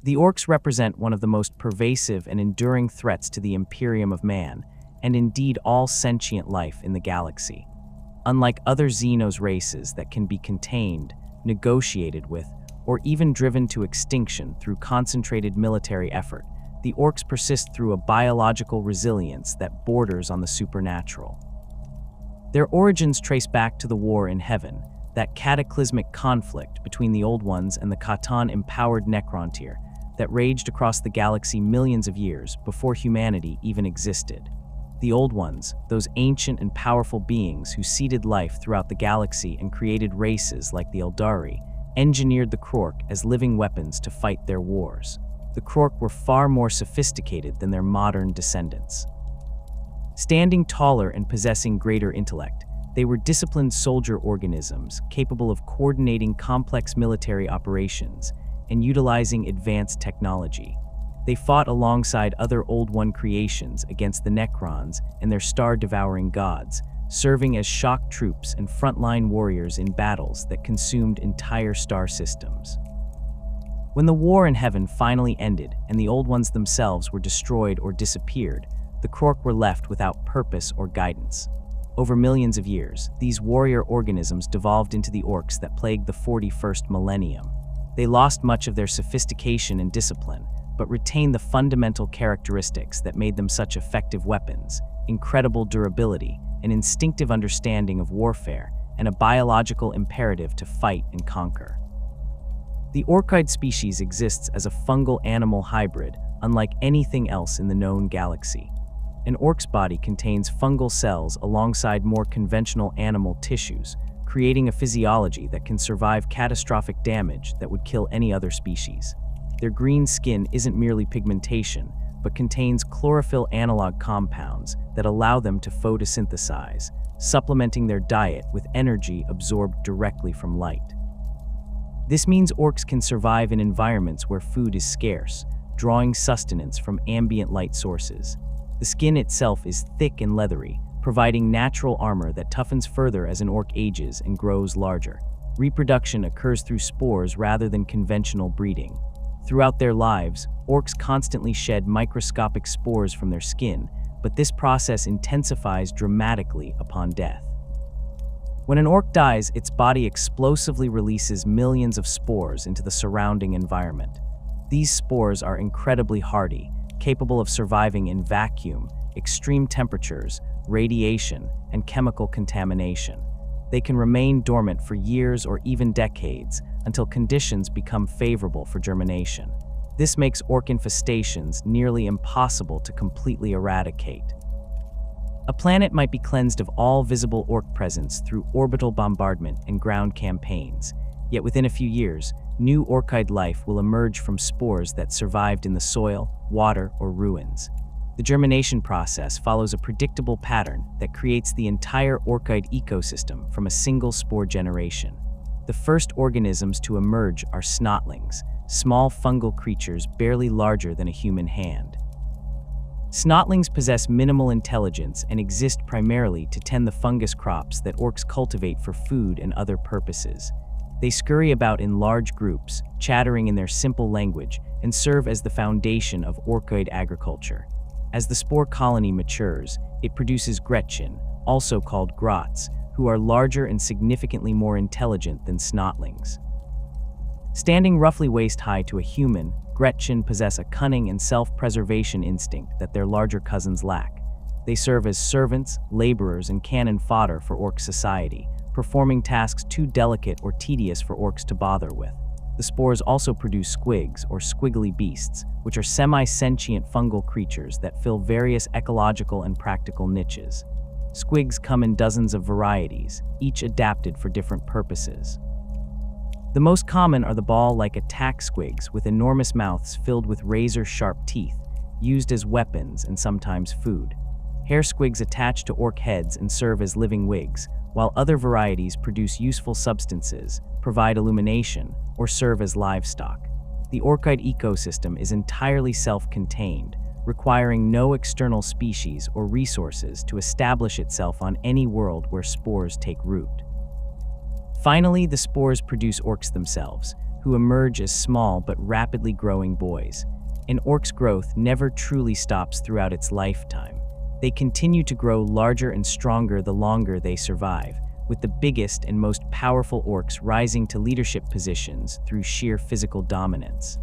The orcs represent one of the most pervasive and enduring threats to the Imperium of Man, and indeed all sentient life in the galaxy. Unlike other Xenos races that can be contained, negotiated with, or even driven to extinction through concentrated military effort, the orcs persist through a biological resilience that borders on the supernatural. Their origins trace back to the War in Heaven, that cataclysmic conflict between the Old Ones and the Catan-empowered Necrontyr that raged across the galaxy millions of years before humanity even existed. The Old Ones, those ancient and powerful beings who seeded life throughout the galaxy and created races like the Eldari, engineered the Krork as living weapons to fight their wars. The Krork were far more sophisticated than their modern descendants. Standing taller and possessing greater intellect, they were disciplined soldier organisms capable of coordinating complex military operations and utilizing advanced technology. They fought alongside other Old One creations against the Necrons and their star-devouring gods, serving as shock troops and frontline warriors in battles that consumed entire star systems. When the War in Heaven finally ended and the Old Ones themselves were destroyed or disappeared, the Krork were left without purpose or guidance. Over millions of years, these warrior organisms devolved into the orcs that plagued the 41st millennium. They lost much of their sophistication and discipline, but retained the fundamental characteristics that made them such effective weapons: incredible durability, an instinctive understanding of warfare, and a biological imperative to fight and conquer. The orcoid species exists as a fungal-animal hybrid, unlike anything else in the known galaxy. An orc's body contains fungal cells alongside more conventional animal tissues, creating a physiology that can survive catastrophic damage that would kill any other species. Their green skin isn't merely pigmentation, but contains chlorophyll analog compounds that allow them to photosynthesize, supplementing their diet with energy absorbed directly from light. This means orcs can survive in environments where food is scarce, drawing sustenance from ambient light sources. The skin itself is thick and leathery, providing natural armor that toughens further as an orc ages and grows larger. Reproduction occurs through spores rather than conventional breeding. Throughout their lives, orcs constantly shed microscopic spores from their skin, but this process intensifies dramatically upon death. When an orc dies, its body explosively releases millions of spores into the surrounding environment. These spores are incredibly hardy, capable of surviving in vacuum, extreme temperatures, radiation, and chemical contamination. They can remain dormant for years or even decades until conditions become favorable for germination. This makes orc infestations nearly impossible to completely eradicate. A planet might be cleansed of all visible orc presence through orbital bombardment and ground campaigns, yet within a few years, new orcoid life will emerge from spores that survived in the soil, water, or ruins. The germination process follows a predictable pattern that creates the entire orcoid ecosystem from a single spore generation. The first organisms to emerge are snotlings, small fungal creatures barely larger than a human hand. Snotlings possess minimal intelligence and exist primarily to tend the fungus crops that orcs cultivate for food and other purposes. They scurry about in large groups, chattering in their simple language, and serve as the foundation of orcoid agriculture. As the spore colony matures, it produces Gretchen, also called grots, who are larger and significantly more intelligent than snotlings. Standing roughly waist-high to a human, Gretchen possess a cunning and self-preservation instinct that their larger cousins lack. They serve as servants, laborers, and cannon fodder for orc society, performing tasks too delicate or tedious for orcs to bother with. The spores also produce squigs, or squiggly beasts, which are semi-sentient fungal creatures that fill various ecological and practical niches. Squigs come in dozens of varieties, each adapted for different purposes. The most common are the ball-like attack squigs with enormous mouths filled with razor-sharp teeth, used as weapons and sometimes food. Hair squigs attach to orc heads and serve as living wigs, while other varieties produce useful substances, provide illumination, or serve as livestock. The orcoid ecosystem is entirely self-contained, requiring no external species or resources to establish itself on any world where spores take root. Finally, the spores produce orcs themselves, who emerge as small but rapidly growing boys. An orc's growth never truly stops throughout its lifetime. They continue to grow larger and stronger the longer they survive, with the biggest and most powerful orcs rising to leadership positions through sheer physical dominance.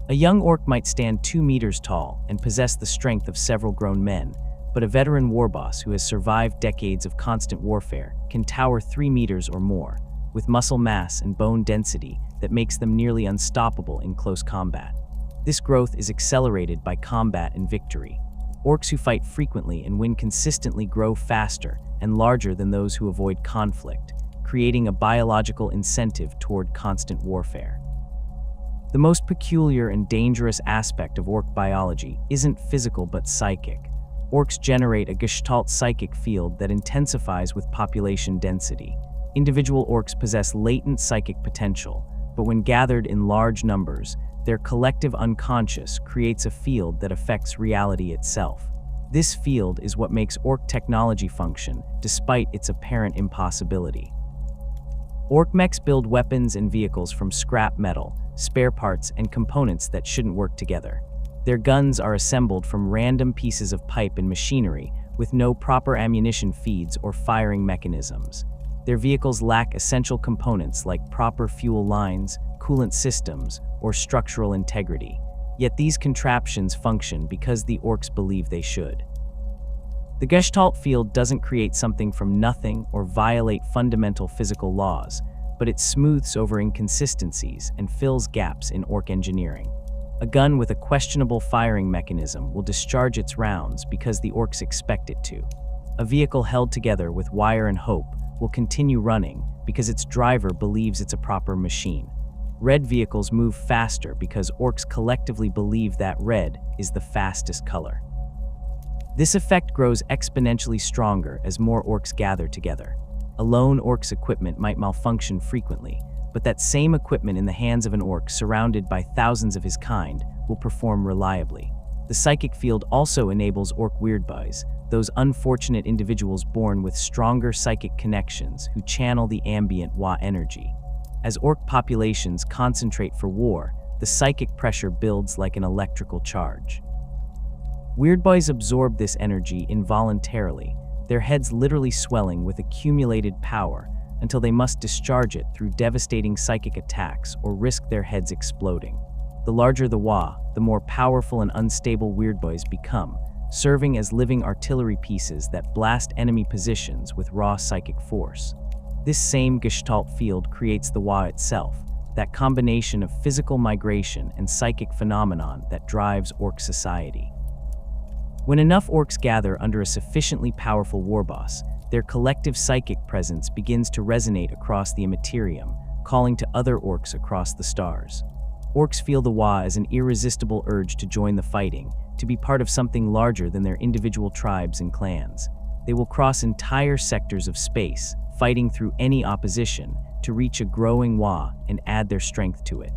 A young orc might stand 2 meters tall and possess the strength of several grown men, but a veteran warboss who has survived decades of constant warfare can tower 3 meters or more, with muscle mass and bone density that makes them nearly unstoppable in close combat. This growth is accelerated by combat and victory. Orcs who fight frequently and win consistently grow faster and larger than those who avoid conflict, creating a biological incentive toward constant warfare. The most peculiar and dangerous aspect of orc biology isn't physical but psychic. Orcs generate a gestalt psychic field that intensifies with population density. Individual orcs possess latent psychic potential, but when gathered in large numbers, their collective unconscious creates a field that affects reality itself. This field is what makes orc technology function, despite its apparent impossibility. Orc mechs build weapons and vehicles from scrap metal, spare parts, and components that shouldn't work together. Their guns are assembled from random pieces of pipe and machinery, with no proper ammunition feeds or firing mechanisms. Their vehicles lack essential components like proper fuel lines, coolant systems, or structural integrity. Yet these contraptions function because the orcs believe they should. The Gestalt field doesn't create something from nothing or violate fundamental physical laws, but it smooths over inconsistencies and fills gaps in orc engineering. A gun with a questionable firing mechanism will discharge its rounds because the orcs expect it to. A vehicle held together with wire and hope will continue running because its driver believes it's a proper machine. Red vehicles move faster because orcs collectively believe that red is the fastest color. This effect grows exponentially stronger as more orcs gather together. A lone orc's equipment might malfunction frequently, but that same equipment in the hands of an orc surrounded by thousands of his kind will perform reliably. The psychic field also enables orc weirdboys, those unfortunate individuals born with stronger psychic connections who channel the ambient WAAAGH energy. As orc populations concentrate for war, the psychic pressure builds like an electrical charge. Weirdboys absorb this energy involuntarily, their heads literally swelling with accumulated power until they must discharge it through devastating psychic attacks or risk their heads exploding. The larger the WAAAGH, the more powerful and unstable weirdboys become, serving as living artillery pieces that blast enemy positions with raw psychic force. This same Gestalt field creates the WAAAGH itself, that combination of physical migration and psychic phenomenon that drives orc society. When enough orcs gather under a sufficiently powerful warboss, their collective psychic presence begins to resonate across the immaterium, calling to other orcs across the stars. Orcs feel the WAAAGH as an irresistible urge to join the fighting, to be part of something larger than their individual tribes and clans. They will cross entire sectors of space, fighting through any opposition, to reach a growing WAAAGH and add their strength to it.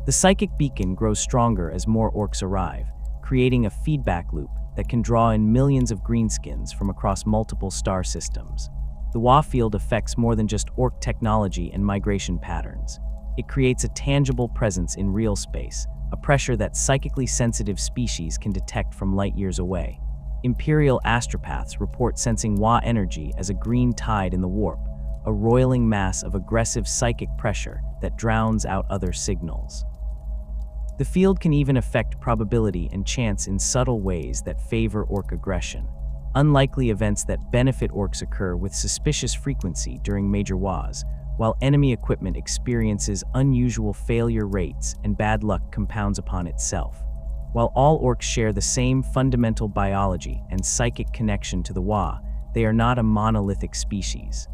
The psychic beacon grows stronger as more orcs arrive, creating a feedback loop that can draw in millions of greenskins from across multiple star systems. The WAAAGH field affects more than just orc technology and migration patterns. It creates a tangible presence in real space, a pressure that psychically sensitive species can detect from light years away. Imperial astropaths report sensing WAAAGH energy as a green tide in the warp, a roiling mass of aggressive psychic pressure that drowns out other signals. The field can even affect probability and chance in subtle ways that favor orc aggression. Unlikely events that benefit orcs occur with suspicious frequency during major WAAAGHs, while enemy equipment experiences unusual failure rates and bad luck compounds upon itself. While all orcs share the same fundamental biology and psychic connection to the WAAAGH, they are not a monolithic species.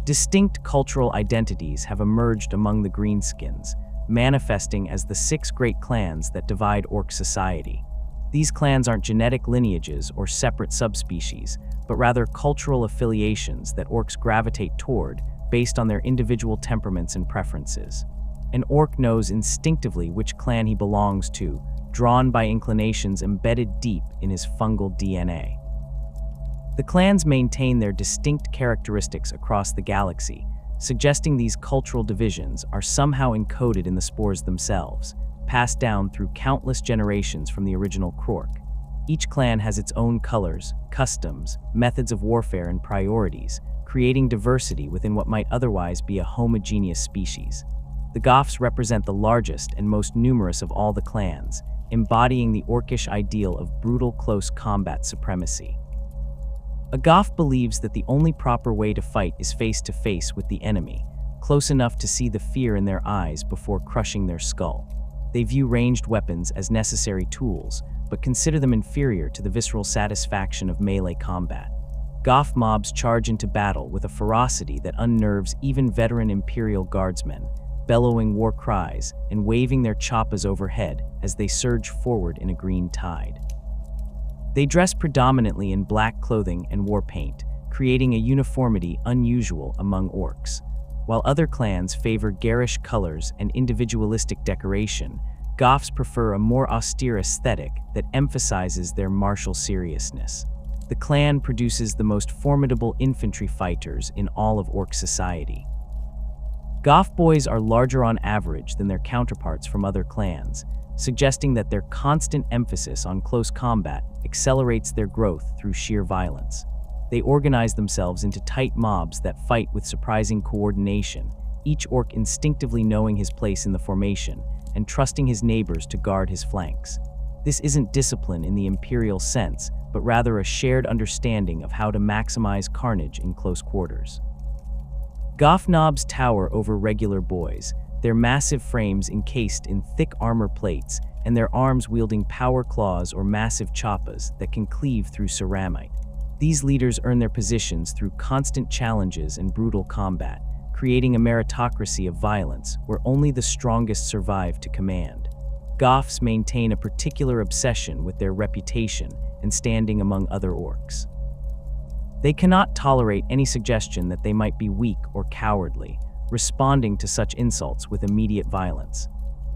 Distinct cultural identities have emerged among the greenskins, manifesting as the 6 great clans that divide orc society. These clans aren't genetic lineages or separate subspecies, but rather cultural affiliations that orcs gravitate toward based on their individual temperaments and preferences. An orc knows instinctively which clan he belongs to, drawn by inclinations embedded deep in his fungal DNA. The clans maintain their distinct characteristics across the galaxy, suggesting these cultural divisions are somehow encoded in the spores themselves, passed down through countless generations from the original Krork. Each clan has its own colors, customs, methods of warfare, and priorities, creating diversity within what might otherwise be a homogeneous species. The Goffs represent the largest and most numerous of all the clans, embodying the Orcish ideal of brutal close combat supremacy. A Goff believes that the only proper way to fight is face-to-face with the enemy, close enough to see the fear in their eyes before crushing their skull. They view ranged weapons as necessary tools, but consider them inferior to the visceral satisfaction of melee combat. Goff mobs charge into battle with a ferocity that unnerves even veteran Imperial Guardsmen, bellowing war cries and waving their choppas overhead as they surge forward in a green tide. They dress predominantly in black clothing and war paint, creating a uniformity unusual among orcs. While other clans favor garish colors and individualistic decoration, Goffs prefer a more austere aesthetic that emphasizes their martial seriousness. The clan produces the most formidable infantry fighters in all of Orc society. Goff boys are larger on average than their counterparts from other clans, suggesting that their constant emphasis on close combat accelerates their growth through sheer violence. They organize themselves into tight mobs that fight with surprising coordination, each orc instinctively knowing his place in the formation and trusting his neighbors to guard his flanks. This isn't discipline in the Imperial sense, but rather a shared understanding of how to maximize carnage in close quarters. Goff knobs tower over regular boys, their massive frames encased in thick armor plates and their arms wielding power claws or massive choppas that can cleave through ceramite. These leaders earn their positions through constant challenges and brutal combat, creating a meritocracy of violence where only the strongest survive to command. Goffs maintain a particular obsession with their reputation and standing among other orcs. They cannot tolerate any suggestion that they might be weak or cowardly, responding to such insults with immediate violence.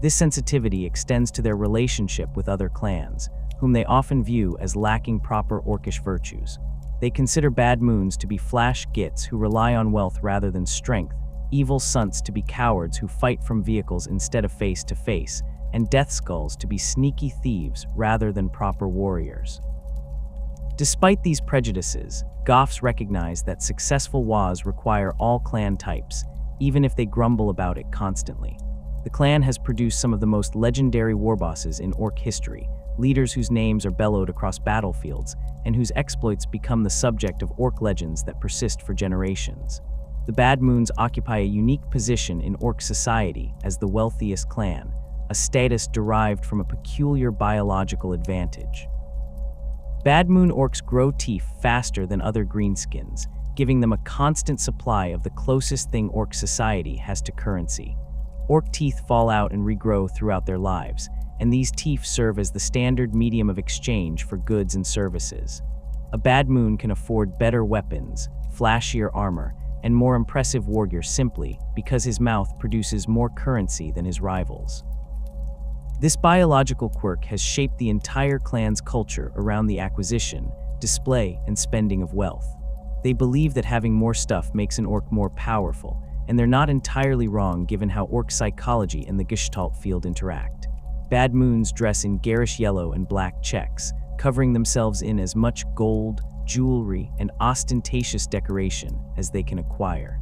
This sensitivity extends to their relationship with other clans, whom they often view as lacking proper orcish virtues. They consider bad moons to be flash gits who rely on wealth rather than strength, evil Sunz to be cowards who fight from vehicles instead of face-to-face, and death skulls to be sneaky thieves rather than proper warriors. Despite these prejudices, Goffs recognize that successful WAAAGHs require all clan types, even if they grumble about it constantly. The clan has produced some of the most legendary warbosses in Orc history, leaders whose names are bellowed across battlefields, and whose exploits become the subject of Orc legends that persist for generations. The Bad Moons occupy a unique position in Orc society as the wealthiest clan, a status derived from a peculiar biological advantage. Bad Moon orcs grow teeth faster than other greenskins, giving them a constant supply of the closest thing Orc society has to currency. Orc teeth fall out and regrow throughout their lives, and these teeth serve as the standard medium of exchange for goods and services. A Bad Moon can afford better weapons, flashier armor, and more impressive war gear simply because his mouth produces more currency than his rivals. This biological quirk has shaped the entire clan's culture around the acquisition, display, and spending of wealth. They believe that having more stuff makes an orc more powerful, and they're not entirely wrong given how orc psychology and the Gestalt field interact. Bad Moons dress in garish yellow and black checks, covering themselves in as much gold, jewelry, and ostentatious decoration as they can acquire.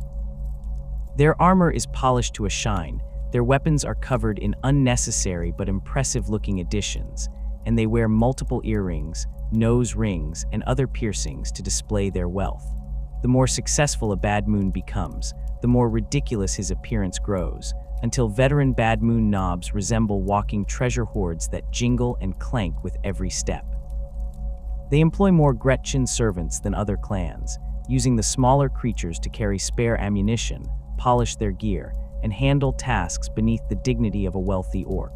Their armor is polished to a shine, their weapons are covered in unnecessary but impressive-looking additions, and they wear multiple earrings, nose rings, and other piercings to display their wealth. The more successful a Bad Moon becomes, the more ridiculous his appearance grows, until veteran Bad Moon knobs resemble walking treasure hoards that jingle and clank with every step. They employ more Gretchen servants than other clans, using the smaller creatures to carry spare ammunition, polish their gear, and handle tasks beneath the dignity of a wealthy orc.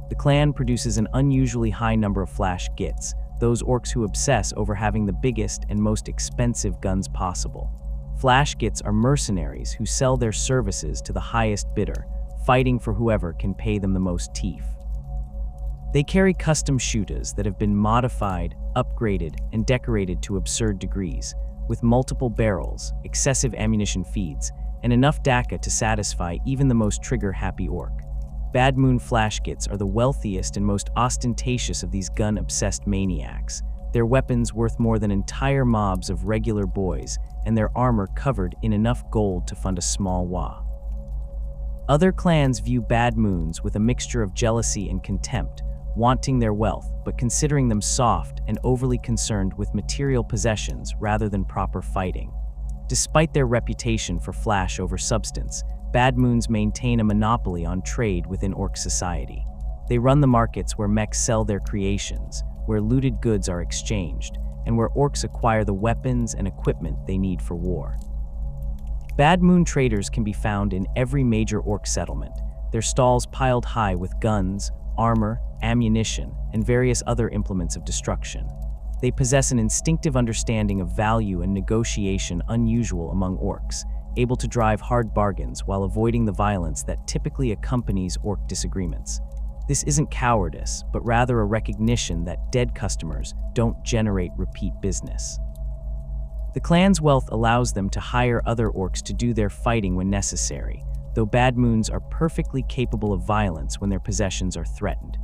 The clan produces an unusually high number of flash gits, those orcs who obsess over having the biggest and most expensive guns possible. Flash gits are mercenaries who sell their services to the highest bidder, fighting for whoever can pay them the most teeth. They carry custom shooters that have been modified, upgraded, and decorated to absurd degrees, with multiple barrels, excessive ammunition feeds, and enough DACA to satisfy even the most trigger-happy orc. Bad Moon Flashkits are the wealthiest and most ostentatious of these gun-obsessed maniacs, their weapons worth more than entire mobs of regular boys, and their armor covered in enough gold to fund a small WAAAGH. Other clans view Bad Moons with a mixture of jealousy and contempt, wanting their wealth but considering them soft and overly concerned with material possessions rather than proper fighting. Despite their reputation for flash over substance, Bad Moons maintain a monopoly on trade within orc society. They run the markets where mechs sell their creations, where looted goods are exchanged, and where orcs acquire the weapons and equipment they need for war. Bad Moon traders can be found in every major orc settlement, their stalls piled high with guns, armor, ammunition, and various other implements of destruction. They possess an instinctive understanding of value and negotiation unusual among orcs, able to drive hard bargains while avoiding the violence that typically accompanies orc disagreements. This isn't cowardice, but rather a recognition that dead customers don't generate repeat business. The clan's wealth allows them to hire other orcs to do their fighting when necessary, though Bad Moons are perfectly capable of violence when their possessions are threatened.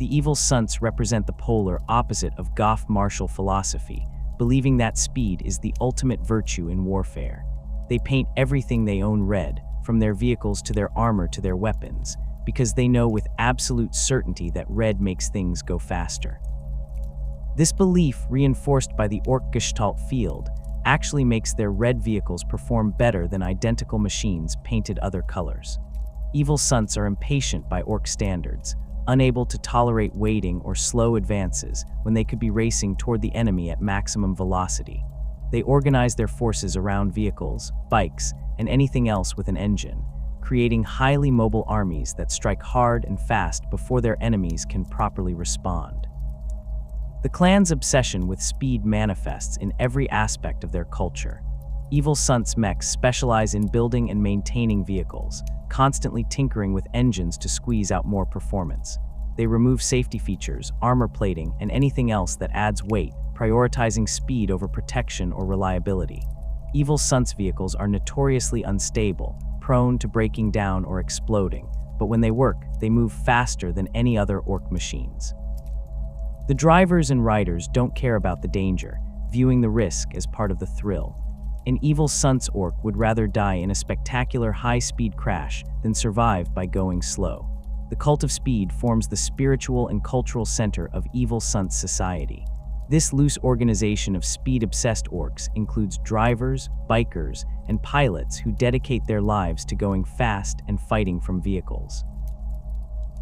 The Evil Sunz represent the polar opposite of Goff martial philosophy, believing that speed is the ultimate virtue in warfare. They paint everything they own red, from their vehicles to their armor to their weapons, because they know with absolute certainty that red makes things go faster. This belief, reinforced by the Ork Gestalt field, actually makes their red vehicles perform better than identical machines painted other colors. Evil Sunz are impatient by orc standards, unable to tolerate waiting or slow advances when they could be racing toward the enemy at maximum velocity. They organize their forces around vehicles, bikes, and anything else with an engine, creating highly mobile armies that strike hard and fast before their enemies can properly respond. The clan's obsession with speed manifests in every aspect of their culture. Evil Sunz mechs specialize in building and maintaining vehicles, constantly tinkering with engines to squeeze out more performance. They remove safety features, armor plating, and anything else that adds weight, prioritizing speed over protection or reliability. Evil Sunz vehicles are notoriously unstable, prone to breaking down or exploding, but when they work, they move faster than any other orc machines. The drivers and riders don't care about the danger, viewing the risk as part of the thrill. An Evil Sunz orc would rather die in a spectacular high-speed crash than survive by going slow. The cult of speed forms the spiritual and cultural center of Evil Sunz society. This loose organization of speed-obsessed orcs includes drivers, bikers, and pilots who dedicate their lives to going fast and fighting from vehicles.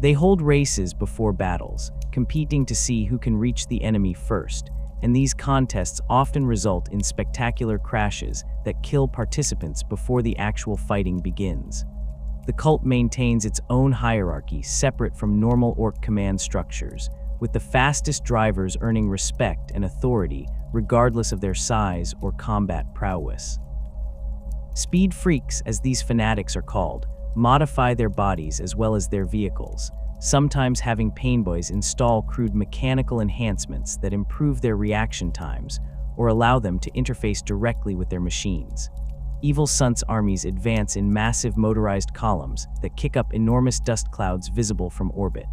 They hold races before battles, competing to see who can reach the enemy first, and these contests often result in spectacular crashes that kill participants before the actual fighting begins. The cult maintains its own hierarchy separate from normal orc command structures, with the fastest drivers earning respect and authority regardless of their size or combat prowess. Speed freaks, as these fanatics are called, modify their bodies as well as their vehicles, sometimes having painboys install crude mechanical enhancements that improve their reaction times or allow them to interface directly with their machines. Evil Sunz armies advance in massive motorized columns that kick up enormous dust clouds visible from orbit.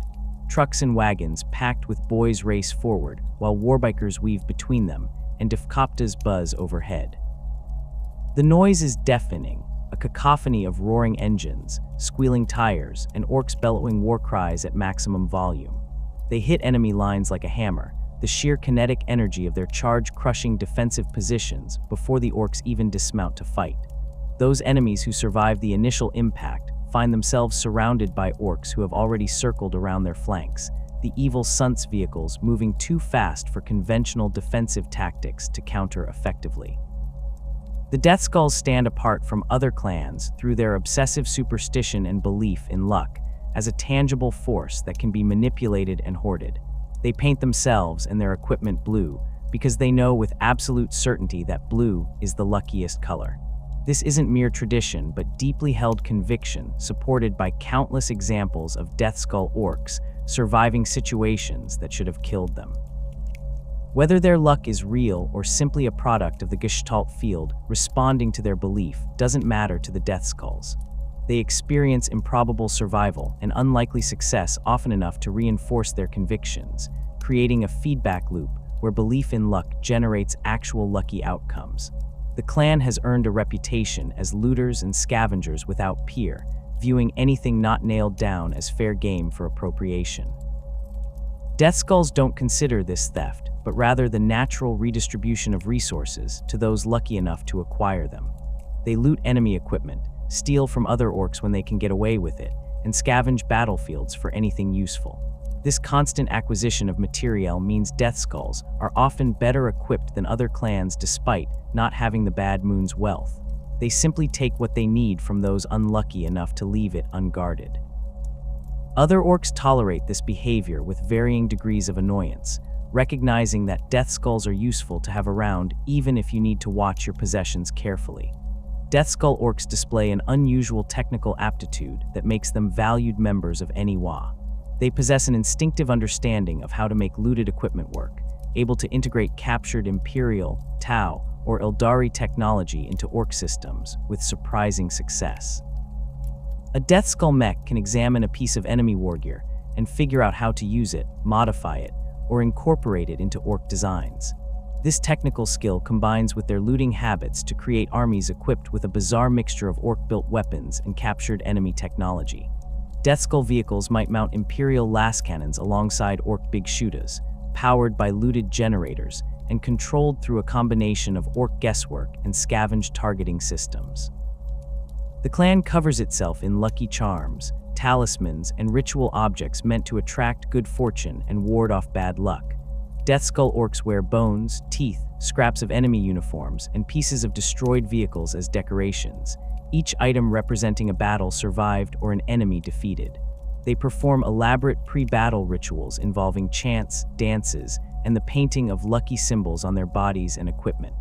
Trucks and wagons packed with boys race forward while warbikers weave between them and Difcoptas buzz overhead. The noise is deafening, a cacophony of roaring engines, squealing tires, and orcs bellowing war cries at maximum volume. They hit enemy lines like a hammer, the sheer kinetic energy of their charge-crushing defensive positions before the orcs even dismount to fight. Those enemies who survive the initial impact find themselves surrounded by orcs who have already circled around their flanks, the Evil Sunz vehicles moving too fast for conventional defensive tactics to counter effectively. The Death Skulls stand apart from other clans through their obsessive superstition and belief in luck as a tangible force that can be manipulated and hoarded. They paint themselves and their equipment blue because they know with absolute certainty that blue is the luckiest color. This isn't mere tradition, but deeply held conviction supported by countless examples of Death Skull orcs surviving situations that should have killed them. Whether their luck is real or simply a product of the Gestalt field responding to their belief doesn't matter to the Death Skulls. They experience improbable survival and unlikely success often enough to reinforce their convictions, creating a feedback loop where belief in luck generates actual lucky outcomes. The clan has earned a reputation as looters and scavengers without peer, viewing anything not nailed down as fair game for appropriation. Death Skulls don't consider this theft, but rather the natural redistribution of resources to those lucky enough to acquire them. They loot enemy equipment, steal from other orcs when they can get away with it, and scavenge battlefields for anything useful. This constant acquisition of materiel means Death Skulls are often better equipped than other clans despite not having the Bad Moon's wealth. They simply take what they need from those unlucky enough to leave it unguarded. Other orcs tolerate this behavior with varying degrees of annoyance, recognizing that Death Skulls are useful to have around even if you need to watch your possessions carefully. Death Skull orcs display an unusual technical aptitude that makes them valued members of any WAAAGH. They possess an instinctive understanding of how to make looted equipment work, able to integrate captured Imperial, Tau, or Eldari technology into orc systems with surprising success. A Death Skull mech can examine a piece of enemy wargear and figure out how to use it, modify it, or incorporate it into orc designs. This technical skill combines with their looting habits to create armies equipped with a bizarre mixture of orc-built weapons and captured enemy technology. Death Skull vehicles might mount Imperial las cannons alongside orc big shooters, powered by looted generators and controlled through a combination of orc guesswork and scavenged targeting systems. The clan covers itself in lucky charms, talismans, and ritual objects meant to attract good fortune and ward off bad luck. Death Skull orcs wear bones, teeth, scraps of enemy uniforms, and pieces of destroyed vehicles as decorations, each item representing a battle survived or an enemy defeated. They perform elaborate pre-battle rituals involving chants, dances, and the painting of lucky symbols on their bodies and equipment.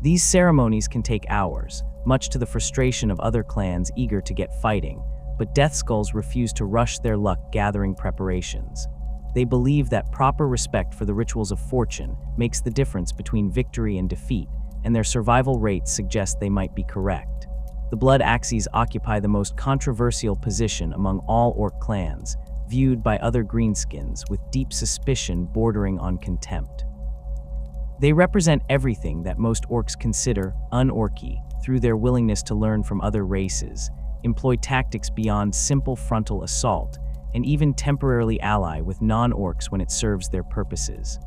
These ceremonies can take hours, much to the frustration of other clans eager to get fighting, but Death Skulls refuse to rush their luck gathering preparations. They believe that proper respect for the rituals of fortune makes the difference between victory and defeat, and their survival rates suggest they might be correct. The Blood Axes occupy the most controversial position among all orc clans, viewed by other greenskins with deep suspicion bordering on contempt. They represent everything that most orcs consider un-orky through their willingness to learn from other races, employ tactics beyond simple frontal assault, and even temporarily ally with non-orcs when it serves their purposes.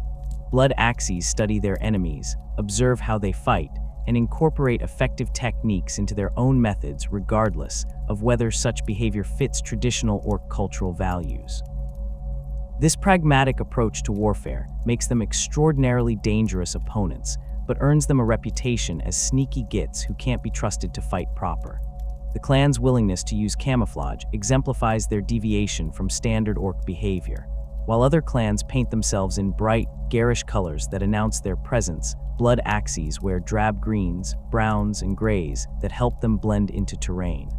Blood Axes study their enemies, observe how they fight, and incorporate effective techniques into their own methods regardless of whether such behavior fits traditional orc cultural values. This pragmatic approach to warfare makes them extraordinarily dangerous opponents, but earns them a reputation as sneaky gits who can't be trusted to fight proper. The clan's willingness to use camouflage exemplifies their deviation from standard orc behavior. While other clans paint themselves in bright, garish colors that announce their presence, Blood Axes wear drab greens, browns, and grays that help them blend into terrain.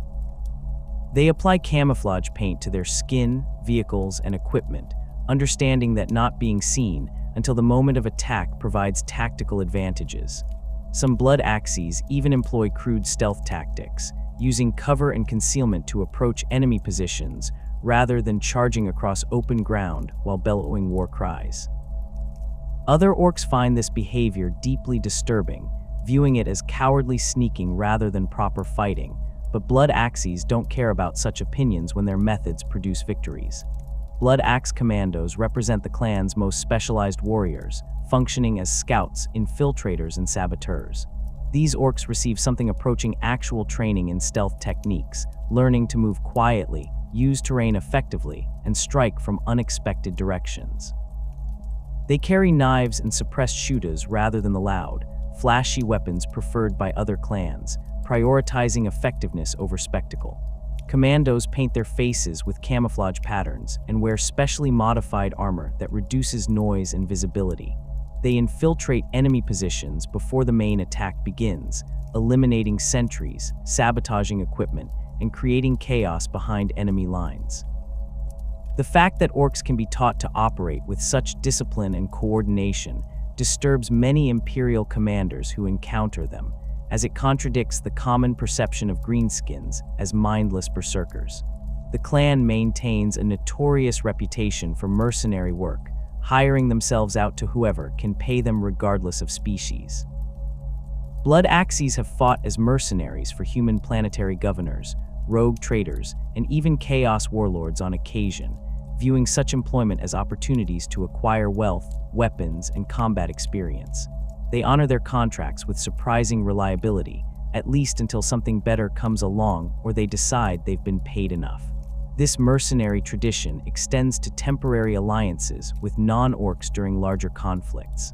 They apply camouflage paint to their skin, vehicles, and equipment, understanding that not being seen until the moment of attack provides tactical advantages. Some Blood Axes even employ crude stealth tactics, using cover and concealment to approach enemy positions rather than charging across open ground while bellowing war cries. Other orcs find this behavior deeply disturbing, viewing it as cowardly sneaking rather than proper fighting, but Blood Axes don't care about such opinions when their methods produce victories. Blood Axe Commandos represent the clan's most specialized warriors, functioning as scouts, infiltrators, and saboteurs. These orcs receive something approaching actual training in stealth techniques, learning to move quietly, use terrain effectively, and strike from unexpected directions. They carry knives and suppressed shooters rather than the loud, flashy weapons preferred by other clans, prioritizing effectiveness over spectacle. Commandos paint their faces with camouflage patterns and wear specially modified armor that reduces noise and visibility. They infiltrate enemy positions before the main attack begins, eliminating sentries, sabotaging equipment, and creating chaos behind enemy lines. The fact that orcs can be taught to operate with such discipline and coordination disturbs many Imperial commanders who encounter them, as it contradicts the common perception of greenskins as mindless berserkers. The clan maintains a notorious reputation for mercenary work, hiring themselves out to whoever can pay them regardless of species. Blood Axes have fought as mercenaries for human planetary governors, rogue traders, and even chaos warlords on occasion, viewing such employment as opportunities to acquire wealth, weapons, and combat experience. They honor their contracts with surprising reliability, at least until something better comes along or they decide they've been paid enough. This mercenary tradition extends to temporary alliances with non-orcs during larger conflicts.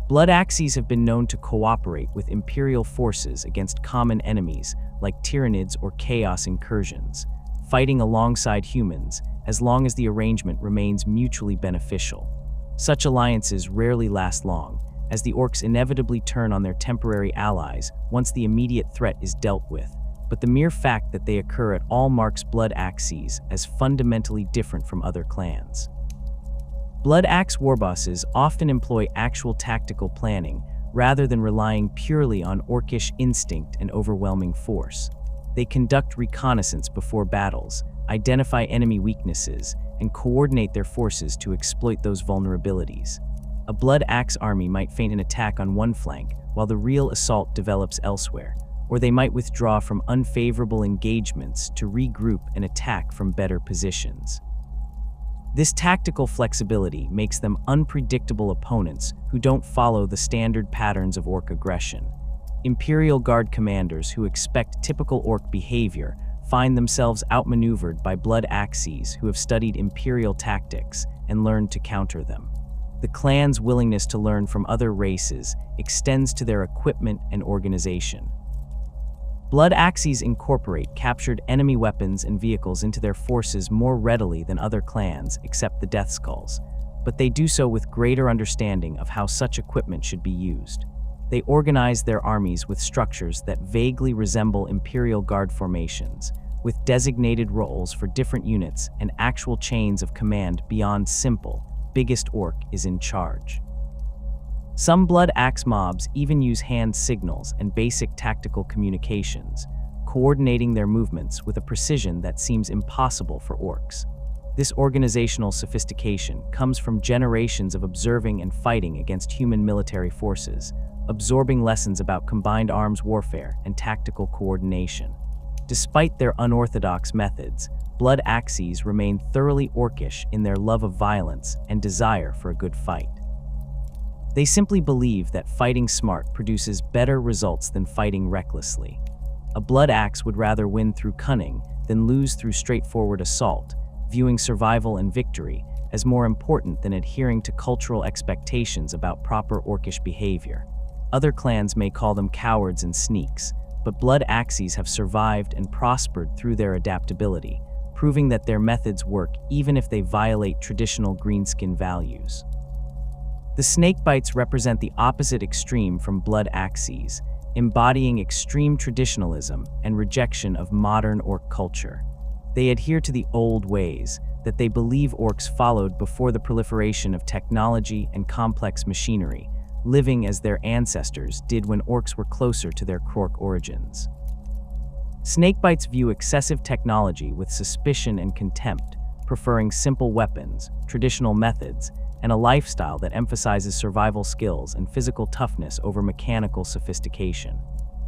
Blood Axes have been known to cooperate with Imperial forces against common enemies like Tyranids or Chaos incursions, fighting alongside humans as long as the arrangement remains mutually beneficial. Such alliances rarely last long, as the orcs inevitably turn on their temporary allies once the immediate threat is dealt with, but the mere fact that they occur at all marks Blood Axes as fundamentally different from other clans. Blood Axe warbosses often employ actual tactical planning rather than relying purely on orcish instinct and overwhelming force. They conduct reconnaissance before battles, identify enemy weaknesses, and coordinate their forces to exploit those vulnerabilities. A Blood Axe army might feint an attack on one flank while the real assault develops elsewhere, or they might withdraw from unfavorable engagements to regroup and attack from better positions. This tactical flexibility makes them unpredictable opponents who don't follow the standard patterns of orc aggression. Imperial Guard commanders who expect typical orc behavior find themselves outmaneuvered by Blood Axes who have studied Imperial tactics and learned to counter them. The clan's willingness to learn from other races extends to their equipment and organization. Blood Axes incorporate captured enemy weapons and vehicles into their forces more readily than other clans except the Death Skulls, but they do so with greater understanding of how such equipment should be used. They organize their armies with structures that vaguely resemble Imperial Guard formations, with designated roles for different units and actual chains of command beyond simple, biggest orc is in charge. Some Blood Axe mobs even use hand signals and basic tactical communications, coordinating their movements with a precision that seems impossible for orcs. This organizational sophistication comes from generations of observing and fighting against human military forces, absorbing lessons about combined arms warfare and tactical coordination. Despite their unorthodox methods, Blood Axes remain thoroughly orcish in their love of violence and desire for a good fight. They simply believe that fighting smart produces better results than fighting recklessly. A Blood Axe would rather win through cunning than lose through straightforward assault, viewing survival and victory as more important than adhering to cultural expectations about proper orcish behavior. Other clans may call them cowards and sneaks, but Blood Axes have survived and prospered through their adaptability, proving that their methods work even if they violate traditional greenskin values. The Snakebites represent the opposite extreme from Blood Axes, embodying extreme traditionalism and rejection of modern orc culture. They adhere to the old ways that they believe orcs followed before the proliferation of technology and complex machinery, living as their ancestors did when orcs were closer to their Krork origins. Snakebites view excessive technology with suspicion and contempt, preferring simple weapons, traditional methods, and a lifestyle that emphasizes survival skills and physical toughness over mechanical sophistication.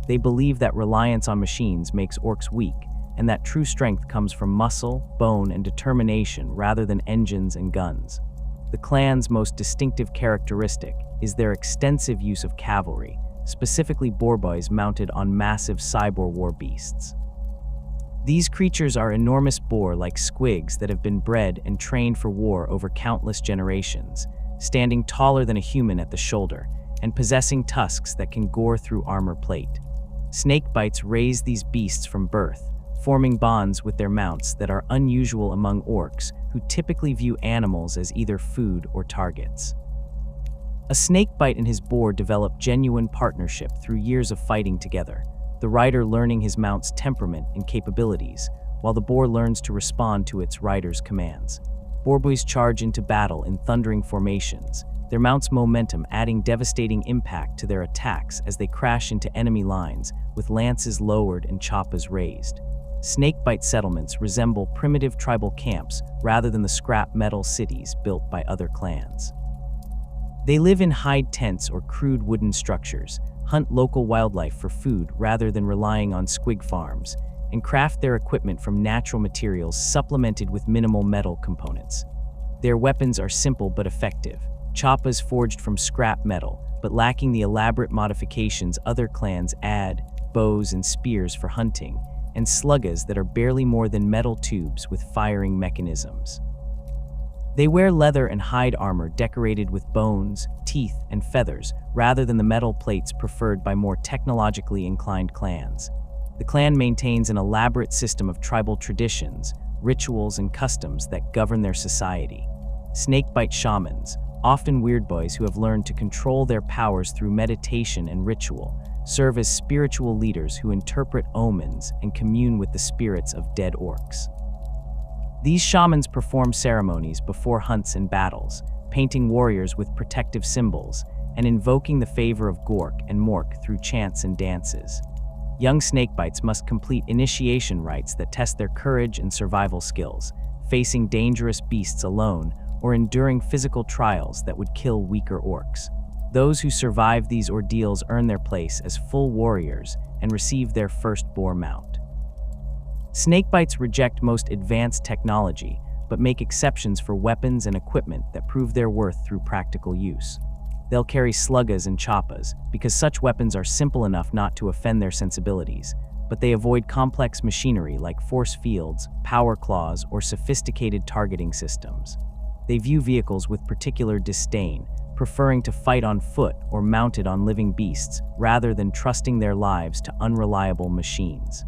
They believe that reliance on machines makes orcs weak, and that true strength comes from muscle, bone, and determination rather than engines and guns. The clan's most distinctive characteristic is their extensive use of cavalry, specifically boarboys mounted on massive cyborg war beasts. These creatures are enormous boar-like squigs that have been bred and trained for war over countless generations, standing taller than a human at the shoulder, and possessing tusks that can gore through armor plate. Snakebites raise these beasts from birth, forming bonds with their mounts that are unusual among orcs, who typically view animals as either food or targets. A snakebite and his boar develop genuine partnership through years of fighting together, the rider learning his mount's temperament and capabilities, while the boar learns to respond to its rider's commands. Boar boys charge into battle in thundering formations, their mounts' momentum adding devastating impact to their attacks as they crash into enemy lines with lances lowered and choppas raised. Snakebite settlements resemble primitive tribal camps rather than the scrap metal cities built by other clans. They live in hide tents or crude wooden structures, hunt local wildlife for food rather than relying on squig farms, and craft their equipment from natural materials supplemented with minimal metal components. Their weapons are simple but effective, choppas forged from scrap metal, but lacking the elaborate modifications other clans add, bows and spears for hunting, and sluggas that are barely more than metal tubes with firing mechanisms. They wear leather and hide armor decorated with bones, teeth, and feathers, rather than the metal plates preferred by more technologically inclined clans. The clan maintains an elaborate system of tribal traditions, rituals, and customs that govern their society. Snakebite shamans, often weird boys who have learned to control their powers through meditation and ritual, serve as spiritual leaders who interpret omens and commune with the spirits of dead orcs. These shamans perform ceremonies before hunts and battles, painting warriors with protective symbols and invoking the favor of Gork and Mork through chants and dances. Young snakebites must complete initiation rites that test their courage and survival skills, facing dangerous beasts alone or enduring physical trials that would kill weaker orcs. Those who survive these ordeals earn their place as full warriors and receive their first boar mount. Snakebites reject most advanced technology, but make exceptions for weapons and equipment that prove their worth through practical use. They'll carry sluggas and choppas, because such weapons are simple enough not to offend their sensibilities, but they avoid complex machinery like force fields, power claws, or sophisticated targeting systems. They view vehicles with particular disdain, preferring to fight on foot or mounted on living beasts rather than trusting their lives to unreliable machines.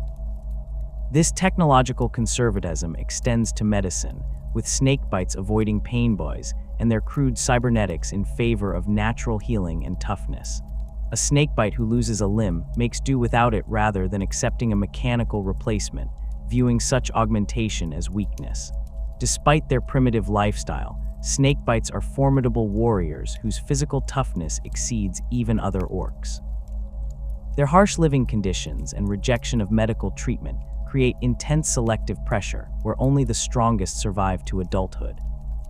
This technological conservatism extends to medicine, with snakebites avoiding pain boys and their crude cybernetics in favor of natural healing and toughness. A snakebite who loses a limb makes do without it rather than accepting a mechanical replacement, viewing such augmentation as weakness. Despite their primitive lifestyle, snakebites are formidable warriors whose physical toughness exceeds even other orcs. Their harsh living conditions and rejection of medical treatment create intense selective pressure where only the strongest survive to adulthood.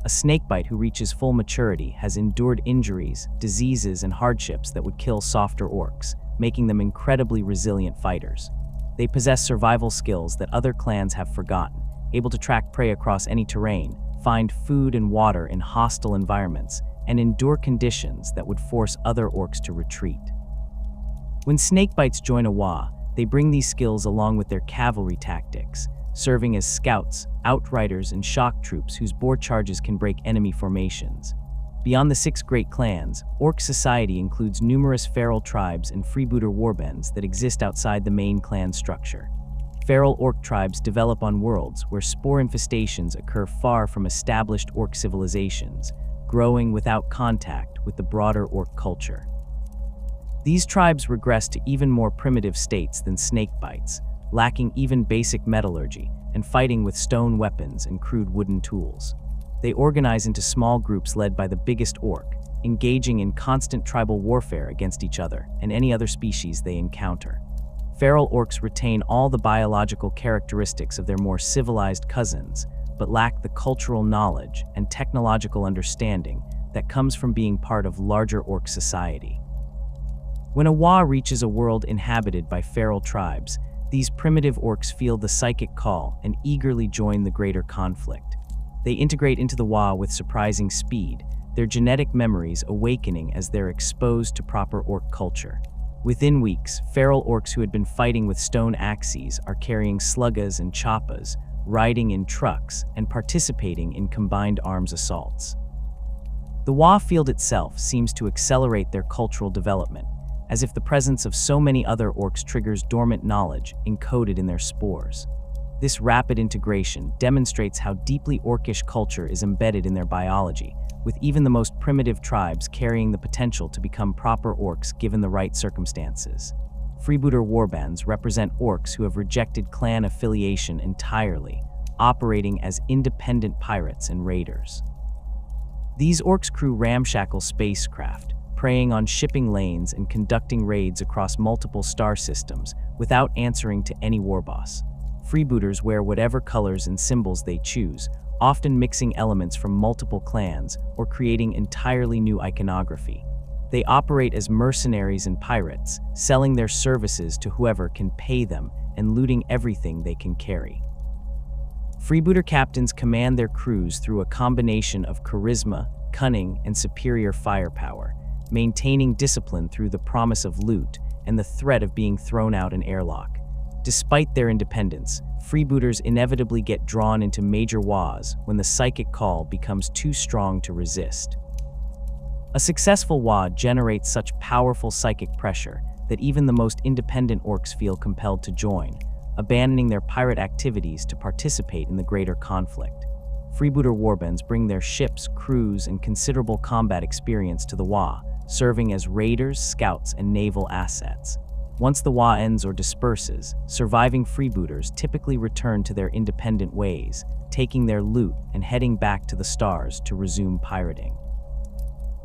A snakebite who reaches full maturity has endured injuries, diseases, and hardships that would kill softer orcs, making them incredibly resilient fighters. They possess survival skills that other clans have forgotten, able to track prey across any terrain, find food and water in hostile environments, and endure conditions that would force other orcs to retreat. When snakebites join a WAAAGH, they bring these skills along with their cavalry tactics, serving as scouts, outriders, and shock troops whose boar charges can break enemy formations. Beyond the 6 great clans, orc society includes numerous feral tribes and freebooter warbands that exist outside the main clan structure. Feral orc tribes develop on worlds where spore infestations occur far from established orc civilizations, growing without contact with the broader orc culture. These tribes regress to even more primitive states than snakebites, lacking even basic metallurgy and fighting with stone weapons and crude wooden tools. They organize into small groups led by the biggest orc, engaging in constant tribal warfare against each other and any other species they encounter. Feral orcs retain all the biological characteristics of their more civilized cousins, but lack the cultural knowledge and technological understanding that comes from being part of larger orc society. When a WAAAGH reaches a world inhabited by feral tribes, these primitive orcs feel the psychic call and eagerly join the greater conflict. They integrate into the WAAAGH with surprising speed, their genetic memories awakening as they're exposed to proper orc culture. Within weeks, feral orcs who had been fighting with stone axes are carrying sluggas and choppas, riding in trucks, and participating in combined arms assaults. The WAAAGH field itself seems to accelerate their cultural development, as if the presence of so many other orcs triggers dormant knowledge encoded in their spores. This rapid integration demonstrates how deeply orcish culture is embedded in their biology, with even the most primitive tribes carrying the potential to become proper orcs given the right circumstances. freebooter warbands represent orcs who have rejected clan affiliation entirely, operating as independent pirates and raiders. These orcs crew ramshackle spacecraft, preying on shipping lanes and conducting raids across multiple star systems without answering to any warboss. Freebooters wear whatever colors and symbols they choose, often mixing elements from multiple clans or creating entirely new iconography. They operate as mercenaries and pirates, selling their services to whoever can pay them and looting everything they can carry. Freebooter captains command their crews through a combination of charisma, cunning, and superior firepower, maintaining discipline through the promise of loot and the threat of being thrown out an airlock. Despite their independence, freebooters inevitably get drawn into major WAAAGHs when the psychic call becomes too strong to resist. A successful WAAAGH generates such powerful psychic pressure that even the most independent orcs feel compelled to join, abandoning their pirate activities to participate in the greater conflict. Freebooter warbands bring their ships, crews, and considerable combat experience to the WAAAGH, serving as raiders, scouts, and naval assets. Once the WAAAGH ends or disperses, surviving freebooters typically return to their independent ways, taking their loot and heading back to the stars to resume pirating.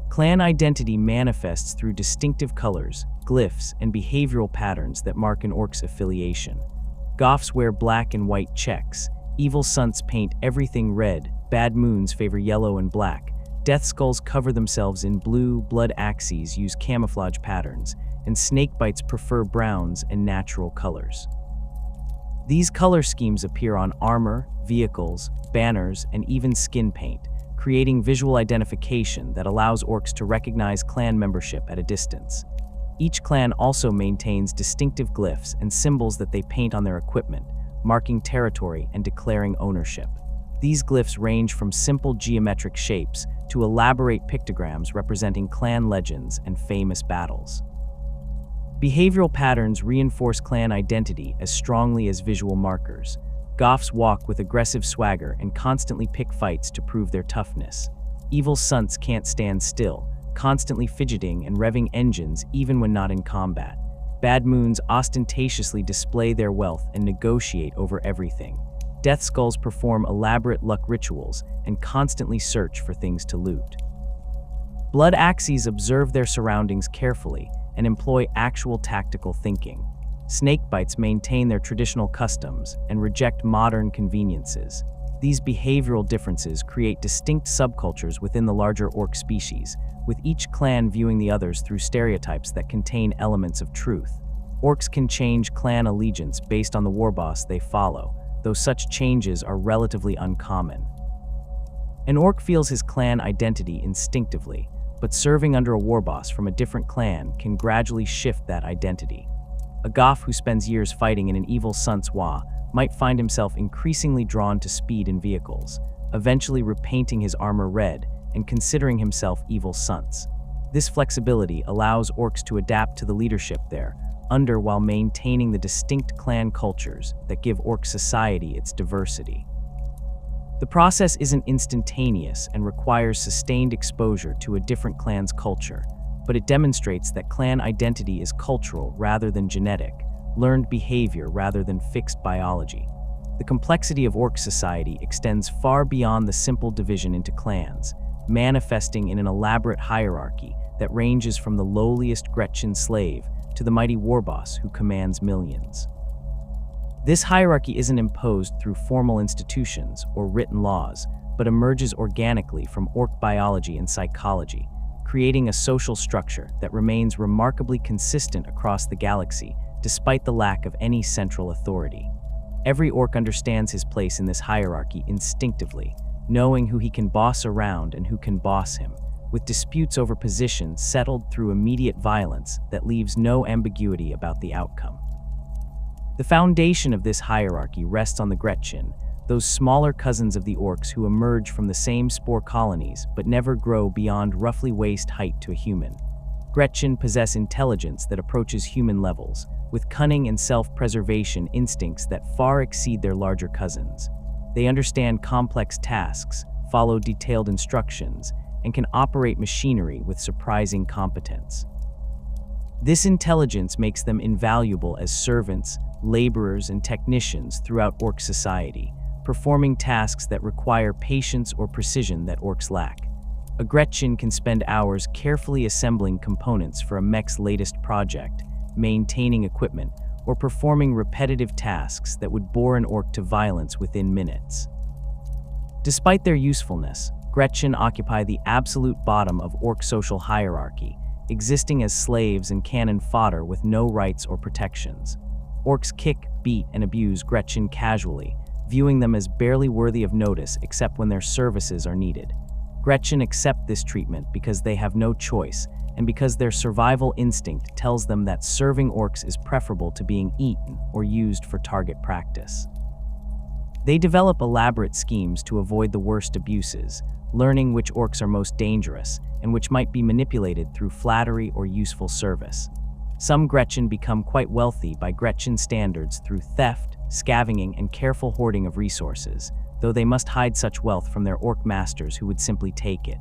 Clan identity manifests through distinctive colors, glyphs, and behavioral patterns that mark an orc's affiliation. Goffs wear black and white checks, Evil Sunz paint everything red, Bad Moons favor yellow and black, Death Skulls cover themselves in blue, Blood Axes use camouflage patterns, and Snakebites prefer browns and natural colors. These color schemes appear on armor, vehicles, banners, and even skin paint, creating visual identification that allows orcs to recognize clan membership at a distance. Each clan also maintains distinctive glyphs and symbols that they paint on their equipment, marking territory and declaring ownership. These glyphs range from simple geometric shapes to elaborate pictograms representing clan legends and famous battles. Behavioral patterns reinforce clan identity as strongly as visual markers. Goffs walk with aggressive swagger and constantly pick fights to prove their toughness. Evil Sunz can't stand still, constantly fidgeting and revving engines even when not in combat. Bad Moons ostentatiously display their wealth and negotiate over everything. Death Skulls perform elaborate luck rituals and constantly search for things to loot. Blood Axes observe their surroundings carefully and employ actual tactical thinking. Snakebites maintain their traditional customs and reject modern conveniences. These behavioral differences create distinct subcultures within the larger orc species, with each clan viewing the others through stereotypes that contain elements of truth. Orcs can change clan allegiance based on the warboss they follow, though such changes are relatively uncommon. An orc feels his clan identity instinctively, but serving under a warboss from a different clan can gradually shift that identity. A Goff who spends years fighting in an Evil Sunz WAAAGH might find himself increasingly drawn to speed in vehicles, eventually repainting his armor red and considering himself Evil Sunz. This flexibility allows orcs to adapt to the leadership they're under while maintaining the distinct clan cultures that give orc society its diversity. The process isn't instantaneous and requires sustained exposure to a different clan's culture, but it demonstrates that clan identity is cultural rather than genetic, learned behavior rather than fixed biology. The complexity of orc society extends far beyond the simple division into clans, manifesting in an elaborate hierarchy that ranges from the lowliest Gretchen slave to the mighty warboss who commands millions. This hierarchy isn't imposed through formal institutions or written laws, but emerges organically from orc biology and psychology, creating a social structure that remains remarkably consistent across the galaxy despite the lack of any central authority. Every orc understands his place in this hierarchy instinctively, knowing who he can boss around and who can boss him, with disputes over positions settled through immediate violence that leaves no ambiguity about the outcome. The foundation of this hierarchy rests on the Gretchen, those smaller cousins of the orcs who emerge from the same spore colonies but never grow beyond roughly waist height to a human. Gretchen possess intelligence that approaches human levels, with cunning and self-preservation instincts that far exceed their larger cousins. They understand complex tasks, follow detailed instructions, and can operate machinery with surprising competence. This intelligence makes them invaluable as servants, laborers, and technicians throughout Ork society, performing tasks that require patience or precision that Orks lack. A Gretchen can spend hours carefully assembling components for a mech's latest project, maintaining equipment, or performing repetitive tasks that would bore an Ork to violence within minutes. Despite their usefulness, Gretchen occupy the absolute bottom of Ork social hierarchy, existing as slaves and cannon fodder with no rights or protections. Orks kick, beat, and abuse Gretchen casually, viewing them as barely worthy of notice except when their services are needed. Gretchen accept this treatment because they have no choice, and because their survival instinct tells them that serving Orks is preferable to being eaten or used for target practice. They develop elaborate schemes to avoid the worst abuses, learning which Orks are most dangerous and which might be manipulated through flattery or useful service. Some Gretchen become quite wealthy by Gretchen standards through theft, scavenging, and careful hoarding of resources, though they must hide such wealth from their Ork masters who would simply take it.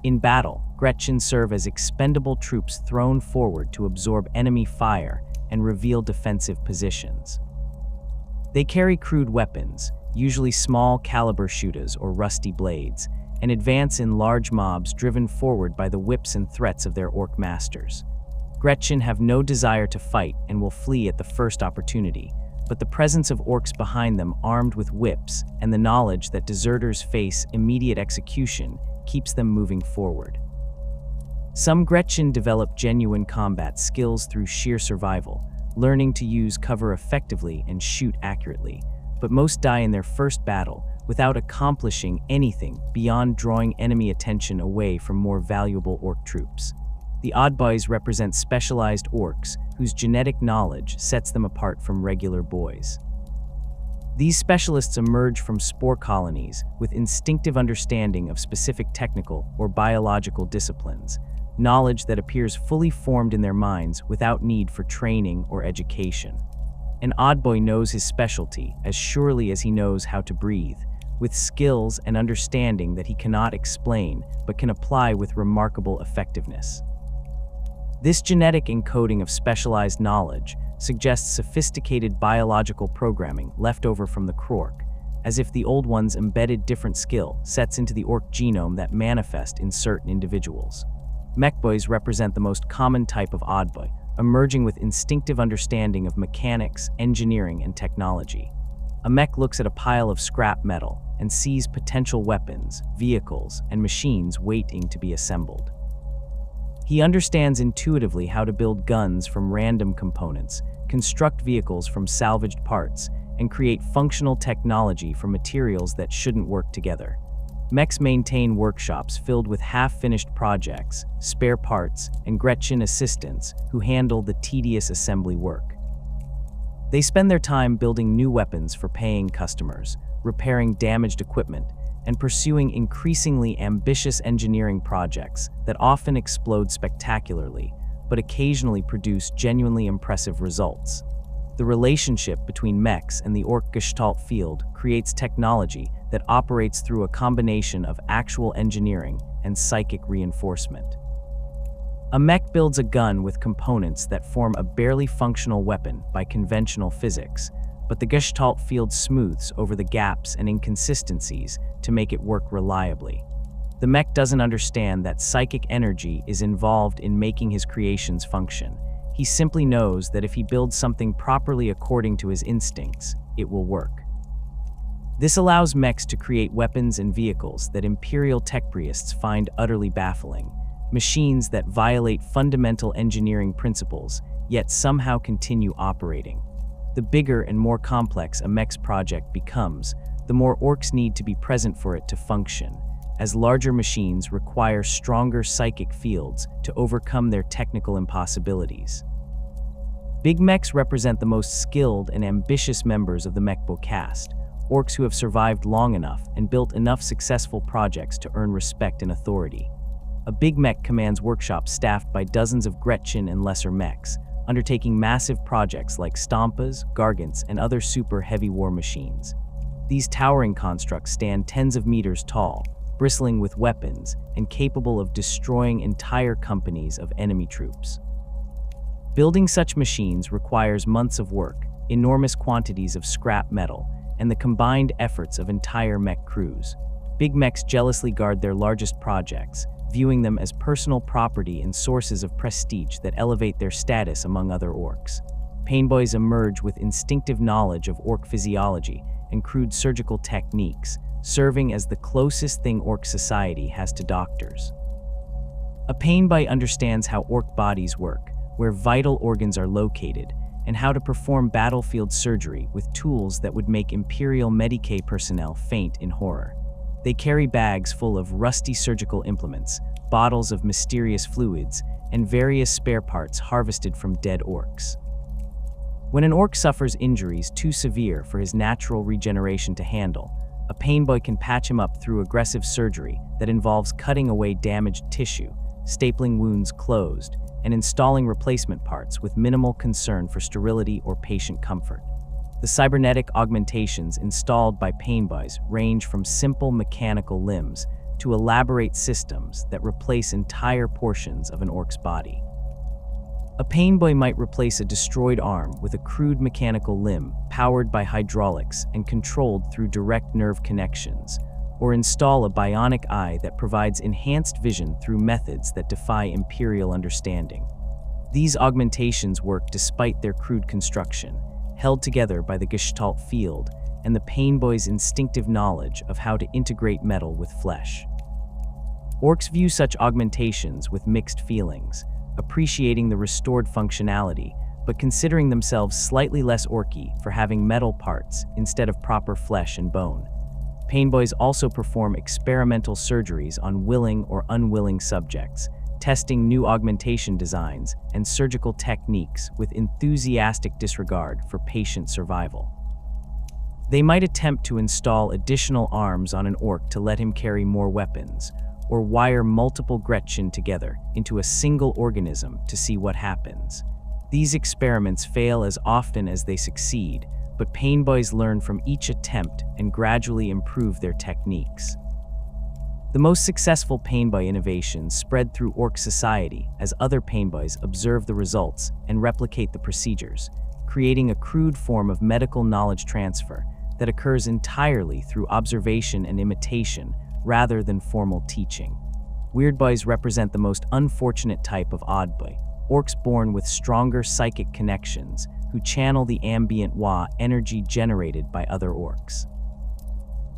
In battle, Gretchen serve as expendable troops thrown forward to absorb enemy fire and reveal defensive positions. They carry crude weapons, usually small caliber shooters or rusty blades, and advance in large mobs driven forward by the whips and threats of their Ork masters. Gretchen have no desire to fight and will flee at the first opportunity, but the presence of Orks behind them armed with whips and the knowledge that deserters face immediate execution keeps them moving forward. Some Gretchen develop genuine combat skills through sheer survival, learning to use cover effectively and shoot accurately, but most die in their first battle without accomplishing anything beyond drawing enemy attention away from more valuable Ork troops. The Odd Boys represent specialized Orks whose genetic knowledge sets them apart from regular boys. These specialists emerge from spore colonies with instinctive understanding of specific technical or biological disciplines, knowledge that appears fully formed in their minds without need for training or education. An Odd Boy knows his specialty as surely as he knows how to breathe, with skills and understanding that he cannot explain but can apply with remarkable effectiveness. This genetic encoding of specialized knowledge suggests sophisticated biological programming left over from the Krork, as if the old ones embedded different skill sets into the Ork genome that manifest in certain individuals. Mech Boys represent the most common type of Odd Boy, emerging with instinctive understanding of mechanics, engineering, and technology. A mech looks at a pile of scrap metal and sees potential weapons, vehicles, and machines waiting to be assembled. He understands intuitively how to build guns from random components, construct vehicles from salvaged parts, and create functional technology from materials that shouldn't work together. Mechs maintain workshops filled with half-finished projects, spare parts, and Gretchen assistants who handle the tedious assembly work. They spend their time building new weapons for paying customers, repairing damaged equipment, and pursuing increasingly ambitious engineering projects that often explode spectacularly, but occasionally produce genuinely impressive results. The relationship between mechs and the Ork Gestalt field creates technology that operates through a combination of actual engineering and psychic reinforcement. A mech builds a gun with components that form a barely functional weapon by conventional physics, but the Gestalt field smooths over the gaps and inconsistencies to make it work reliably. The mech doesn't understand that psychic energy is involved in making his creations function. He simply knows that if he builds something properly according to his instincts, it will work. This allows mechs to create weapons and vehicles that Imperial techbraists find utterly baffling, machines that violate fundamental engineering principles, yet somehow continue operating. The bigger and more complex a mech's project becomes, the more Orks need to be present for it to function, as larger machines require stronger psychic fields to overcome their technical impossibilities. Big mechs represent the most skilled and ambitious members of the mechbo caste, Orks who have survived long enough and built enough successful projects to earn respect and authority. A big mech commands workshops staffed by dozens of Gretchen and lesser mechs, undertaking massive projects like Stompas, Gargants, and other super heavy war machines. These towering constructs stand tens of meters tall, bristling with weapons, and capable of destroying entire companies of enemy troops. Building such machines requires months of work, enormous quantities of scrap metal, and the combined efforts of entire mech crews. Big mechs jealously guard their largest projects, viewing them as personal property and sources of prestige that elevate their status among other orcs. Painboys emerge with instinctive knowledge of orc physiology and crude surgical techniques, serving as the closest thing orc society has to doctors. A painboy understands how orc bodies work, where vital organs are located, and how to perform battlefield surgery with tools that would make Imperial Medicae personnel faint in horror. They carry bags full of rusty surgical implements, bottles of mysterious fluids, and various spare parts harvested from dead orcs. When an orc suffers injuries too severe for his natural regeneration to handle, a painboy can patch him up through aggressive surgery that involves cutting away damaged tissue, stapling wounds closed, and installing replacement parts with minimal concern for sterility or patient comfort. The cybernetic augmentations installed by painboys range from simple mechanical limbs to elaborate systems that replace entire portions of an orc's body. A painboy might replace a destroyed arm with a crude mechanical limb powered by hydraulics and controlled through direct nerve connections, or install a bionic eye that provides enhanced vision through methods that defy Imperial understanding. These augmentations work despite their crude construction, held together by the Gestalt field and the painboy's instinctive knowledge of how to integrate metal with flesh. Orcs view such augmentations with mixed feelings, appreciating the restored functionality, but considering themselves slightly less orky for having metal parts instead of proper flesh and bone. Painboys also perform experimental surgeries on willing or unwilling subjects, testing new augmentation designs and surgical techniques with enthusiastic disregard for patient survival. They might attempt to install additional arms on an orc to let him carry more weapons, or wire multiple Gretchen together into a single organism to see what happens. These experiments fail as often as they succeed, but painboys learn from each attempt and gradually improve their techniques. The most successful painboy innovations spread through orc society as other painboys observe the results and replicate the procedures, creating a crude form of medical knowledge transfer that occurs entirely through observation and imitation rather than formal teaching. Weirdboys represent the most unfortunate type of oddboy, orcs born with stronger psychic connections who channel the ambient WAAAGH energy generated by other orcs.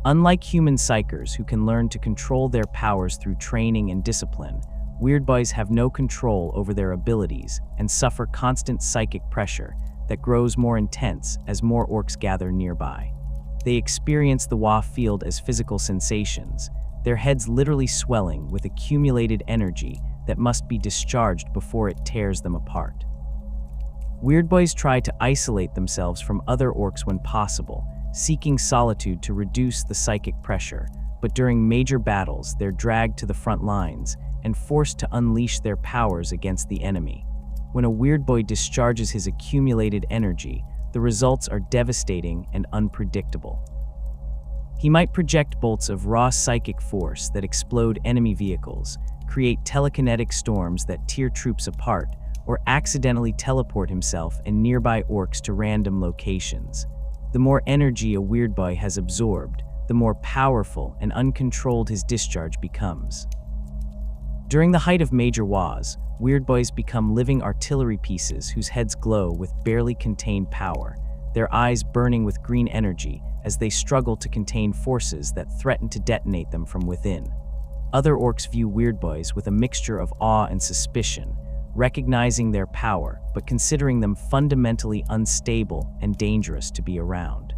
Unlike human psychers who can learn to control their powers through training and discipline, weirdboys have no control over their abilities and suffer constant psychic pressure that grows more intense as more orcs gather nearby. They experience the WAAAGH field as physical sensations, their heads literally swelling with accumulated energy that must be discharged before it tears them apart. Weirdboys try to isolate themselves from other orcs when possible, seeking solitude to reduce the psychic pressure, but during major battles they're dragged to the front lines and forced to unleash their powers against the enemy. When a weirdboy discharges his accumulated energy, the results are devastating and unpredictable. He might project bolts of raw psychic force that explode enemy vehicles, create telekinetic storms that tear troops apart, or accidentally teleport himself and nearby orcs to random locations. The more energy a weirdboy has absorbed, the more powerful and uncontrolled his discharge becomes. During the height of major WAAAGHs, weirdboys become living artillery pieces whose heads glow with barely contained power, their eyes burning with green energy as they struggle to contain forces that threaten to detonate them from within. Other orcs view weirdboys with a mixture of awe and suspicion, recognizing their power but considering them fundamentally unstable and dangerous to be around.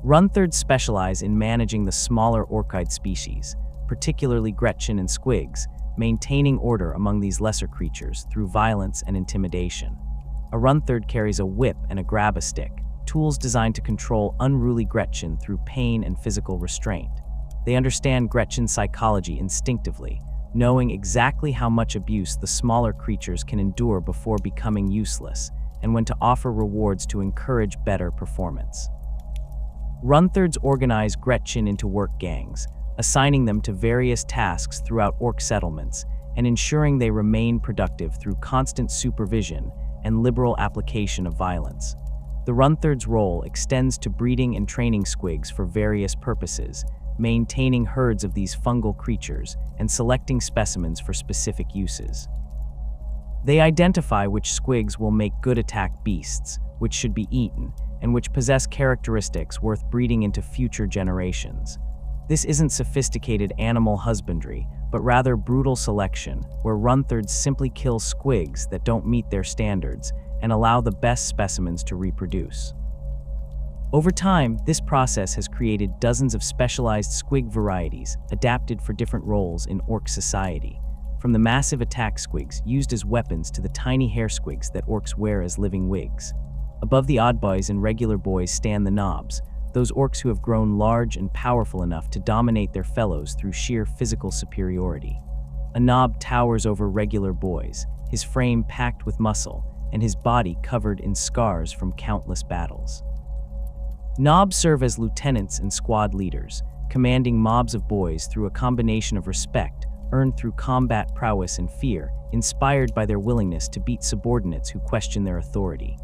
Runthords specialize in managing the smaller orcoid species, particularly Gretchen and Squigs, maintaining order among these lesser creatures through violence and intimidation. A Runthord carries a whip and a grab-a-stick, tools designed to control unruly Gretchen through pain and physical restraint. They understand Gretchen's psychology instinctively, knowing exactly how much abuse the smaller creatures can endure before becoming useless, and when to offer rewards to encourage better performance. Runthords organize Gretchen into work gangs, assigning them to various tasks throughout orc settlements, and ensuring they remain productive through constant supervision and liberal application of violence. The Runthird's role extends to breeding and training squigs for various purposes, maintaining herds of these fungal creatures and selecting specimens for specific uses. They identify which squigs will make good attack beasts, which should be eaten, and which possess characteristics worth breeding into future generations. This isn't sophisticated animal husbandry, but rather brutal selection, where Runthirs simply kill squigs that don't meet their standards and allow the best specimens to reproduce. Over time, this process has created dozens of specialized squig varieties adapted for different roles in orc society, from the massive attack squigs used as weapons to the tiny hair squigs that orcs wear as living wigs. Above the odd boys and regular boys stand the knobs, those orcs who have grown large and powerful enough to dominate their fellows through sheer physical superiority. A knob towers over regular boys, his frame packed with muscle, and his body covered in scars from countless battles. Knobs serve as lieutenants and squad leaders, commanding mobs of boys through a combination of respect earned through combat prowess and fear, inspired by their willingness to beat subordinates who question their authority.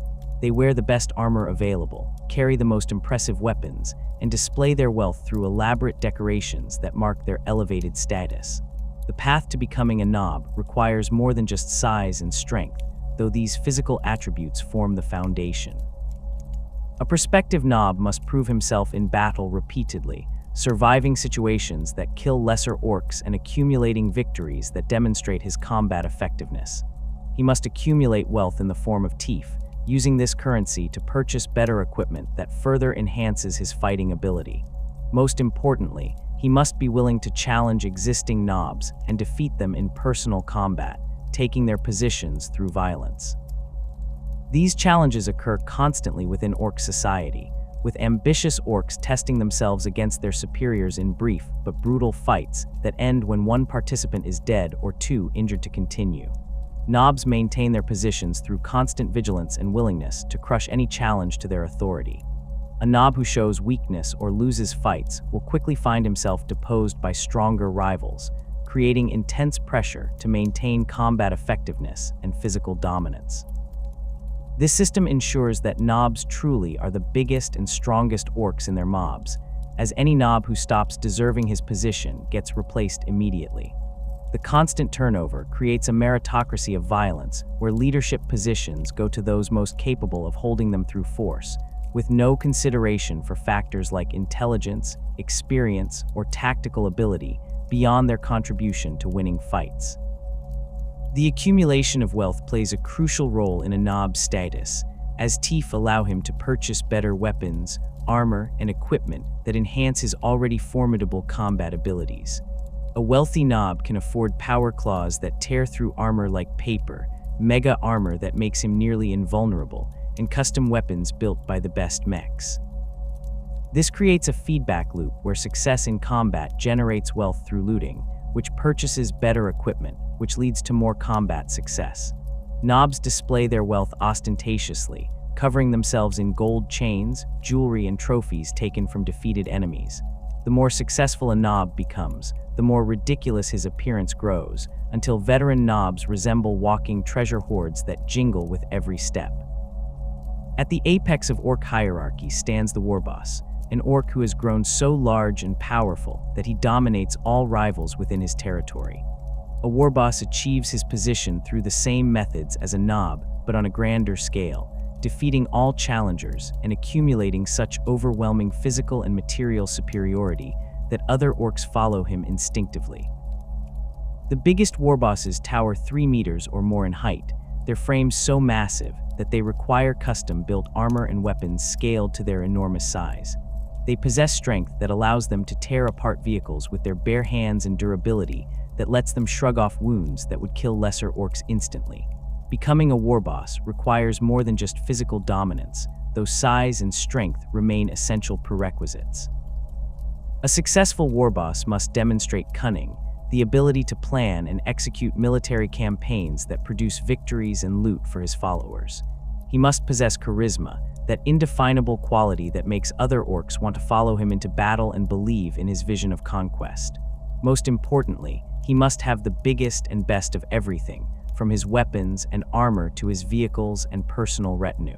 They wear the best armor available, carry the most impressive weapons, and display their wealth through elaborate decorations that mark their elevated status. The path to becoming a knob requires more than just size and strength, though these physical attributes form the foundation. A prospective knob must prove himself in battle repeatedly, surviving situations that kill lesser orcs and accumulating victories that demonstrate his combat effectiveness. He must accumulate wealth in the form of teeth, using this currency to purchase better equipment that further enhances his fighting ability. Most importantly, he must be willing to challenge existing knobs and defeat them in personal combat, taking their positions through violence. These challenges occur constantly within orc society, with ambitious orcs testing themselves against their superiors in brief but brutal fights that end when one participant is dead or two injured to continue. Knobs maintain their positions through constant vigilance and willingness to crush any challenge to their authority. A knob who shows weakness or loses fights will quickly find himself deposed by stronger rivals, creating intense pressure to maintain combat effectiveness and physical dominance. This system ensures that knobs truly are the biggest and strongest orcs in their mobs, as any knob who stops deserving his position gets replaced immediately. The constant turnover creates a meritocracy of violence where leadership positions go to those most capable of holding them through force, with no consideration for factors like intelligence, experience, or tactical ability beyond their contribution to winning fights. The accumulation of wealth plays a crucial role in a knob's status, as teeth allow him to purchase better weapons, armor, and equipment that enhance his already formidable combat abilities. A wealthy knob can afford power claws that tear through armor like paper, mega armor that makes him nearly invulnerable, and custom weapons built by the best mechs. This creates a feedback loop where success in combat generates wealth through looting, which purchases better equipment, which leads to more combat success. Knobs display their wealth ostentatiously, covering themselves in gold chains, jewelry, and trophies taken from defeated enemies. The more successful a knob becomes, the more ridiculous his appearance grows, until veteran knobs resemble walking treasure hoards that jingle with every step. At the apex of orc hierarchy stands the warboss, an orc who has grown so large and powerful that he dominates all rivals within his territory. A warboss achieves his position through the same methods as a knob, but on a grander scale, defeating all challengers and accumulating such overwhelming physical and material superiority that other orcs follow him instinctively. The biggest warbosses tower 3 meters or more in height, their frames so massive that they require custom-built armor and weapons scaled to their enormous size. They possess strength that allows them to tear apart vehicles with their bare hands and durability that lets them shrug off wounds that would kill lesser orcs instantly. Becoming a warboss requires more than just physical dominance, though size and strength remain essential prerequisites. A successful warboss must demonstrate cunning, the ability to plan and execute military campaigns that produce victories and loot for his followers. He must possess charisma, that indefinable quality that makes other orcs want to follow him into battle and believe in his vision of conquest. Most importantly, He must have the biggest and best of everything, from his weapons and armor to his vehicles and personal retinue.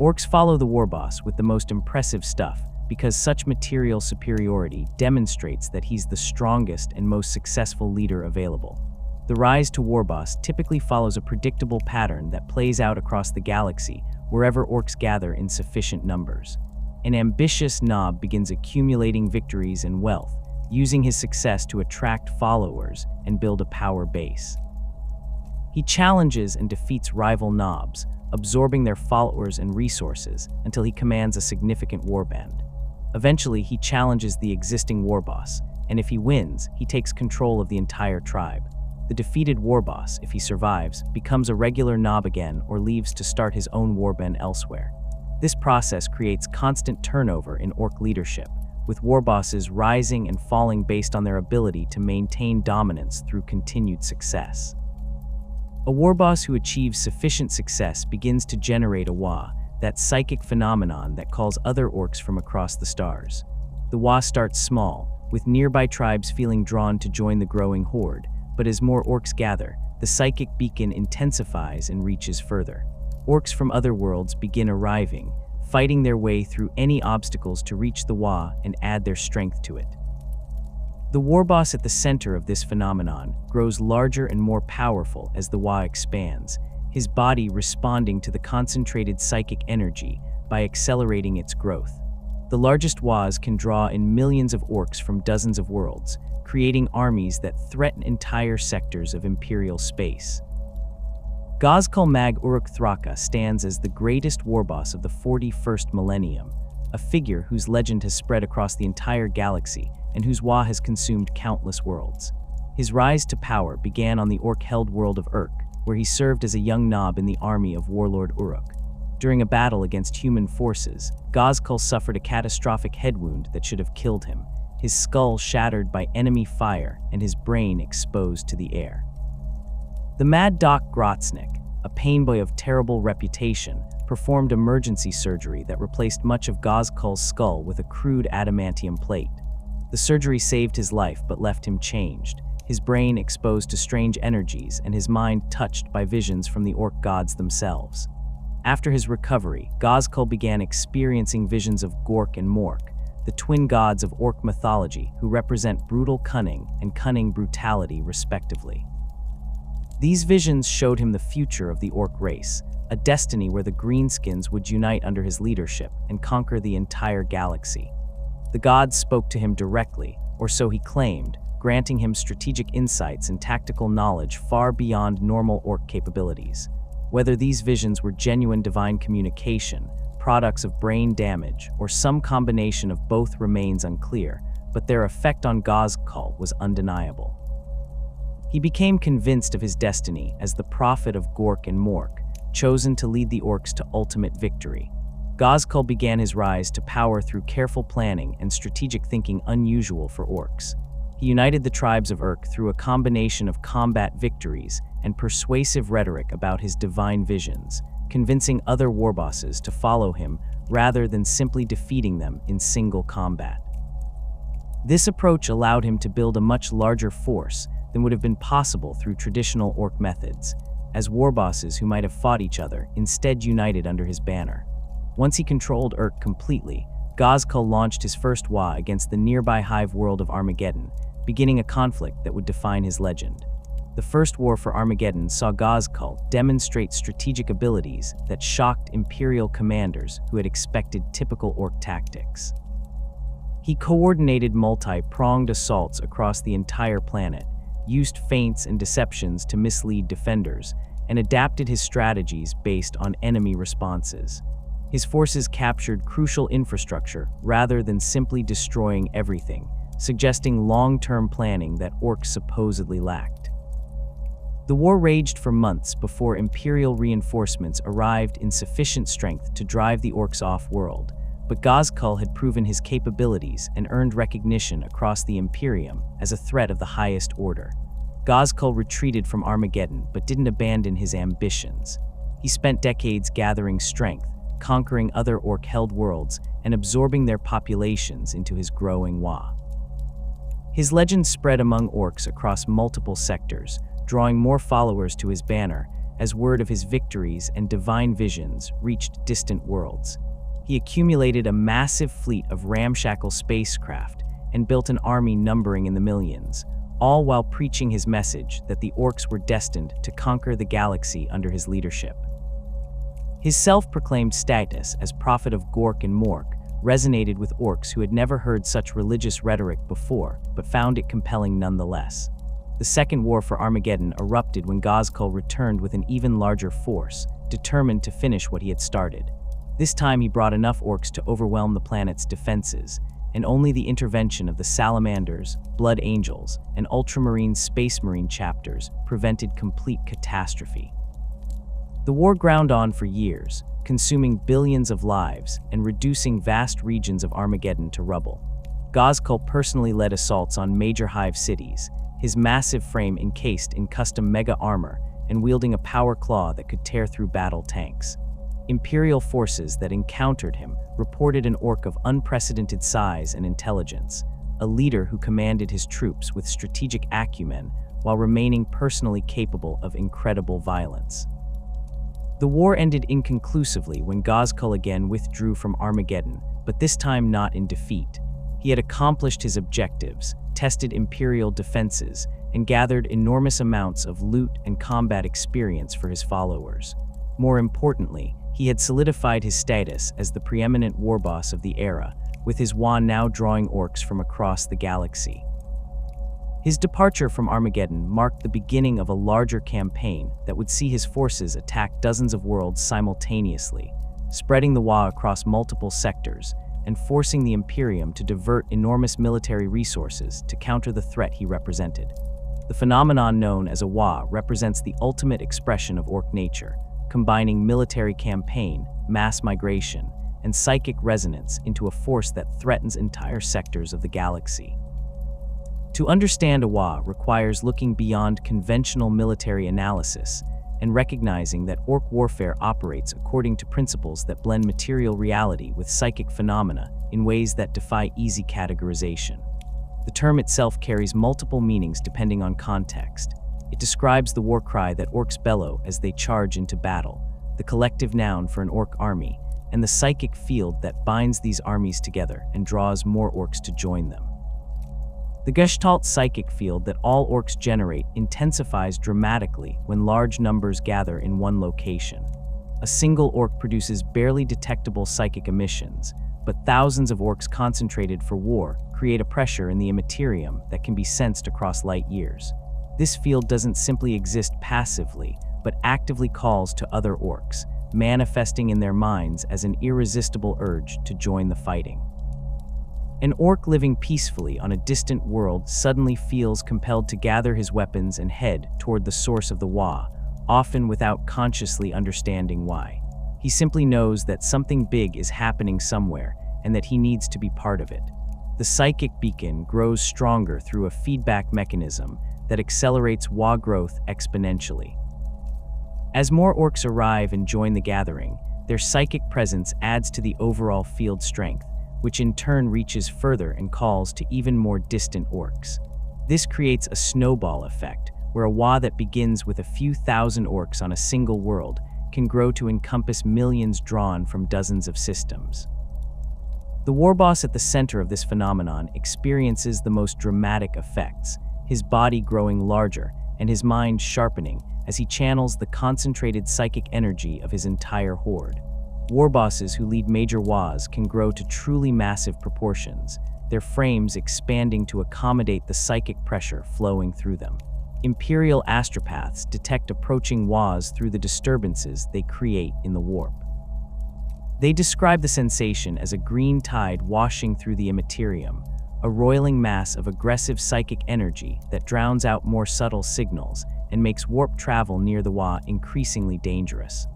Orcs follow the war boss with the most impressive stuff because such material superiority demonstrates that he's the strongest and most successful leader available. The rise to war boss typically follows a predictable pattern that plays out across the galaxy wherever orcs gather in sufficient numbers. An ambitious Nob begins accumulating victories and wealth, using his success to attract followers and build a power base. He challenges and defeats rival Nobs, absorbing their followers and resources until he commands a significant warband. Eventually, he challenges the existing war boss, and if he wins, he takes control of the entire tribe. The defeated war boss, if he survives, becomes a regular Nob again or leaves to start his own warband elsewhere. This process creates constant turnover in orc leadership, with war bosses rising and falling based on their ability to maintain dominance through continued success. A war boss who achieves sufficient success begins to generate a WAAAGH, that psychic phenomenon that calls other orcs from across the stars. The WAAAGH starts small, with nearby tribes feeling drawn to join the growing horde, but as more orcs gather, the psychic beacon intensifies and reaches further. Orcs from other worlds begin arriving, fighting their way through any obstacles to reach the WAAAGH and add their strength to it. The war boss at the center of this phenomenon grows larger and more powerful as the WAAAGH expands, his body responding to the concentrated psychic energy by accelerating its growth. The largest WAAAGHs can draw in millions of orcs from dozens of worlds, creating armies that threaten entire sectors of Imperial space. WAAAGH stands as the greatest war boss of the 41st millennium, a figure whose legend has spread across the entire galaxy and whose WAAAGH has consumed countless worlds. His rise to power began on the orc-held world of Ork, where he served as a young Nob in the army of Warlord Uruk. During a battle against human forces, WAAAGH suffered a catastrophic head wound that should have killed him, his skull shattered by enemy fire and his brain exposed to the air. The Mad Doc Grotznik, a painboy of terrible reputation, performed emergency surgery that replaced much of WAAGH's skull with a crude adamantium plate. The surgery saved his life but left him changed, his brain exposed to strange energies and his mind touched by visions from the orc gods themselves. After his recovery, WAAGH began experiencing visions of Gork and Mork, the twin gods of orc mythology who represent brutal cunning and cunning brutality respectively. These visions showed him the future of the orc race, a destiny where the greenskins would unite under his leadership and conquer the entire galaxy. The gods spoke to him directly, or so he claimed, granting him strategic insights and tactical knowledge far beyond normal orc capabilities. Whether these visions were genuine divine communication, products of brain damage, or some combination of both remains unclear, but their effect on WAAAGH was undeniable. He became convinced of his destiny as the prophet of Gork and Mork, chosen to lead the orcs to ultimate victory. WAAGH began his rise to power through careful planning and strategic thinking unusual for orcs. He united the tribes of Ork through a combination of combat victories and persuasive rhetoric about his divine visions, convincing other war bosses to follow him rather than simply defeating them in single combat. This approach allowed him to build a much larger force than would have been possible through traditional orc methods, as war bosses who might have fought each other instead united under his banner. Once he controlled Ork completely, WAAGH launched his first WAAAGH against the nearby hive world of Armageddon, beginning a conflict that would define his legend. The First War for Armageddon saw WAAGH demonstrate strategic abilities that shocked Imperial commanders who had expected typical orc tactics. He coordinated multi-pronged assaults across the entire planet, used feints and deceptions to mislead defenders, and adapted his strategies based on enemy responses. His forces captured crucial infrastructure rather than simply destroying everything, suggesting long-term planning that orcs supposedly lacked. The war raged for months before Imperial reinforcements arrived in sufficient strength to drive the orcs off-world, but WAAGH had proven his capabilities and earned recognition across the Imperium as a threat of the highest order. WAAGH retreated from Armageddon but didn't abandon his ambitions. He spent decades gathering strength, conquering other orc-held worlds, and absorbing their populations into his growing WAAAGH. His legend spread among orcs across multiple sectors, drawing more followers to his banner as word of his victories and divine visions reached distant worlds. He accumulated a massive fleet of ramshackle spacecraft and built an army numbering in the millions, all while preaching his message that the orcs were destined to conquer the galaxy under his leadership. His self-proclaimed status as prophet of Gork and Mork resonated with orcs who had never heard such religious rhetoric before, but found it compelling nonetheless. The Second War for Armageddon erupted when Gozzcull returned with an even larger force, determined to finish what he had started. This time he brought enough orcs to overwhelm the planet's defenses, and only the intervention of the Salamanders, Blood Angels, and Ultramarine Space Marine chapters prevented complete catastrophe. The war ground on for years, consuming billions of lives and reducing vast regions of Armageddon to rubble. Gozzcull personally led assaults on major hive cities, his massive frame encased in custom mega armor and wielding a power claw that could tear through battle tanks. Imperial forces that encountered him reported an orc of unprecedented size and intelligence, a leader who commanded his troops with strategic acumen while remaining personally capable of incredible violence. The war ended inconclusively when Gozzcull again withdrew from Armageddon, but this time not in defeat. He had accomplished his objectives, tested Imperial defenses, and gathered enormous amounts of loot and combat experience for his followers. More importantly, he had solidified his status as the preeminent warboss of the era, with his wand now drawing orcs from across the galaxy. His departure from Armageddon marked the beginning of a larger campaign that would see his forces attack dozens of worlds simultaneously, spreading the WAAAGH across multiple sectors and forcing the Imperium to divert enormous military resources to counter the threat he represented. The phenomenon known as a WAAAGH represents the ultimate expression of orc nature, combining military campaign, mass migration, and psychic resonance into a force that threatens entire sectors of the galaxy. To understand a WAAAGH requires looking beyond conventional military analysis and recognizing that orc warfare operates according to principles that blend material reality with psychic phenomena in ways that defy easy categorization. The term itself carries multiple meanings depending on context. It describes the war cry that orcs bellow as they charge into battle, the collective noun for an orc army, and the psychic field that binds these armies together and draws more orcs to join them. The Gestalt psychic field that all orcs generate intensifies dramatically when large numbers gather in one location. A single orc produces barely detectable psychic emissions, but thousands of orcs concentrated for war create a pressure in the immaterium that can be sensed across light years. This field doesn't simply exist passively, but actively calls to other orcs, manifesting in their minds as an irresistible urge to join the fighting. An orc living peacefully on a distant world suddenly feels compelled to gather his weapons and head toward the source of the WAAAGH, often without consciously understanding why. He simply knows that something big is happening somewhere and that he needs to be part of it. The psychic beacon grows stronger through a feedback mechanism that accelerates WAAAGH growth exponentially. As more orcs arrive and join the gathering, their psychic presence adds to the overall field strength, which in turn reaches further and calls to even more distant orcs. This creates a snowball effect, where a WAAAGH that begins with a few thousand orcs on a single world can grow to encompass millions drawn from dozens of systems. The warboss at the center of this phenomenon experiences the most dramatic effects, his body growing larger and his mind sharpening as he channels the concentrated psychic energy of his entire horde. Warbosses who lead major WAAAGHs can grow to truly massive proportions, their frames expanding to accommodate the psychic pressure flowing through them. Imperial astropaths detect approaching WAAAGHs through the disturbances they create in the warp. They describe the sensation as a green tide washing through the immaterium, a roiling mass of aggressive psychic energy that drowns out more subtle signals and makes warp travel near the WAAAGH increasingly dangerous.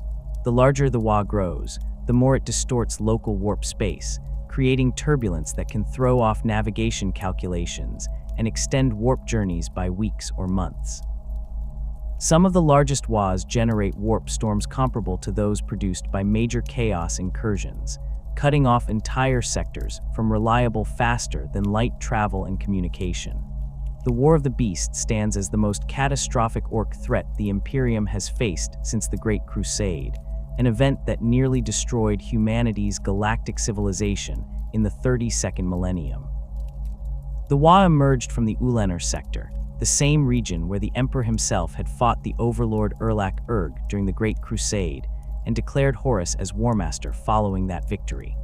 The larger the WAAAGH grows, the more it distorts local warp space, creating turbulence that can throw off navigation calculations and extend warp journeys by weeks or months. Some of the largest WAAAGHs generate warp storms comparable to those produced by major chaos incursions, cutting off entire sectors from reliable faster than light travel and communication. The War of the Beast stands as the most catastrophic orc threat the Imperium has faced since the Great Crusade, an event that nearly destroyed humanity's galactic civilization in the 32nd millennium. The WAAAGH emerged from the Ulanor sector, the same region where the Emperor himself had fought the overlord WAAAGH during the Great Crusade and declared Horus as Warmaster following that victory.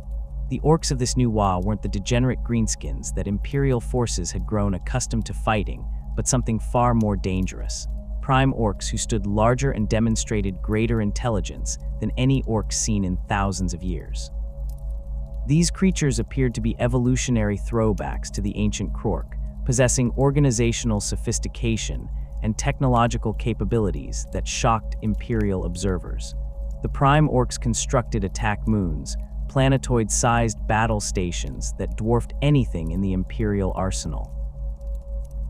The orcs of this new WAAAGH weren't the degenerate greenskins that Imperial forces had grown accustomed to fighting, but something far more dangerous. Prime orcs who stood larger and demonstrated greater intelligence than any orcs seen in thousands of years. These creatures appeared to be evolutionary throwbacks to the ancient Krork, possessing organizational sophistication and technological capabilities that shocked Imperial observers. The Prime Orcs constructed attack moons, planetoid-sized battle stations that dwarfed anything in the Imperial arsenal.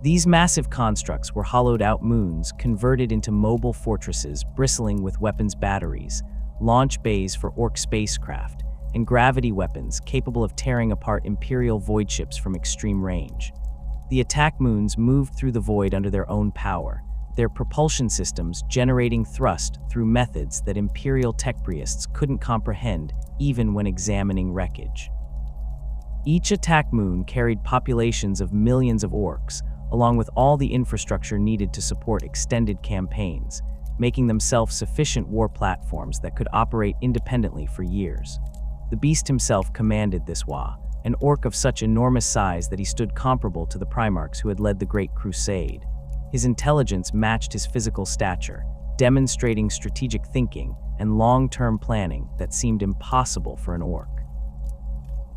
These massive constructs were hollowed-out moons converted into mobile fortresses bristling with weapons batteries, launch bays for Orc spacecraft, and gravity weapons capable of tearing apart Imperial void ships from extreme range. The attack moons moved through the void under their own power, their propulsion systems generating thrust through methods that Imperial techbraists couldn't comprehend even when examining wreckage. Each attack moon carried populations of millions of orcs, along with all the infrastructure needed to support extended campaigns, making them self-sufficient war platforms that could operate independently for years. The Beast himself commanded this WAAAGH, an orc of such enormous size that he stood comparable to the Primarchs who had led the Great Crusade. His intelligence matched his physical stature, demonstrating strategic thinking and long-term planning that seemed impossible for an orc.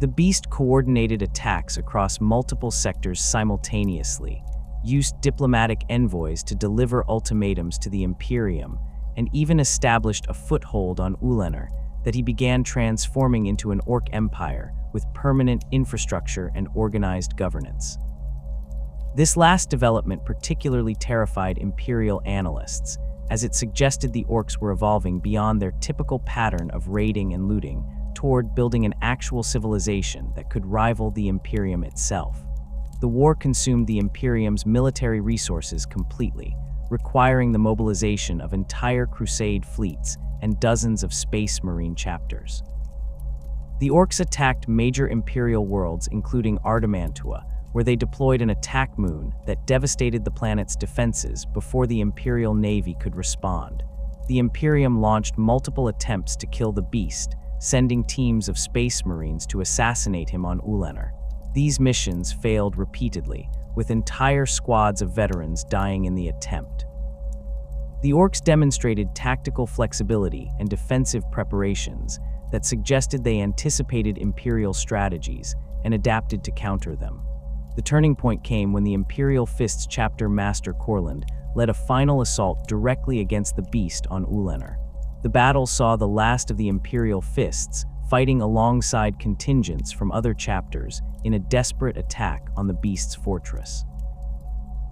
The Beast coordinated attacks across multiple sectors simultaneously, used diplomatic envoys to deliver ultimatums to the Imperium, and even established a foothold on Ulanor that he began transforming into an orc empire with permanent infrastructure and organized governance. This last development particularly terrified Imperial analysts, as it suggested the orcs were evolving beyond their typical pattern of raiding and looting toward building an actual civilization that could rival the Imperium itself. The war consumed the Imperium's military resources completely, requiring the mobilization of entire Crusade fleets and dozens of Space Marine chapters. The orcs attacked major Imperial worlds including Ardamantua, where they deployed an attack moon that devastated the planet's defenses before the Imperial Navy could respond. The Imperium launched multiple attempts to kill the Beast, sending teams of Space Marines to assassinate him on Ulanor. These missions failed repeatedly, with entire squads of veterans dying in the attempt. The orcs demonstrated tactical flexibility and defensive preparations that suggested they anticipated Imperial strategies and adapted to counter them. The turning point came when the Imperial Fists Chapter Master Corland led a final assault directly against the Beast on Ulanor. The battle saw the last of the Imperial Fists fighting alongside contingents from other chapters in a desperate attack on the Beast's fortress.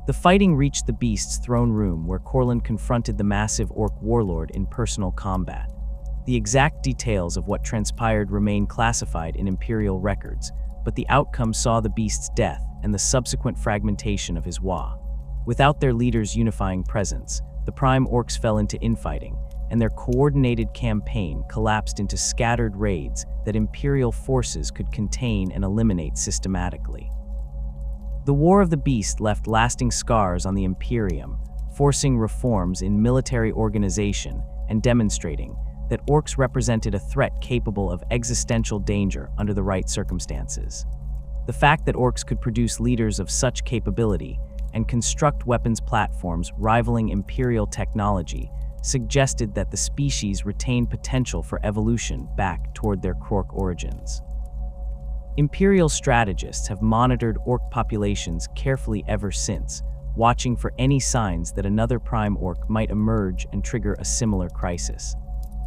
The fighting reached the Beast's throne room where Corland confronted the massive orc warlord in personal combat. The exact details of what transpired remain classified in Imperial records, but the outcome saw the Beast's death and the subsequent fragmentation of his WAAAGH. Without their leader's unifying presence, the Prime Orcs fell into infighting, and their coordinated campaign collapsed into scattered raids that Imperial forces could contain and eliminate systematically. The War of the Beast left lasting scars on the Imperium, forcing reforms in military organization and demonstrating that orcs represented a threat capable of existential danger under the right circumstances. The fact that orcs could produce leaders of such capability and construct weapons platforms rivaling Imperial technology suggested that the species retained potential for evolution back toward their Krork origins. Imperial strategists have monitored orc populations carefully ever since, watching for any signs that another prime orc might emerge and trigger a similar crisis.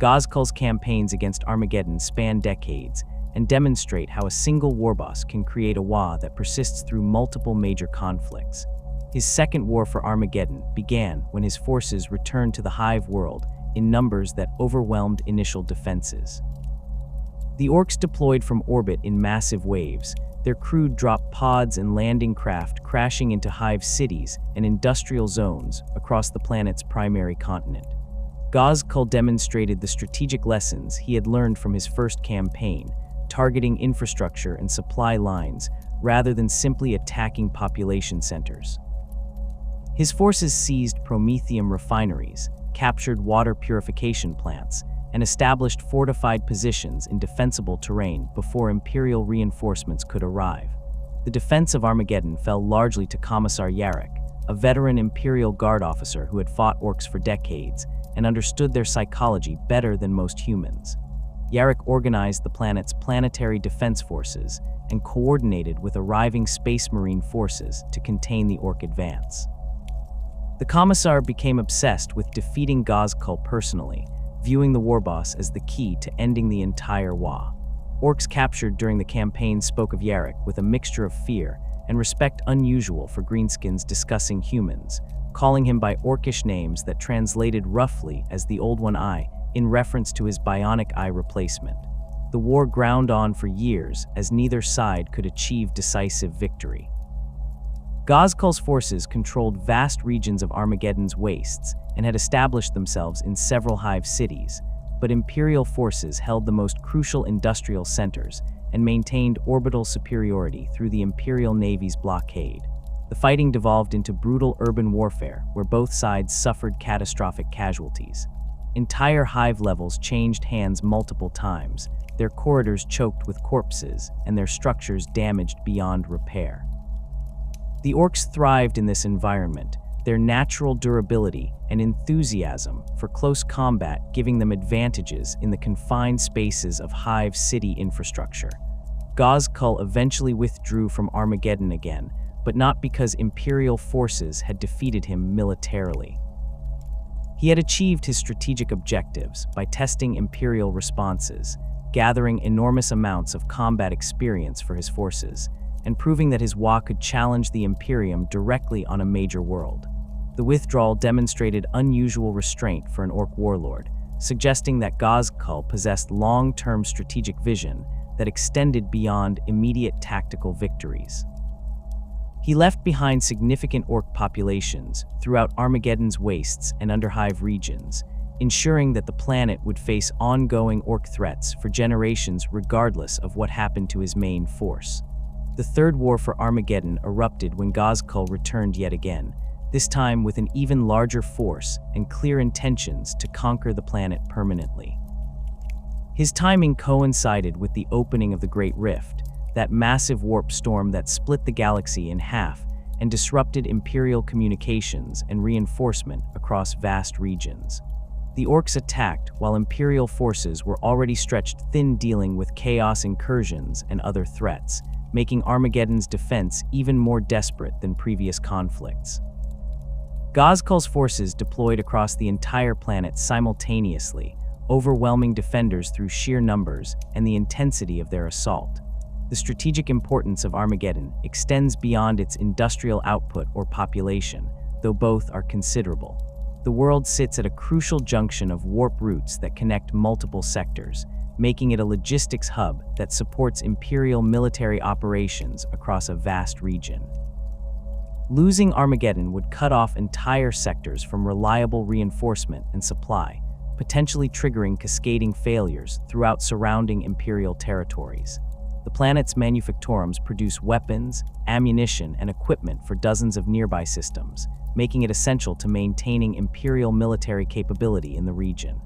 Gozkul's campaigns against Armageddon span decades and demonstrate how a single warboss can create a WAAAGH that persists through multiple major conflicts. His second war for Armageddon began when his forces returned to the Hive world in numbers that overwhelmed initial defenses. The orcs deployed from orbit in massive waves. Their crew dropped pods and landing craft, crashing into hive cities and industrial zones across the planet's primary continent. WAAAGH demonstrated the strategic lessons he had learned from his first campaign, targeting infrastructure and supply lines rather than simply attacking population centers. His forces seized promethium refineries, captured water purification plants, and established fortified positions in defensible terrain before Imperial reinforcements could arrive. The defense of Armageddon fell largely to Commissar Yarrick, a veteran Imperial Guard officer who had fought orcs for decades and understood their psychology better than most humans. Yarrick organized the planet's planetary defense forces and coordinated with arriving Space Marine forces to contain the orc advance. The Commissar became obsessed with defeating WAAAGH personally, viewing the warboss as the key to ending the entire WAAAGH. Orcs captured during the campaign spoke of Yarrick with a mixture of fear and respect unusual for greenskins discussing humans, calling him by orcish names that translated roughly as the Old One Eye in reference to his bionic eye replacement. The war ground on for years as neither side could achieve decisive victory. WAAAGH's forces controlled vast regions of Armageddon's wastes and had established themselves in several hive cities, but Imperial forces held the most crucial industrial centers and maintained orbital superiority through the Imperial Navy's blockade. The fighting devolved into brutal urban warfare where both sides suffered catastrophic casualties. Entire hive levels changed hands multiple times, their corridors choked with corpses and their structures damaged beyond repair. The orcs thrived in this environment, their natural durability and enthusiasm for close combat giving them advantages in the confined spaces of hive city infrastructure. WAAAGH eventually withdrew from Armageddon again, but not because Imperial forces had defeated him militarily. He had achieved his strategic objectives by testing Imperial responses, gathering enormous amounts of combat experience for his forces, and proving that his WAAAGH could challenge the Imperium directly on a major world. The withdrawal demonstrated unusual restraint for an orc warlord, suggesting that WAAAGH possessed long-term strategic vision that extended beyond immediate tactical victories. He left behind significant orc populations throughout Armageddon's wastes and underhive regions, ensuring that the planet would face ongoing orc threats for generations regardless of what happened to his main force. The Third War for Armageddon erupted when WAAAGH returned yet again, this time with an even larger force and clear intentions to conquer the planet permanently. His timing coincided with the opening of the Great Rift, that massive warp storm that split the galaxy in half and disrupted Imperial communications and reinforcement across vast regions. The orcs attacked while Imperial forces were already stretched thin dealing with chaos incursions and other threats, making Armageddon's defense even more desperate than previous conflicts. WAAAGH's forces deployed across the entire planet simultaneously, overwhelming defenders through sheer numbers and the intensity of their assault. The strategic importance of Armageddon extends beyond its industrial output or population, though both are considerable. The world sits at a crucial junction of warp routes that connect multiple sectors, making it a logistics hub that supports Imperial military operations across a vast region. Losing Armageddon would cut off entire sectors from reliable reinforcement and supply, potentially triggering cascading failures throughout surrounding Imperial territories. The planet's manufactorums produce weapons, ammunition, and equipment for dozens of nearby systems, making it essential to maintaining Imperial military capability in the region.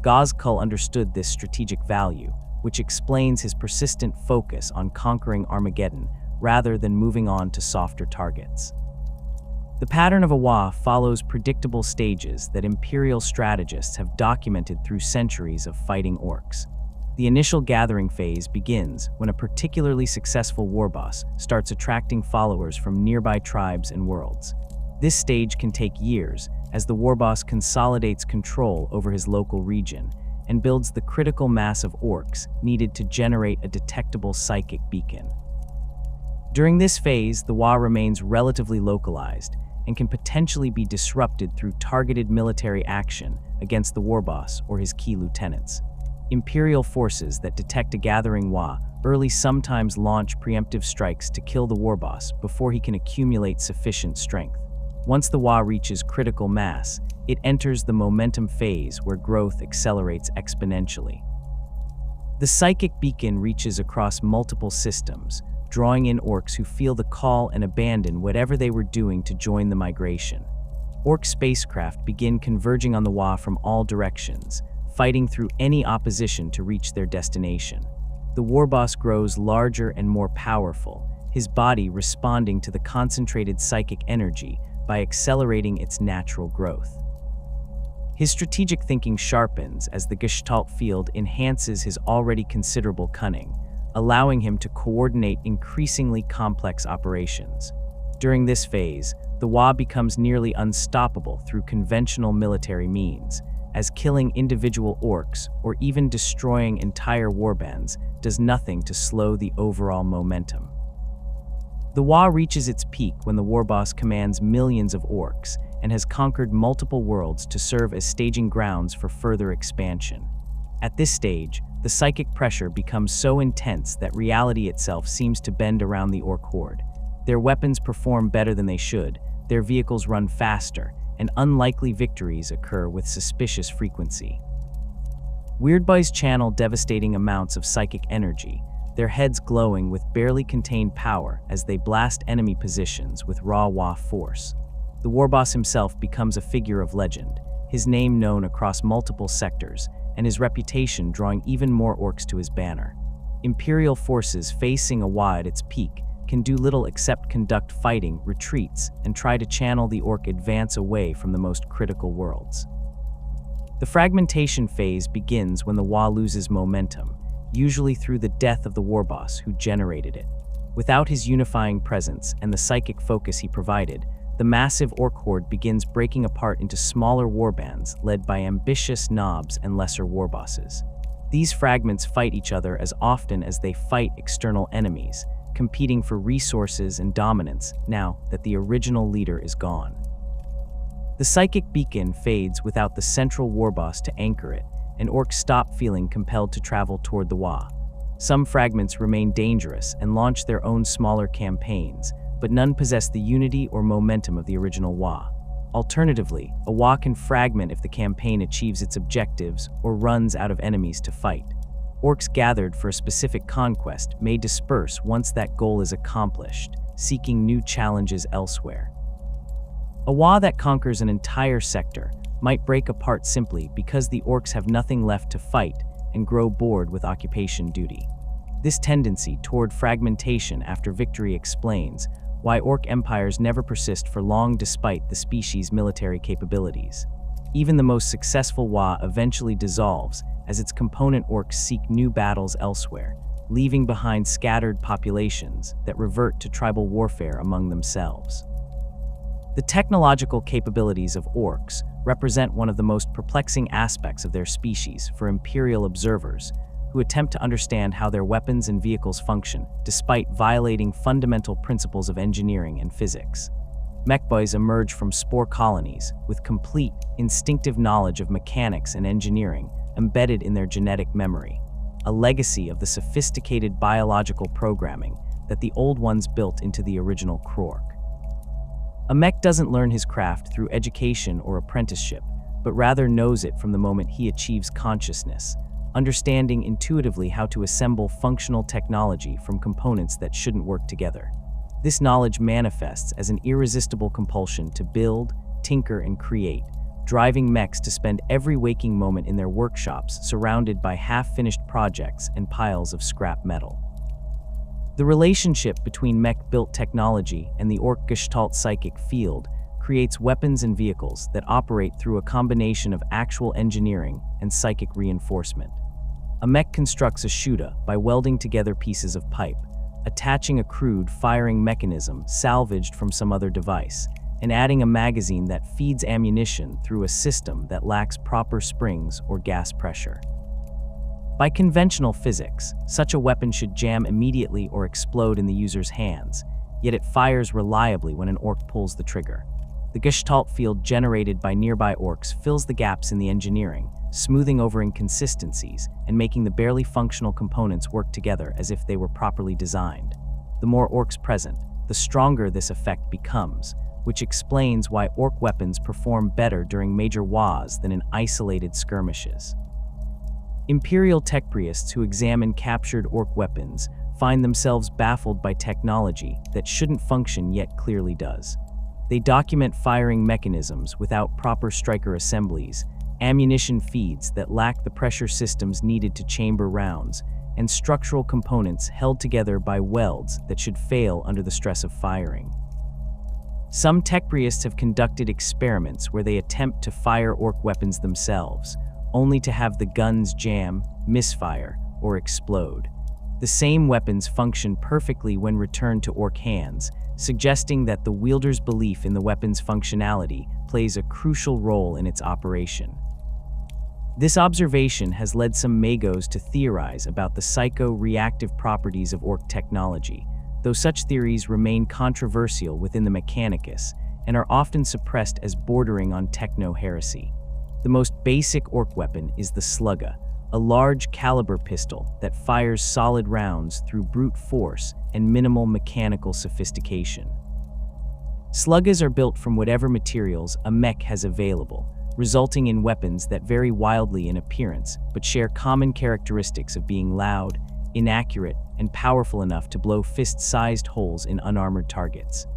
WAAAGH understood this strategic value, which explains his persistent focus on conquering Armageddon rather than moving on to softer targets. The pattern of a WAAAGH follows predictable stages that Imperial strategists have documented through centuries of fighting orcs. The initial gathering phase begins when a particularly successful warboss starts attracting followers from nearby tribes and worlds. This stage can take years as the warboss consolidates control over his local region and builds the critical mass of orcs needed to generate a detectable psychic beacon. During this phase, the WAAAGH remains relatively localized and can potentially be disrupted through targeted military action against the warboss or his key lieutenants. Imperial forces that detect a gathering WAAAGH early sometimes launch preemptive strikes to kill the warboss before he can accumulate sufficient strength. Once the WAAAGH reaches critical mass, it enters the momentum phase where growth accelerates exponentially. The psychic beacon reaches across multiple systems, drawing in orcs who feel the call and abandon whatever they were doing to join the migration. Orc spacecraft begin converging on the WAAAGH from all directions, fighting through any opposition to reach their destination. The warboss grows larger and more powerful, his body responding to the concentrated psychic energy by accelerating its natural growth. His strategic thinking sharpens as the Gestalt field enhances his already considerable cunning, allowing him to coordinate increasingly complex operations. During this phase, the WAAAGH becomes nearly unstoppable through conventional military means, as killing individual orcs or even destroying entire warbands does nothing to slow the overall momentum. The WAAAGH reaches its peak when the warboss commands millions of orcs and has conquered multiple worlds to serve as staging grounds for further expansion. At this stage, the psychic pressure becomes so intense that reality itself seems to bend around the orc horde. Their weapons perform better than they should, their vehicles run faster, and unlikely victories occur with suspicious frequency. Weirdboys channel devastating amounts of psychic energy, their heads glowing with barely contained power as they blast enemy positions with raw WAAAGH force. The warboss himself becomes a figure of legend, his name known across multiple sectors, and his reputation drawing even more orcs to his banner. Imperial forces facing a WAAAGH at its peak can do little except conduct fighting, retreats, and try to channel the orc advance away from the most critical worlds. The fragmentation phase begins when the WAAAGH loses momentum, usually through the death of the warboss who generated it. Without his unifying presence and the psychic focus he provided, the massive orc horde begins breaking apart into smaller warbands led by ambitious knobs and lesser warbosses. These fragments fight each other as often as they fight external enemies, competing for resources and dominance now that the original leader is gone. The psychic beacon fades without the central warboss to anchor it, and orcs stop feeling compelled to travel toward the WAAAGH. Some fragments remain dangerous and launch their own smaller campaigns, but none possess the unity or momentum of the original WAAAGH. Alternatively, a WAAAGH can fragment if the campaign achieves its objectives or runs out of enemies to fight. Orcs gathered for a specific conquest may disperse once that goal is accomplished, seeking new challenges elsewhere. A WAAAGH that conquers an entire sector might break apart simply because the orcs have nothing left to fight and grow bored with occupation duty. This tendency toward fragmentation after victory explains why orc empires never persist for long despite the species' military capabilities. Even the most successful WAAAGH eventually dissolves as its component orcs seek new battles elsewhere, leaving behind scattered populations that revert to tribal warfare among themselves. The technological capabilities of orcs represent one of the most perplexing aspects of their species for Imperial observers who attempt to understand how their weapons and vehicles function despite violating fundamental principles of engineering and physics. Mechboys emerge from spore colonies with complete, instinctive knowledge of mechanics and engineering embedded in their genetic memory, a legacy of the sophisticated biological programming that the old ones built into the original Krork. A mech doesn't learn his craft through education or apprenticeship, but rather knows it from the moment he achieves consciousness, understanding intuitively how to assemble functional technology from components that shouldn't work together. This knowledge manifests as an irresistible compulsion to build, tinker, and create, driving mechs to spend every waking moment in their workshops surrounded by half-finished projects and piles of scrap metal. The relationship between mech-built technology and the orc Gestalt psychic field creates weapons and vehicles that operate through a combination of actual engineering and psychic reinforcement. A mech constructs a Shuda by welding together pieces of pipe, attaching a crude firing mechanism salvaged from some other device, and adding a magazine that feeds ammunition through a system that lacks proper springs or gas pressure. By conventional physics, such a weapon should jam immediately or explode in the user's hands, yet it fires reliably when an orc pulls the trigger. The Gestalt field generated by nearby orcs fills the gaps in the engineering, smoothing over inconsistencies and making the barely functional components work together as if they were properly designed. The more orcs present, the stronger this effect becomes, which explains why orc weapons perform better during major WAAAGHs than in isolated skirmishes. Imperial tech priests who examine captured orc weapons find themselves baffled by technology that shouldn't function yet clearly does. They document firing mechanisms without proper striker assemblies, ammunition feeds that lack the pressure systems needed to chamber rounds, and structural components held together by welds that should fail under the stress of firing. Some tech priests have conducted experiments where they attempt to fire orc weapons themselves, only to have the guns jam, misfire, or explode. The same weapons function perfectly when returned to orc hands, suggesting that the wielder's belief in the weapon's functionality plays a crucial role in its operation. This observation has led some magos to theorize about the psycho-reactive properties of orc technology, though such theories remain controversial within the Mechanicus and are often suppressed as bordering on techno-heresy. The most basic orc weapon is the slugga, a large caliber pistol that fires solid rounds through brute force and minimal mechanical sophistication. Sluggas are built from whatever materials a mech has available, resulting in weapons that vary wildly in appearance but share common characteristics of being loud, inaccurate, and powerful enough to blow fist-sized holes in unarmored targets.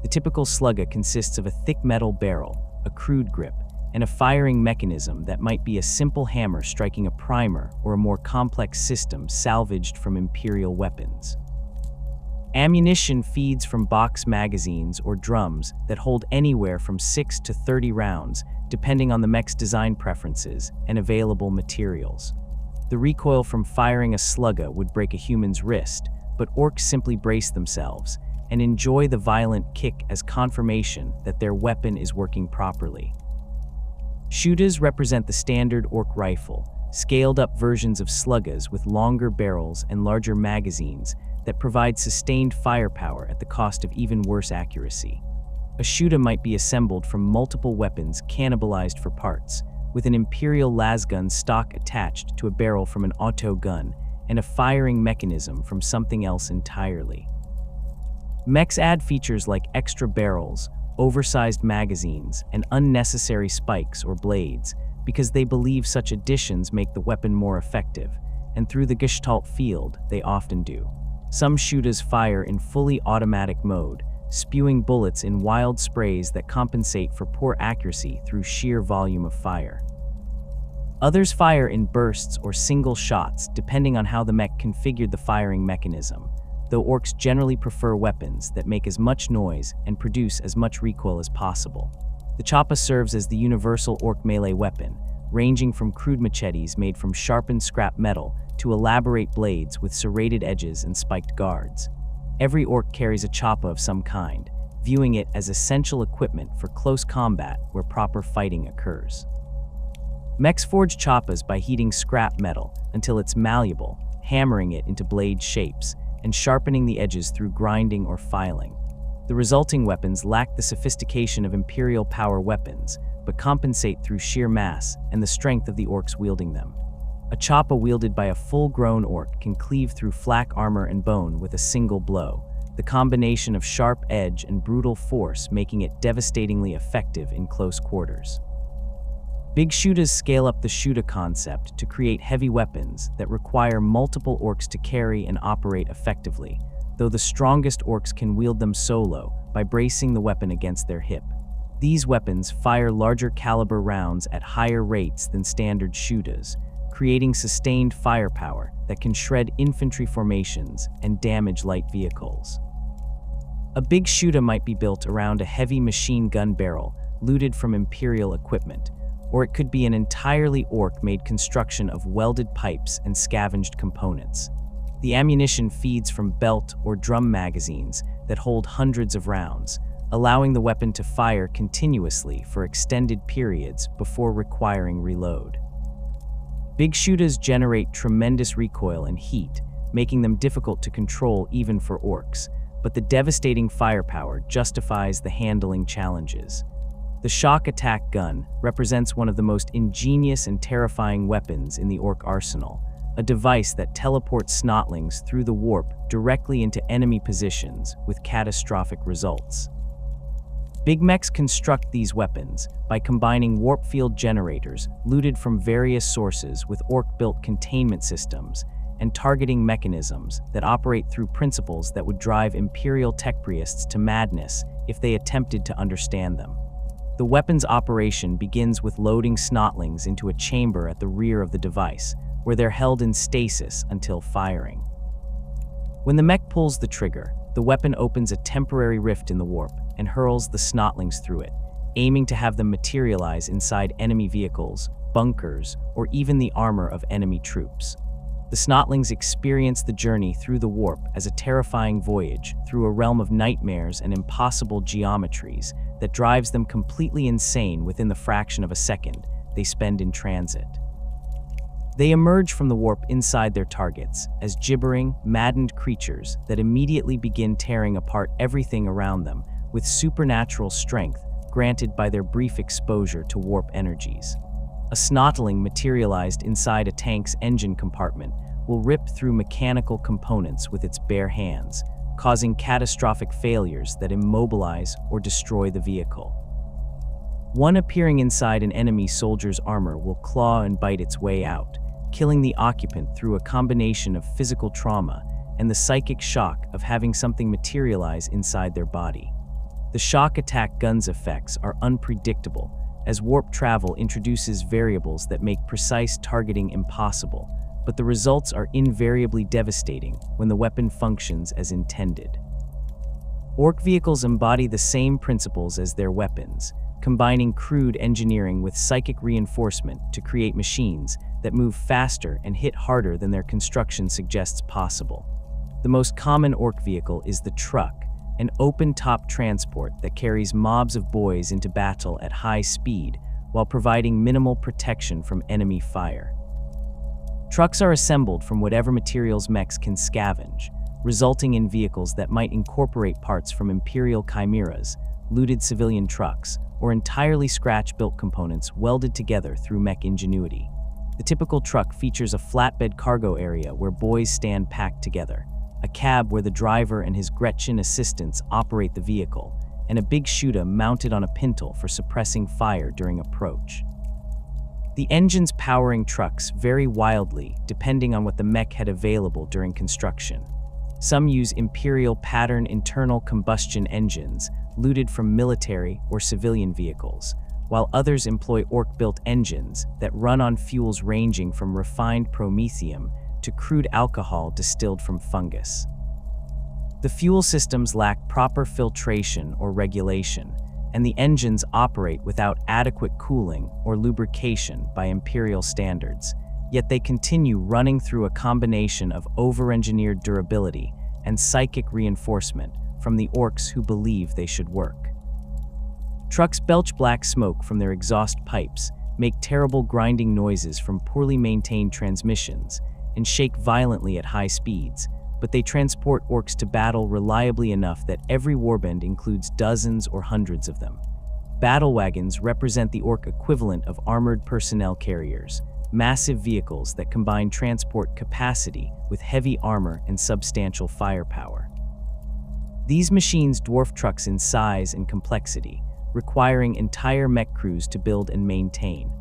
The typical slugga consists of a thick metal barrel, a crude grip, and a firing mechanism that might be a simple hammer striking a primer or a more complex system salvaged from Imperial weapons. Ammunition feeds from box magazines or drums that hold anywhere from 6 to 30 rounds, depending on the mech's design preferences and available materials. The recoil from firing a slugga would break a human's wrist, but orcs simply brace themselves and enjoy the violent kick as confirmation that their weapon is working properly. Shootas represent the standard orc rifle, scaled-up versions of sluggas with longer barrels and larger magazines that provide sustained firepower at the cost of even worse accuracy. A shooter might be assembled from multiple weapons cannibalized for parts, with an Imperial lasgun stock attached to a barrel from an auto gun and a firing mechanism from something else entirely. Mechs add features like extra barrels, oversized magazines, and unnecessary spikes or blades because they believe such additions make the weapon more effective, and through the Gestalt field, they often do. Some shooters fire in fully automatic mode, spewing bullets in wild sprays that compensate for poor accuracy through sheer volume of fire. Others fire in bursts or single shots depending on how the mech configured the firing mechanism, though orcs generally prefer weapons that make as much noise and produce as much recoil as possible. The choppa serves as the universal orc melee weapon, ranging from crude machetes made from sharpened scrap metal to elaborate blades with serrated edges and spiked guards. Every orc carries a choppa of some kind, viewing it as essential equipment for close combat where proper fighting occurs. Mechs forge choppas by heating scrap metal until it's malleable, hammering it into blade shapes, and sharpening the edges through grinding or filing. The resulting weapons lack the sophistication of Imperial power weapons, but compensate through sheer mass and the strength of the orcs wielding them. A choppa wielded by a full-grown orc can cleave through flak armor and bone with a single blow, the combination of sharp edge and brutal force making it devastatingly effective in close quarters. Big shootas scale up the shoota concept to create heavy weapons that require multiple orcs to carry and operate effectively, though the strongest orcs can wield them solo by bracing the weapon against their hip. These weapons fire larger caliber rounds at higher rates than standard shootas, creating sustained firepower that can shred infantry formations and damage light vehicles. A big shoota might be built around a heavy machine gun barrel looted from Imperial equipment, or it could be an entirely orc-made construction of welded pipes and scavenged components. The ammunition feeds from belt or drum magazines that hold hundreds of rounds, allowing the weapon to fire continuously for extended periods before requiring reload. Big shootas generate tremendous recoil and heat, making them difficult to control even for orcs, but the devastating firepower justifies the handling challenges. The shock attack gun represents one of the most ingenious and terrifying weapons in the Ork arsenal, a device that teleports snotlings through the warp directly into enemy positions with catastrophic results. Big mechs construct these weapons by combining warp field generators looted from various sources with Ork-built containment systems and targeting mechanisms that operate through principles that would drive Imperial techpriests to madness if they attempted to understand them. The weapon's operation begins with loading snotlings into a chamber at the rear of the device, where they're held in stasis until firing. When the mech pulls the trigger, the weapon opens a temporary rift in the warp and hurls the snotlings through it, aiming to have them materialize inside enemy vehicles, bunkers, or even the armor of enemy troops. The snotlings experience the journey through the warp as a terrifying voyage through a realm of nightmares and impossible geometries that drives them completely insane within the fraction of a second they spend in transit. They emerge from the warp inside their targets as gibbering, maddened creatures that immediately begin tearing apart everything around them with supernatural strength granted by their brief exposure to warp energies. A snotling materialized inside a tank's engine compartment will rip through mechanical components with its bare hands, causing catastrophic failures that immobilize or destroy the vehicle. One appearing inside an enemy soldier's armor will claw and bite its way out, killing the occupant through a combination of physical trauma and the psychic shock of having something materialize inside their body. The shock attack gun's effects are unpredictable, as warp travel introduces variables that make precise targeting impossible, but the results are invariably devastating when the weapon functions as intended. Ork vehicles embody the same principles as their weapons, combining crude engineering with psychic reinforcement to create machines that move faster and hit harder than their construction suggests possible. The most common Ork vehicle is the truck, an open-top transport that carries mobs of boys into battle at high speed while providing minimal protection from enemy fire. Trucks are assembled from whatever materials mechs can scavenge, resulting in vehicles that might incorporate parts from Imperial chimeras, looted civilian trucks, or entirely scratch-built components welded together through mech ingenuity. The typical truck features a flatbed cargo area where boys stand packed together, a cab where the driver and his Gretchen assistants operate the vehicle, and a big shooter mounted on a pintle for suppressing fire during approach. The engines powering trucks vary wildly depending on what the mech had available during construction. Some use Imperial pattern internal combustion engines looted from military or civilian vehicles, while others employ Ork-built engines that run on fuels ranging from refined promethium to crude alcohol distilled from fungus. The fuel systems lack proper filtration or regulation, and the engines operate without adequate cooling or lubrication by Imperial standards, yet they continue running through a combination of over-engineered durability and psychic reinforcement from the Orks who believe they should work. Trucks belch black smoke from their exhaust pipes, make terrible grinding noises from poorly maintained transmissions, and shake violently at high speeds, but they transport Orks to battle reliably enough that every warband includes dozens or hundreds of them. Battle wagons represent the Ork equivalent of armored personnel carriers, massive vehicles that combine transport capacity with heavy armor and substantial firepower. These machines dwarf trucks in size and complexity, requiring entire mech crews to build and maintain.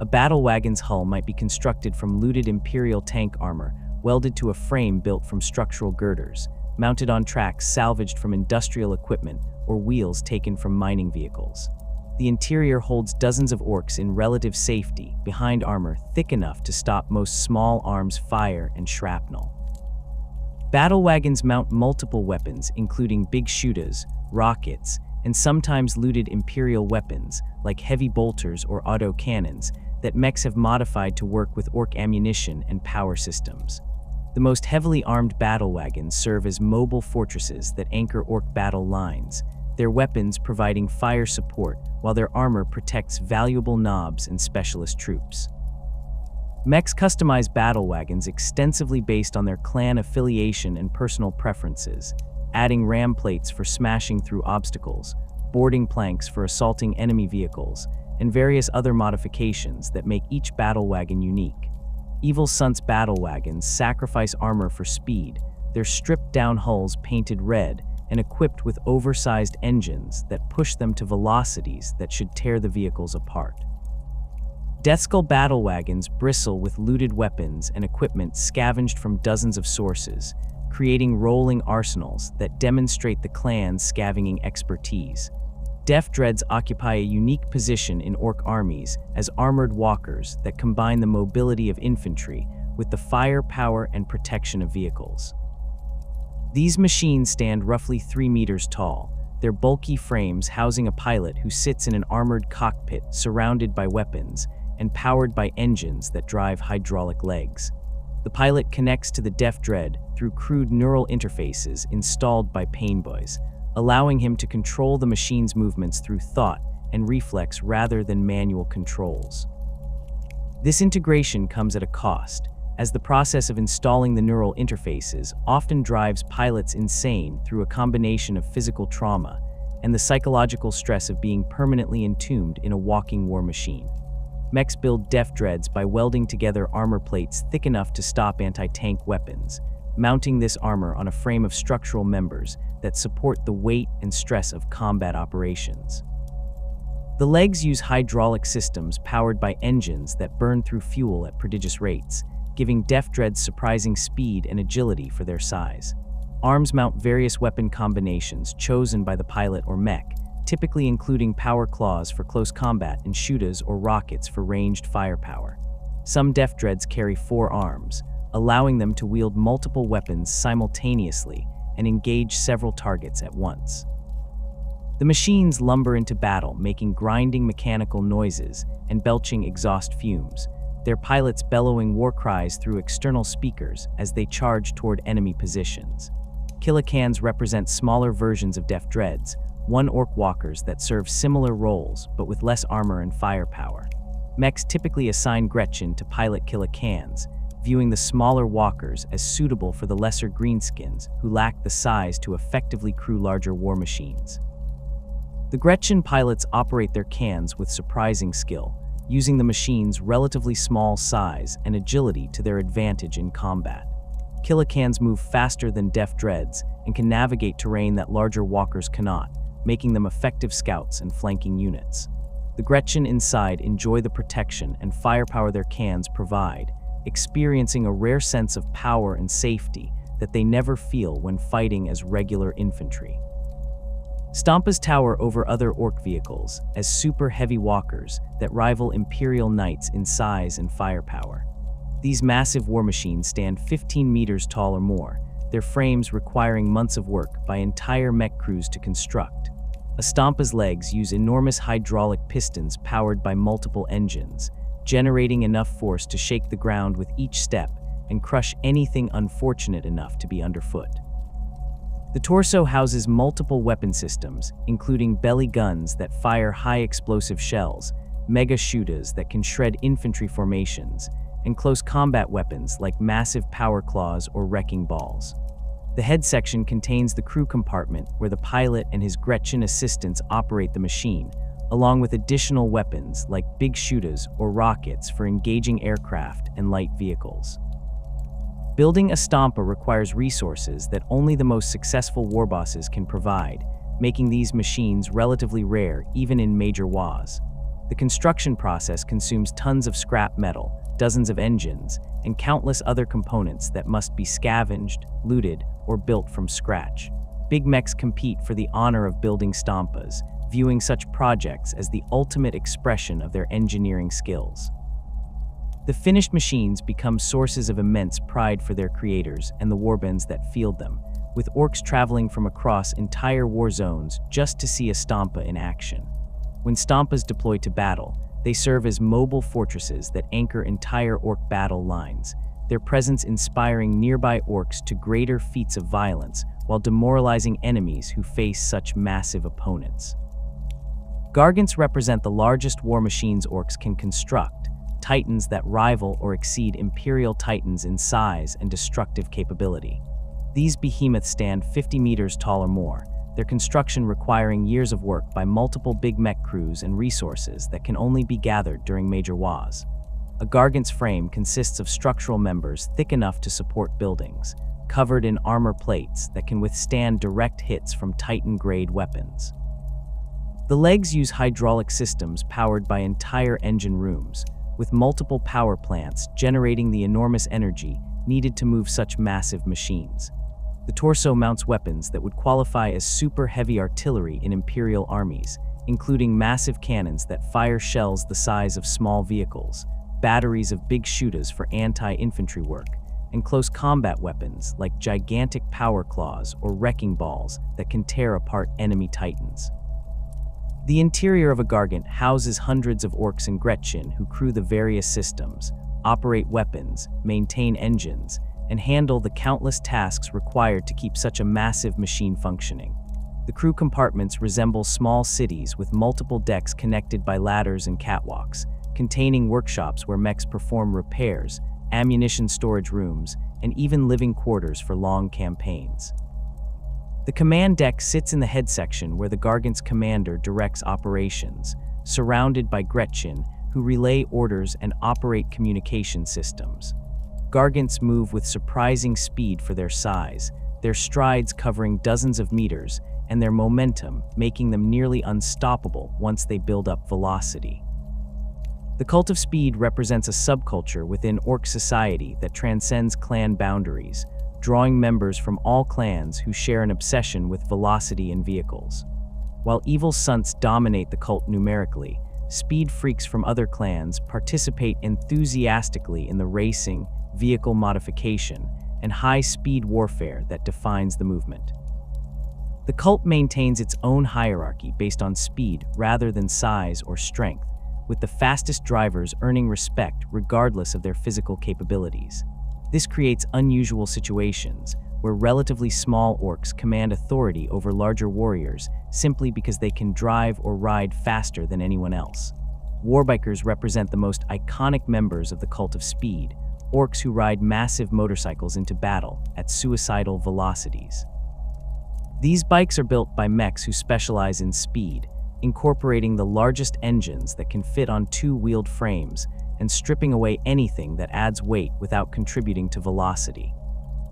A battle wagon's hull might be constructed from looted Imperial tank armor, welded to a frame built from structural girders, mounted on tracks salvaged from industrial equipment or wheels taken from mining vehicles. The interior holds dozens of Orks in relative safety behind armor thick enough to stop most small arms fire and shrapnel. Battle wagons mount multiple weapons, including big shooters, rockets, and sometimes looted Imperial weapons like heavy bolters or auto cannons that mechs have modified to work with Ork ammunition and power systems. The most heavily armed battle wagons serve as mobile fortresses that anchor Ork battle lines, their weapons providing fire support while their armor protects valuable knobs and specialist troops. Mechs customize battle wagons extensively based on their clan affiliation and personal preferences, adding ram plates for smashing through obstacles, boarding planks for assaulting enemy vehicles, and various other modifications that make each battle wagon unique. Evil Sunz battle wagons sacrifice armor for speed, their stripped-down hulls painted red and equipped with oversized engines that push them to velocities that should tear the vehicles apart. Deathskull battle wagons bristle with looted weapons and equipment scavenged from dozens of sources, creating rolling arsenals that demonstrate the clan's scavenging expertise. Death Dreads occupy a unique position in Ork armies as armored walkers that combine the mobility of infantry with the firepower and protection of vehicles. These machines stand roughly 3 meters tall, their bulky frames housing a pilot who sits in an armored cockpit surrounded by weapons and powered by engines that drive hydraulic legs. The pilot connects to the Death Dread through crude neural interfaces installed by Painboys, allowing him to control the machine's movements through thought and reflex rather than manual controls. This integration comes at a cost, as the process of installing the neural interfaces often drives pilots insane through a combination of physical trauma and the psychological stress of being permanently entombed in a walking war machine. Mechs build Death Dreads by welding together armor plates thick enough to stop anti-tank weapons, mounting this armor on a frame of structural members that support the weight and stress of combat operations. The legs use hydraulic systems powered by engines that burn through fuel at prodigious rates, giving Death Dreads surprising speed and agility for their size. Arms mount various weapon combinations chosen by the pilot or mech, typically including power claws for close combat and shootas or rockets for ranged firepower. Some Death Dreads carry 4 arms, allowing them to wield multiple weapons simultaneously and engage several targets at once. The machines lumber into battle, making grinding mechanical noises and belching exhaust fumes, their pilots bellowing war cries through external speakers as they charge toward enemy positions. Killicans represent smaller versions of Death Dreads, one Ork walkers that serve similar roles but with less armor and firepower. Mechs typically assign Gretchen to pilot Killicans, viewing the smaller walkers as suitable for the lesser greenskins who lack the size to effectively crew larger war machines. The Gretchen pilots operate their cans with surprising skill, using the machine's relatively small size and agility to their advantage in combat. Killicans move faster than Death Dreads and can navigate terrain that larger walkers cannot, making them effective scouts and flanking units. The Gretchen inside enjoy the protection and firepower their cans provide, experiencing a rare sense of power and safety that they never feel when fighting as regular infantry. Stampas tower over other Ork vehicles as super heavy walkers that rival Imperial Knights in size and firepower. These massive war machines stand 15 meters tall or more, their frames requiring months of work by entire mech crews to construct. A Stampa's legs use enormous hydraulic pistons powered by multiple engines, generating enough force to shake the ground with each step and crush anything unfortunate enough to be underfoot. The torso houses multiple weapon systems, including belly guns that fire high-explosive shells, mega shootas that can shred infantry formations, and close combat weapons like massive power claws or wrecking balls. The head section contains the crew compartment where the pilot and his Gretchen assistants operate the machine, along with additional weapons like big shootas or rockets for engaging aircraft and light vehicles. Building a Stampa requires resources that only the most successful warbosses can provide, making these machines relatively rare even in major WAAAGHs. The construction process consumes tons of scrap metal, dozens of engines, and countless other components that must be scavenged, looted, or built from scratch. Big mechs compete for the honor of building Stampas, viewing such projects as the ultimate expression of their engineering skills. The finished machines become sources of immense pride for their creators and the warbands that field them, with Orks traveling from across entire war zones just to see a Stampa in action. When Stampas deploy to battle, they serve as mobile fortresses that anchor entire Ork battle lines, their presence inspiring nearby Orks to greater feats of violence while demoralizing enemies who face such massive opponents. Gargants represent the largest war machines Orks can construct, titans that rival or exceed Imperial Titans in size and destructive capability. These behemoths stand 50 meters tall or more, their construction requiring years of work by multiple big mech crews and resources that can only be gathered during major WAAAGH. A Gargant's frame consists of structural members thick enough to support buildings, covered in armor plates that can withstand direct hits from Titan-grade weapons. The legs use hydraulic systems powered by entire engine rooms, with multiple power plants generating the enormous energy needed to move such massive machines. The torso mounts weapons that would qualify as super heavy artillery in Imperial armies, including massive cannons that fire shells the size of small vehicles, batteries of big shooters for anti-infantry work, and close combat weapons like gigantic power claws or wrecking balls that can tear apart enemy titans. The interior of a Gargant houses hundreds of orcs and Gretchen who crew the various systems, operate weapons, maintain engines, and handle the countless tasks required to keep such a massive machine functioning. The crew compartments resemble small cities with multiple decks connected by ladders and catwalks, containing workshops where mechs perform repairs, ammunition storage rooms, and even living quarters for long campaigns. The command deck sits in the head section where the Gargant's commander directs operations, surrounded by Gretchen, who relay orders and operate communication systems. Gargants move with surprising speed for their size, their strides covering dozens of meters, and their momentum making them nearly unstoppable once they build up velocity. The cult of speed represents a subculture within Orc society that transcends clan boundaries, drawing members from all clans who share an obsession with velocity and vehicles. While Evil Sunz dominate the cult numerically, speed freaks from other clans participate enthusiastically in the racing, vehicle modification, and high-speed warfare that defines the movement. The cult maintains its own hierarchy based on speed rather than size or strength, with the fastest drivers earning respect regardless of their physical capabilities. This creates unusual situations where relatively small orcs command authority over larger warriors simply because they can drive or ride faster than anyone else. Warbikers represent the most iconic members of the cult of speed, orcs who ride massive motorcycles into battle at suicidal velocities. These bikes are built by mechs who specialize in speed, incorporating the largest engines that can fit on two-wheeled frames and stripping away anything that adds weight without contributing to velocity.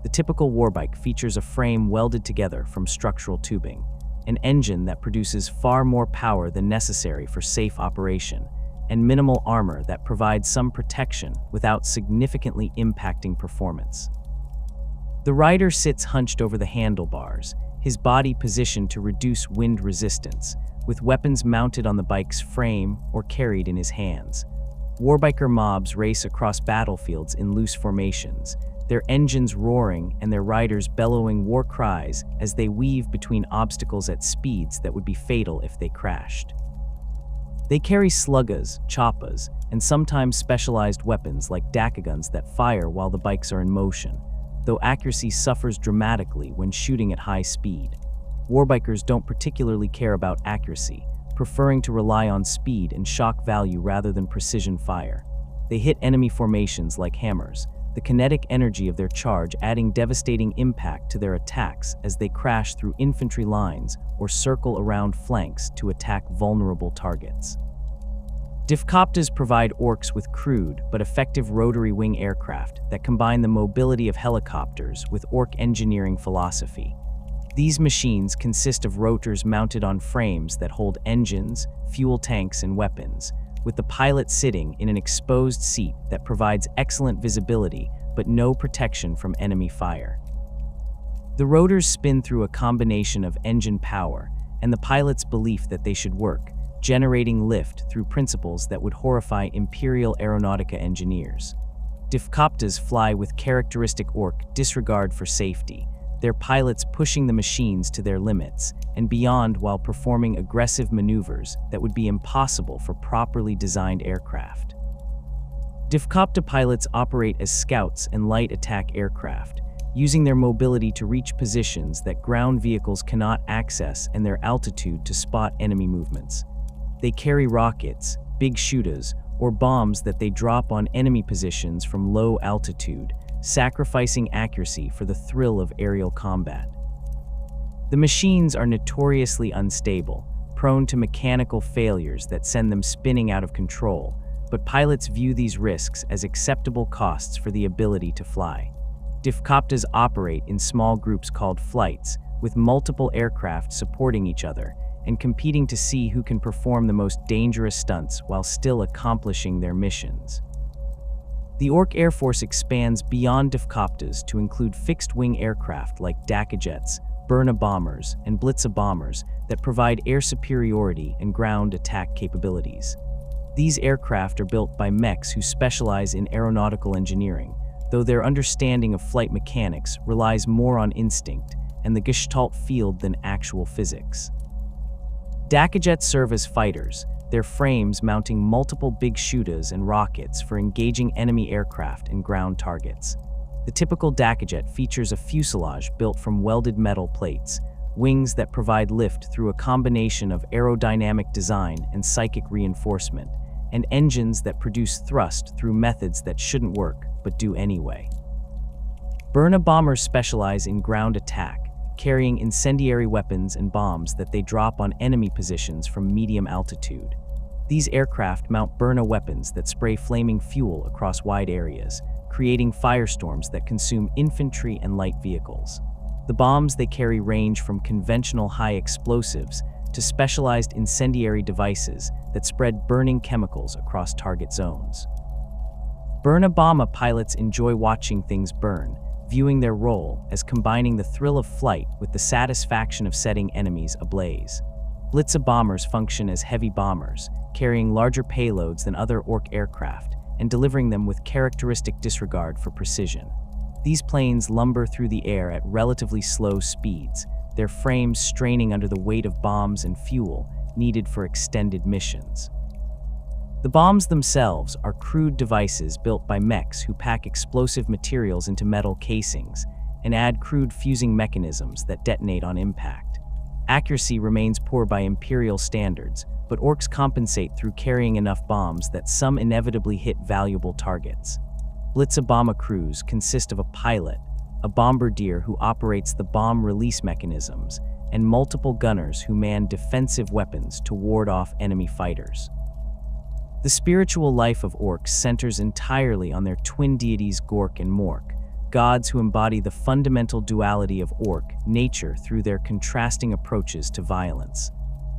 The typical warbike features a frame welded together from structural tubing, an engine that produces far more power than necessary for safe operation, and minimal armor that provides some protection without significantly impacting performance. The rider sits hunched over the handlebars, his body positioned to reduce wind resistance, with weapons mounted on the bike's frame or carried in his hands. Warbiker mobs race across battlefields in loose formations, their engines roaring and their riders bellowing war cries as they weave between obstacles at speeds that would be fatal if they crashed. They carry sluggas, choppas, and sometimes specialized weapons like dakaguns that fire while the bikes are in motion, though accuracy suffers dramatically when shooting at high speed. Warbikers don't particularly care about accuracy, preferring to rely on speed and shock value rather than precision fire. They hit enemy formations like hammers, the kinetic energy of their charge adding devastating impact to their attacks as they crash through infantry lines or circle around flanks to attack vulnerable targets. Difcoptas provide orcs with crude but effective rotary wing aircraft that combine the mobility of helicopters with orc engineering philosophy. These machines consist of rotors mounted on frames that hold engines, fuel tanks, and weapons, with the pilot sitting in an exposed seat that provides excellent visibility but no protection from enemy fire. The rotors spin through a combination of engine power and the pilot's belief that they should work, generating lift through principles that would horrify Imperial Aeronautica engineers. Difcoptas fly with characteristic orc disregard for safety, their pilots pushing the machines to their limits and beyond while performing aggressive maneuvers that would be impossible for properly designed aircraft. Difcopta pilots operate as scouts and light attack aircraft, using their mobility to reach positions that ground vehicles cannot access and their altitude to spot enemy movements. They carry rockets, big shooters, or bombs that they drop on enemy positions from low altitude, sacrificing accuracy for the thrill of aerial combat. The machines are notoriously unstable, prone to mechanical failures that send them spinning out of control, but pilots view these risks as acceptable costs for the ability to fly. Glyphs operate in small groups called flights, with multiple aircraft supporting each other and competing to see who can perform the most dangerous stunts while still accomplishing their missions. The Ork Air Force expands beyond Glyphs to include fixed-wing aircraft like Dakkajets, Burna bombers, and Blitza bombers that provide air superiority and ground attack capabilities. These aircraft are built by mechs who specialize in aeronautical engineering, though their understanding of flight mechanics relies more on instinct and the Gestalt field than actual physics. Dakkajets serve as fighters, their frames mounting multiple big shootas and rockets for engaging enemy aircraft and ground targets. The typical Dakkajet features a fuselage built from welded metal plates, wings that provide lift through a combination of aerodynamic design and psychic reinforcement, and engines that produce thrust through methods that shouldn't work but do anyway. Burna bombers specialize in ground attack, carrying incendiary weapons and bombs that they drop on enemy positions from medium altitude. These aircraft mount Burna weapons that spray flaming fuel across wide areas, creating firestorms that consume infantry and light vehicles. The bombs they carry range from conventional high explosives to specialized incendiary devices that spread burning chemicals across target zones. Burna bomber pilots enjoy watching things burn, viewing their role as combining the thrill of flight with the satisfaction of setting enemies ablaze. Blitza bombers function as heavy bombers, carrying larger payloads than other Ork aircraft and delivering them with characteristic disregard for precision. These planes lumber through the air at relatively slow speeds, their frames straining under the weight of bombs and fuel needed for extended missions. The bombs themselves are crude devices built by mechs who pack explosive materials into metal casings and add crude fusing mechanisms that detonate on impact. Accuracy remains poor by Imperial standards, but Orks compensate through carrying enough bombs that some inevitably hit valuable targets. Blitza bomber crews consist of a pilot, a bombardier who operates the bomb release mechanisms, and multiple gunners who man defensive weapons to ward off enemy fighters. The spiritual life of Orks centers entirely on their twin deities Gork and Mork, gods who embody the fundamental duality of Ork nature through their contrasting approaches to violence.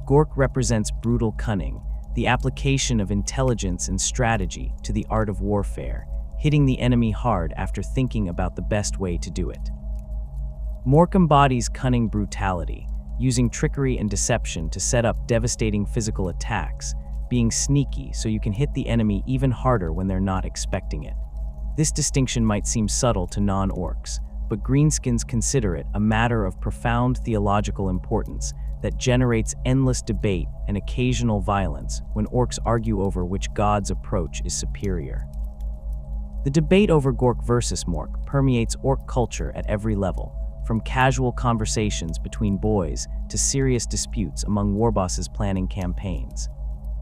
Gork represents brutal cunning, the application of intelligence and strategy to the art of warfare, hitting the enemy hard after thinking about the best way to do it. Mork embodies cunning brutality, using trickery and deception to set up devastating physical attacks, being sneaky so you can hit the enemy even harder when they're not expecting it. This distinction might seem subtle to non-Orks, but greenskins consider it a matter of profound theological importance that generates endless debate and occasional violence when Orks argue over which god's approach is superior. The debate over Gork versus Mork permeates Ork culture at every level, from casual conversations between boys to serious disputes among warbosses planning campaigns.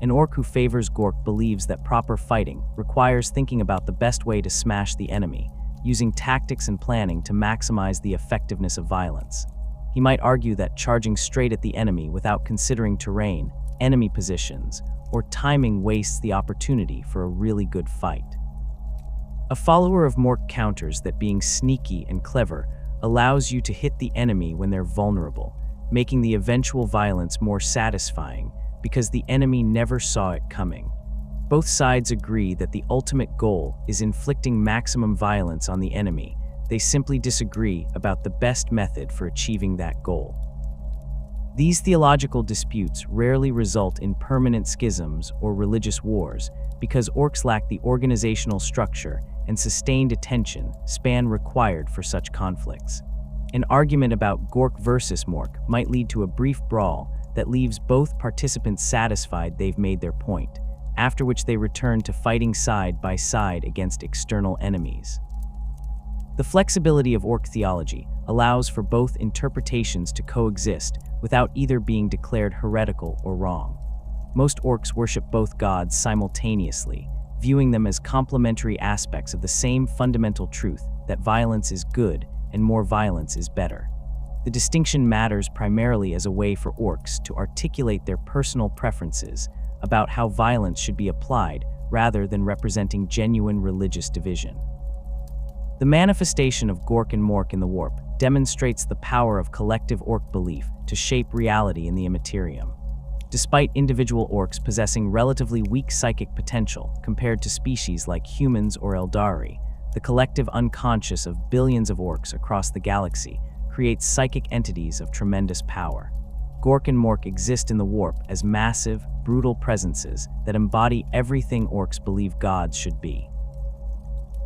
An Ork who favors Gork believes that proper fighting requires thinking about the best way to smash the enemy, using tactics and planning to maximize the effectiveness of violence. He might argue that charging straight at the enemy without considering terrain, enemy positions, or timing wastes the opportunity for a really good fight. A follower of Mork counters that being sneaky and clever allows you to hit the enemy when they're vulnerable, making the eventual violence more satisfying because the enemy never saw it coming. Both sides agree that the ultimate goal is inflicting maximum violence on the enemy. They simply disagree about the best method for achieving that goal. These theological disputes rarely result in permanent schisms or religious wars because Orks lack the organizational structure and sustained attention span required for such conflicts. An argument about Gork versus Mork might lead to a brief brawl that leaves both participants satisfied they've made their point, after which they return to fighting side by side against external enemies. The flexibility of Ork theology allows for both interpretations to coexist without either being declared heretical or wrong. Most Orks worship both gods simultaneously, viewing them as complementary aspects of the same fundamental truth that violence is good and more violence is better. The distinction matters primarily as a way for orcs to articulate their personal preferences about how violence should be applied rather than representing genuine religious division. The manifestation of Gork and Mork in the Warp demonstrates the power of collective orc belief to shape reality in the immaterium. Despite individual orcs possessing relatively weak psychic potential compared to species like humans or Eldari, the collective unconscious of billions of orcs across the galaxy creates psychic entities of tremendous power. Gork and Mork exist in the Warp as massive, brutal presences that embody everything orcs believe gods should be.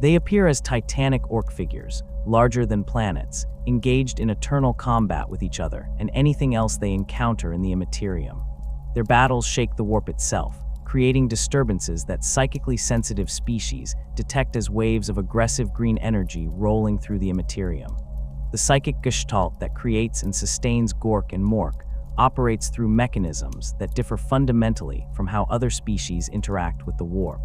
They appear as titanic orc figures, larger than planets, engaged in eternal combat with each other and anything else they encounter in the immaterium. Their battles shake the Warp itself, creating disturbances that psychically sensitive species detect as waves of aggressive green energy rolling through the immaterium. The psychic gestalt that creates and sustains Gork and Mork operates through mechanisms that differ fundamentally from how other species interact with the Warp.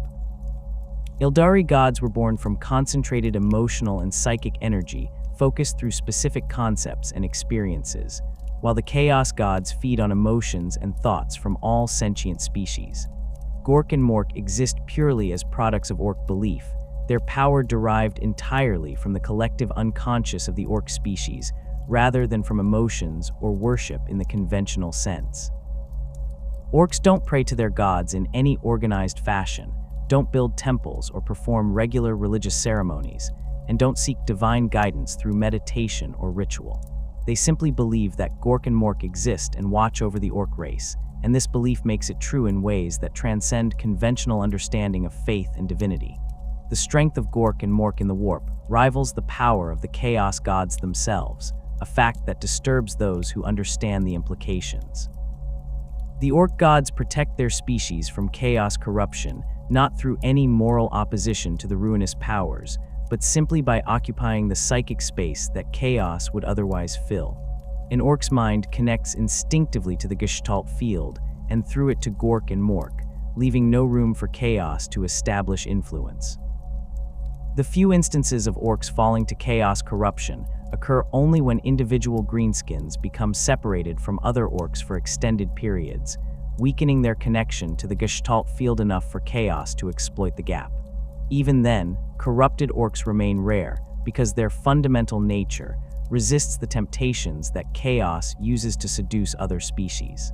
Eldari gods were born from concentrated emotional and psychic energy focused through specific concepts and experiences, while the Chaos gods feed on emotions and thoughts from all sentient species. Gork and Mork exist purely as products of orc belief, their power derived entirely from the collective unconscious of the orc species, rather than from emotions or worship in the conventional sense. Orcs don't pray to their gods in any organized fashion, don't build temples or perform regular religious ceremonies, and don't seek divine guidance through meditation or ritual. They simply believe that Gork and Mork exist and watch over the orc race, and this belief makes it true in ways that transcend conventional understanding of faith and divinity. The strength of Gork and Mork in the Warp rivals the power of the Chaos gods themselves, a fact that disturbs those who understand the implications. The orc gods protect their species from chaos corruption, not through any moral opposition to the ruinous powers, but simply by occupying the psychic space that chaos would otherwise fill. An orc's mind connects instinctively to the Gestalt field, and through it to Gork and Mork, leaving no room for chaos to establish influence. The few instances of orcs falling to chaos corruption occur only when individual greenskins become separated from other orcs for extended periods, weakening their connection to the Gestalt field enough for chaos to exploit the gap. Even then, corrupted orcs remain rare because their fundamental nature resists the temptations that chaos uses to seduce other species.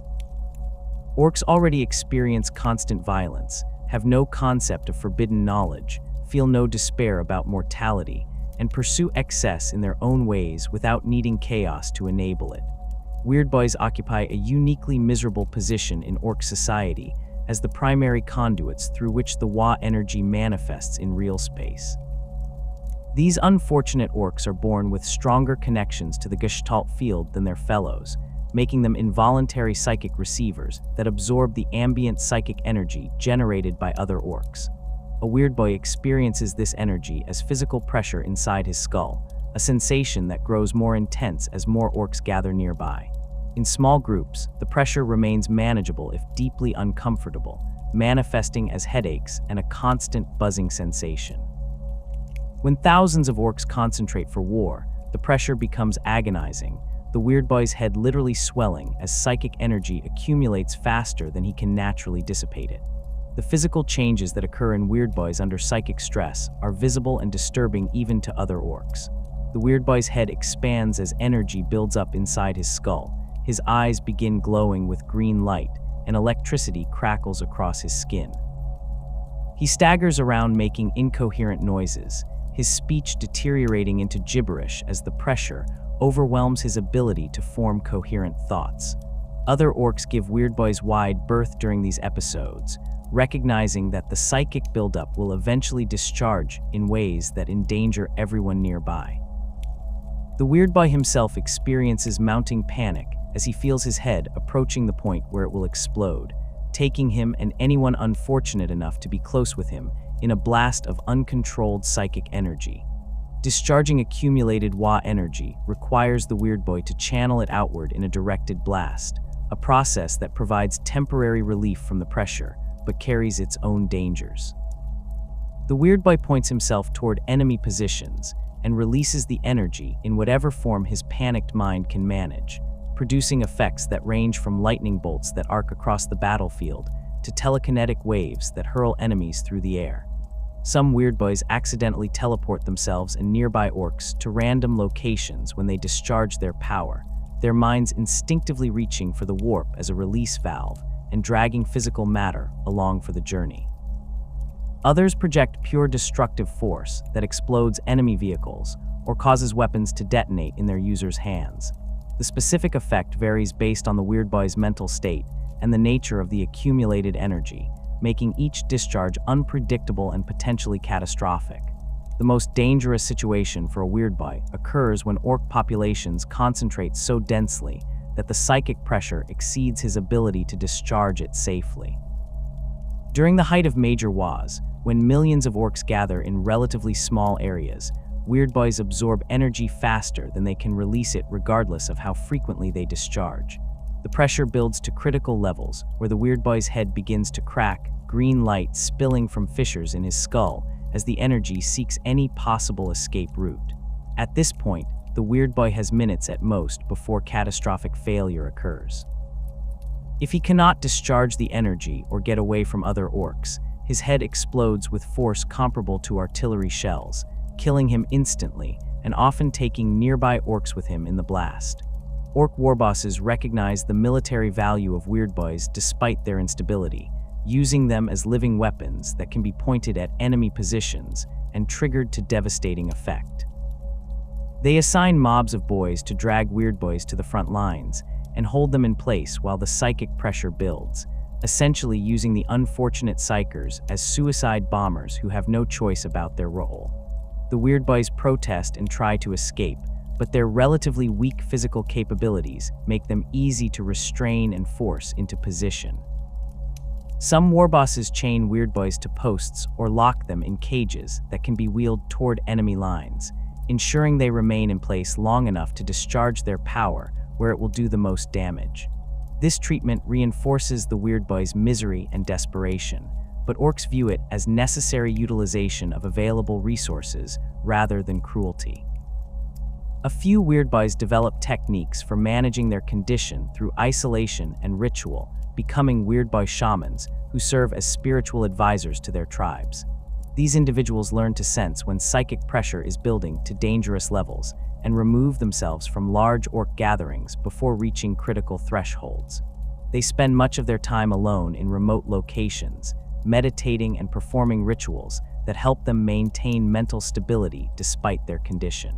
Orcs already experience constant violence, have no concept of forbidden knowledge, feel no despair about mortality, and pursue excess in their own ways without needing chaos to enable it. Weird Boys occupy a uniquely miserable position in orc society as the primary conduits through which the WAAAGH energy manifests in real space. These unfortunate orcs are born with stronger connections to the Gestalt field than their fellows, making them involuntary psychic receivers that absorb the ambient psychic energy generated by other orcs. A Weird Boy experiences this energy as physical pressure inside his skull, a sensation that grows more intense as more orcs gather nearby. In small groups, the pressure remains manageable if deeply uncomfortable, manifesting as headaches and a constant buzzing sensation. When thousands of orcs concentrate for war, the pressure becomes agonizing, the Weird Boy's head literally swelling as psychic energy accumulates faster than he can naturally dissipate it. The physical changes that occur in Weird Boys under psychic stress are visible and disturbing even to other orcs. The Weird Boy's head expands as energy builds up inside his skull. His eyes begin glowing with green light, and electricity crackles across his skin. He staggers around making incoherent noises, his speech deteriorating into gibberish as the pressure overwhelms his ability to form coherent thoughts. Other orcs give Weird Boys wide berth during these episodes, recognizing that the psychic buildup will eventually discharge in ways that endanger everyone nearby. The Weird Boy himself experiences mounting panic as he feels his head approaching the point where it will explode, taking him and anyone unfortunate enough to be close with him in a blast of uncontrolled psychic energy. Discharging accumulated WAAAGH energy requires the Weird Boy to channel it outward in a directed blast, a process that provides temporary relief from the pressure, but carries its own dangers. The Weird Boy points himself toward enemy positions, and releases the energy in whatever form his panicked mind can manage, producing effects that range from lightning bolts that arc across the battlefield to telekinetic waves that hurl enemies through the air. Some weird boys accidentally teleport themselves and nearby orcs to random locations when they discharge their power, their minds instinctively reaching for the warp as a release valve and dragging physical matter along for the journey. Others project pure destructive force that explodes enemy vehicles or causes weapons to detonate in their users' hands. The specific effect varies based on the weird boy's mental state and the nature of the accumulated energy, making each discharge unpredictable and potentially catastrophic. The most dangerous situation for a weird boy occurs when orc populations concentrate so densely that the psychic pressure exceeds his ability to discharge it safely. During the height of major WAAAGH, when millions of orcs gather in relatively small areas, weird boys absorb energy faster than they can release it regardless of how frequently they discharge. The pressure builds to critical levels where the weird boy's head begins to crack, green light spilling from fissures in his skull as the energy seeks any possible escape route. At this point, the weird boy has minutes at most before catastrophic failure occurs. If he cannot discharge the energy or get away from other orcs, his head explodes with force comparable to artillery shells, killing him instantly and often taking nearby orcs with him in the blast. Orc warbosses recognize the military value of weird boys despite their instability, using them as living weapons that can be pointed at enemy positions and triggered to devastating effect. They assign mobs of boys to drag weird boys to the front lines and hold them in place while the psychic pressure builds, essentially using the unfortunate psychers as suicide bombers who have no choice about their role. The weird boys protest and try to escape, but their relatively weak physical capabilities make them easy to restrain and force into position. Some warbosses chain weird boys to posts or lock them in cages that can be wheeled toward enemy lines, ensuring they remain in place long enough to discharge their power where it will do the most damage. This treatment reinforces the weird boy's misery and desperation, but orcs view it as necessary utilization of available resources rather than cruelty. A few weird boys develop techniques for managing their condition through isolation and ritual, becoming weird boy shamans who serve as spiritual advisors to their tribes. These individuals learn to sense when psychic pressure is building to dangerous levels and remove themselves from large orc gatherings before reaching critical thresholds. They spend much of their time alone in remote locations, meditating and performing rituals that help them maintain mental stability despite their condition.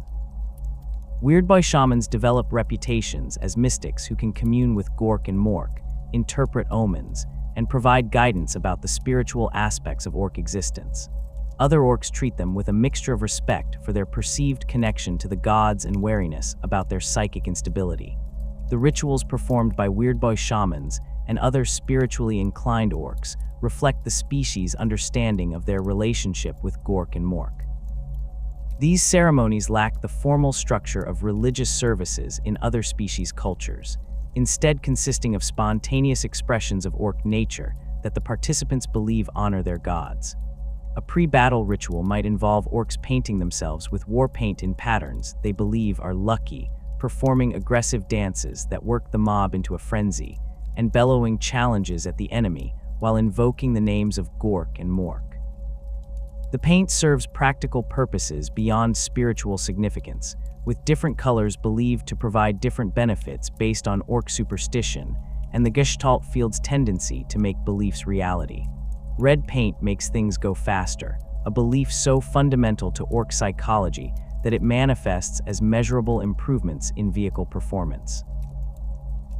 Weird boy shamans develop reputations as mystics who can commune with Gork and Mork, interpret omens, and provide guidance about the spiritual aspects of orc existence. Other orcs treat them with a mixture of respect for their perceived connection to the gods and wariness about their psychic instability. The rituals performed by weird boy shamans and other spiritually inclined orcs reflect the species' understanding of their relationship with Gork and Mork. These ceremonies lack the formal structure of religious services in other species' cultures, instead consisting of spontaneous expressions of orc nature that the participants believe honor their gods. A pre-battle ritual might involve orcs painting themselves with war paint in patterns they believe are lucky, performing aggressive dances that work the mob into a frenzy, and bellowing challenges at the enemy while invoking the names of Gork and Mork. The paint serves practical purposes beyond spiritual significance, with different colors believed to provide different benefits based on orc superstition and the Gestalt field's tendency to make beliefs reality. Red paint makes things go faster, a belief so fundamental to orc psychology that it manifests as measurable improvements in vehicle performance.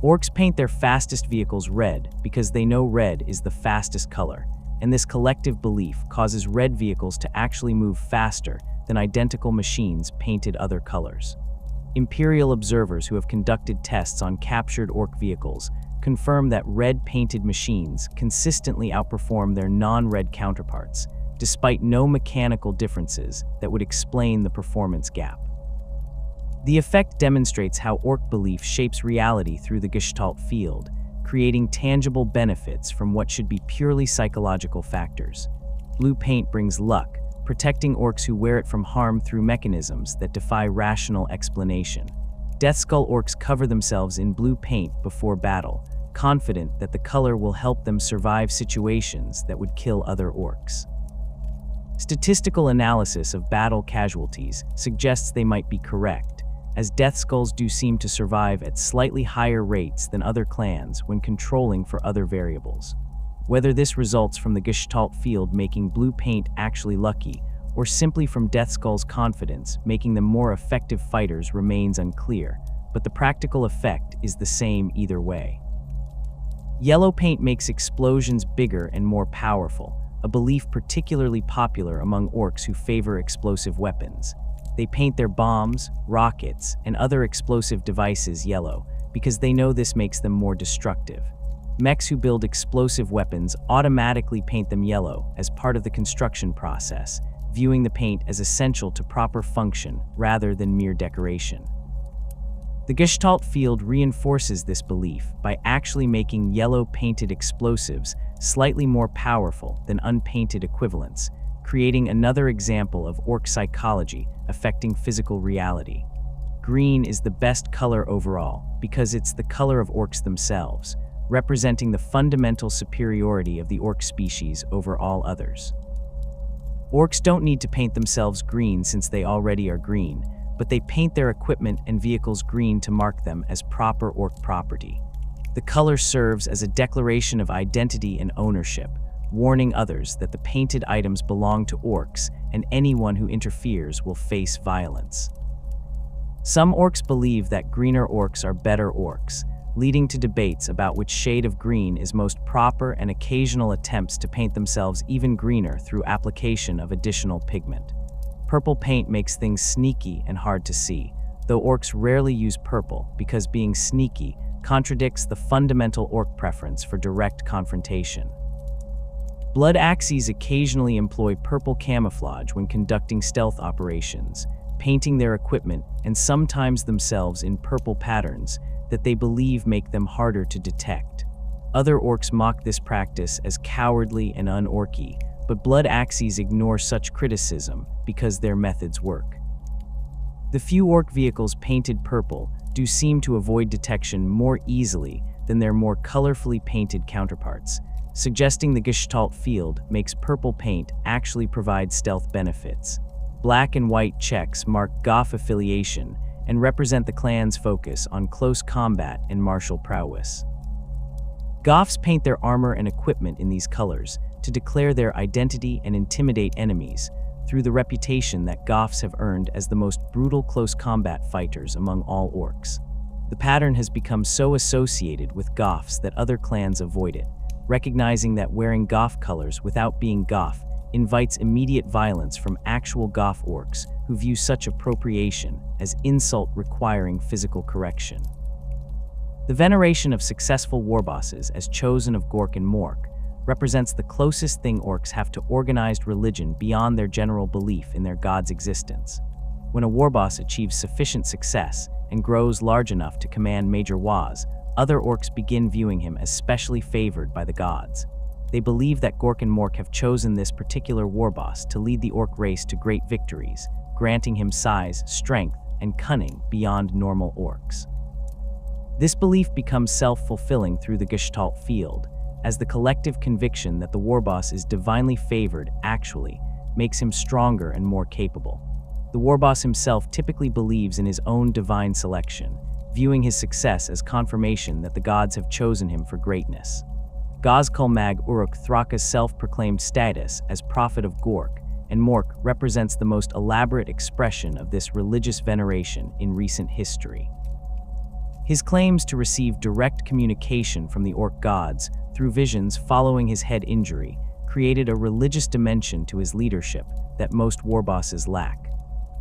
Orcs paint their fastest vehicles red because they know red is the fastest color, and this collective belief causes red vehicles to actually move faster than identical machines painted other colors. Imperial observers who have conducted tests on captured orc vehicles confirm that red-painted machines consistently outperform their non-red counterparts, despite no mechanical differences that would explain the performance gap. The effect demonstrates how orc belief shapes reality through the Gestalt field, creating tangible benefits from what should be purely psychological factors. Blue paint brings luck, protecting orcs who wear it from harm through mechanisms that defy rational explanation. Deathskull orcs cover themselves in blue paint before battle, confident that the color will help them survive situations that would kill other orcs. Statistical analysis of battle casualties suggests they might be correct, as Deathskulls do seem to survive at slightly higher rates than other clans when controlling for other variables. Whether this results from the Gestalt field making blue paint actually lucky, or simply from Deathskull's confidence making them more effective fighters remains unclear, but the practical effect is the same either way. Yellow paint makes explosions bigger and more powerful, a belief particularly popular among orcs who favor explosive weapons. They paint their bombs, rockets, and other explosive devices yellow because they know this makes them more destructive. Mechs who build explosive weapons automatically paint them yellow as part of the construction process, viewing the paint as essential to proper function rather than mere decoration. The Gestalt field reinforces this belief by actually making yellow painted explosives slightly more powerful than unpainted equivalents, creating another example of orc psychology affecting physical reality. Green is the best color overall because it's the color of orcs themselves, representing the fundamental superiority of the orc species over all others. Orcs don't need to paint themselves green since they already are green, but they paint their equipment and vehicles green to mark them as proper orc property. The color serves as a declaration of identity and ownership, warning others that the painted items belong to orcs and anyone who interferes will face violence. Some orcs believe that greener orcs are better orcs, leading to debates about which shade of green is most proper and occasional attempts to paint themselves even greener through application of additional pigment. Purple paint makes things sneaky and hard to see, though orcs rarely use purple because being sneaky contradicts the fundamental orc preference for direct confrontation. Blood Axes occasionally employ purple camouflage when conducting stealth operations, painting their equipment and sometimes themselves in purple patterns that they believe make them harder to detect. Other orcs mock this practice as cowardly and un-orky, but Blood Axes ignore such criticism because their methods work. The few orc vehicles painted purple do seem to avoid detection more easily than their more colorfully painted counterparts, suggesting the Gestalt field makes purple paint actually provide stealth benefits. Black and white checks mark Goff affiliation and represent the clan's focus on close combat and martial prowess. Goffs paint their armor and equipment in these colors to declare their identity and intimidate enemies through the reputation that Goffs have earned as the most brutal close combat fighters among all orcs. The pattern has become so associated with Goffs that other clans avoid it, recognizing that wearing Goff colors without being Goff invites immediate violence from actual Goff orcs who view such appropriation as insult requiring physical correction. The veneration of successful warbosses as chosen of Gork and Mork represents the closest thing orcs have to organized religion beyond their general belief in their god's existence. When a warboss achieves sufficient success and grows large enough to command major WAAAGH, other orcs begin viewing him as specially favored by the gods. They believe that Gork and Mork have chosen this particular warboss to lead the orc race to great victories, granting him size, strength, and cunning beyond normal orcs. This belief becomes self-fulfilling through the Gestalt field, as the collective conviction that the warboss is divinely favored actually makes him stronger and more capable. The warboss himself typically believes in his own divine selection, viewing his success as confirmation that the gods have chosen him for greatness. WAAAGH Uruk Thraka's self-proclaimed status as prophet of Gork and Mork represents the most elaborate expression of this religious veneration in recent history. His claims to receive direct communication from the orc gods through visions following his head injury created a religious dimension to his leadership that most warbosses lack.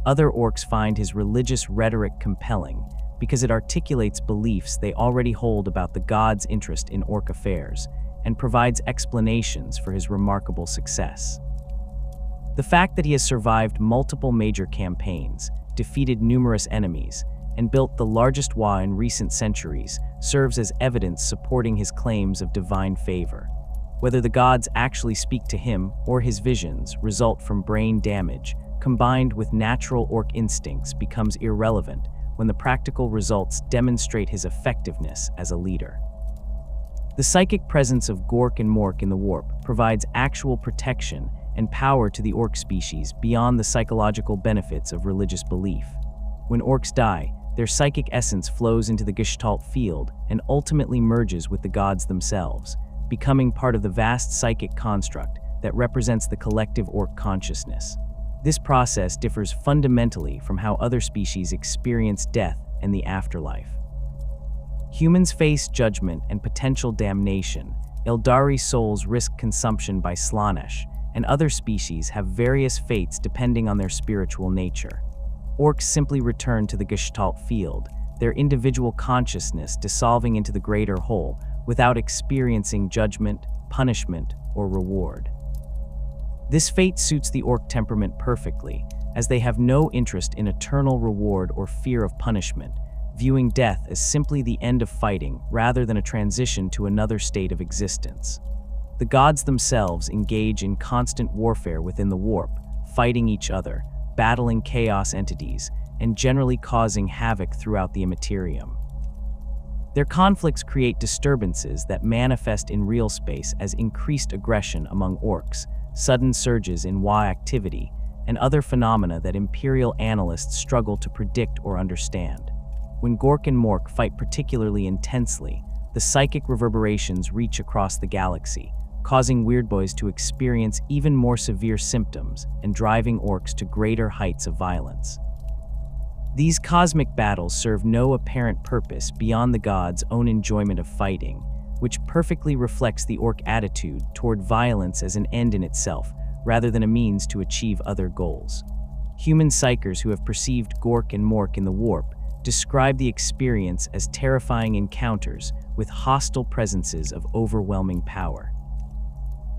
Other orcs find his religious rhetoric compelling because it articulates beliefs they already hold about the god's interest in orc affairs and provides explanations for his remarkable success. The fact that he has survived multiple major campaigns, defeated numerous enemies, and built the largest WAAAGH in recent centuries serves as evidence supporting his claims of divine favor. Whether the gods actually speak to him or his visions result from brain damage, combined with natural orc instincts, becomes irrelevant when the practical results demonstrate his effectiveness as a leader. The psychic presence of Gork and Mork in the warp provides actual protection and power to the orc species beyond the psychological benefits of religious belief. When orcs die, their psychic essence flows into the Gestalt field and ultimately merges with the gods themselves, becoming part of the vast psychic construct that represents the collective orc consciousness. This process differs fundamentally from how other species experience death and the afterlife. Humans face judgment and potential damnation. Eldari souls risk consumption by Slaanesh, and other species have various fates depending on their spiritual nature. Orcs simply return to the Gestalt field, their individual consciousness dissolving into the greater whole without experiencing judgment, punishment, or reward. This fate suits the orc temperament perfectly, as they have no interest in eternal reward or fear of punishment, viewing death as simply the end of fighting rather than a transition to another state of existence. The gods themselves engage in constant warfare within the warp, fighting each other, battling chaos entities, and generally causing havoc throughout the immaterium. Their conflicts create disturbances that manifest in real space as increased aggression among orcs, sudden surges in WAAAGH activity, and other phenomena that Imperial analysts struggle to predict or understand. When Gork and Mork fight particularly intensely, the psychic reverberations reach across the galaxy, causing weirdboys to experience even more severe symptoms and driving orcs to greater heights of violence. These cosmic battles serve no apparent purpose beyond the gods' own enjoyment of fighting, which perfectly reflects the orc attitude toward violence as an end in itself, rather than a means to achieve other goals. Human psychers who have perceived Gork and Mork in the warp describe the experience as terrifying encounters with hostile presences of overwhelming power.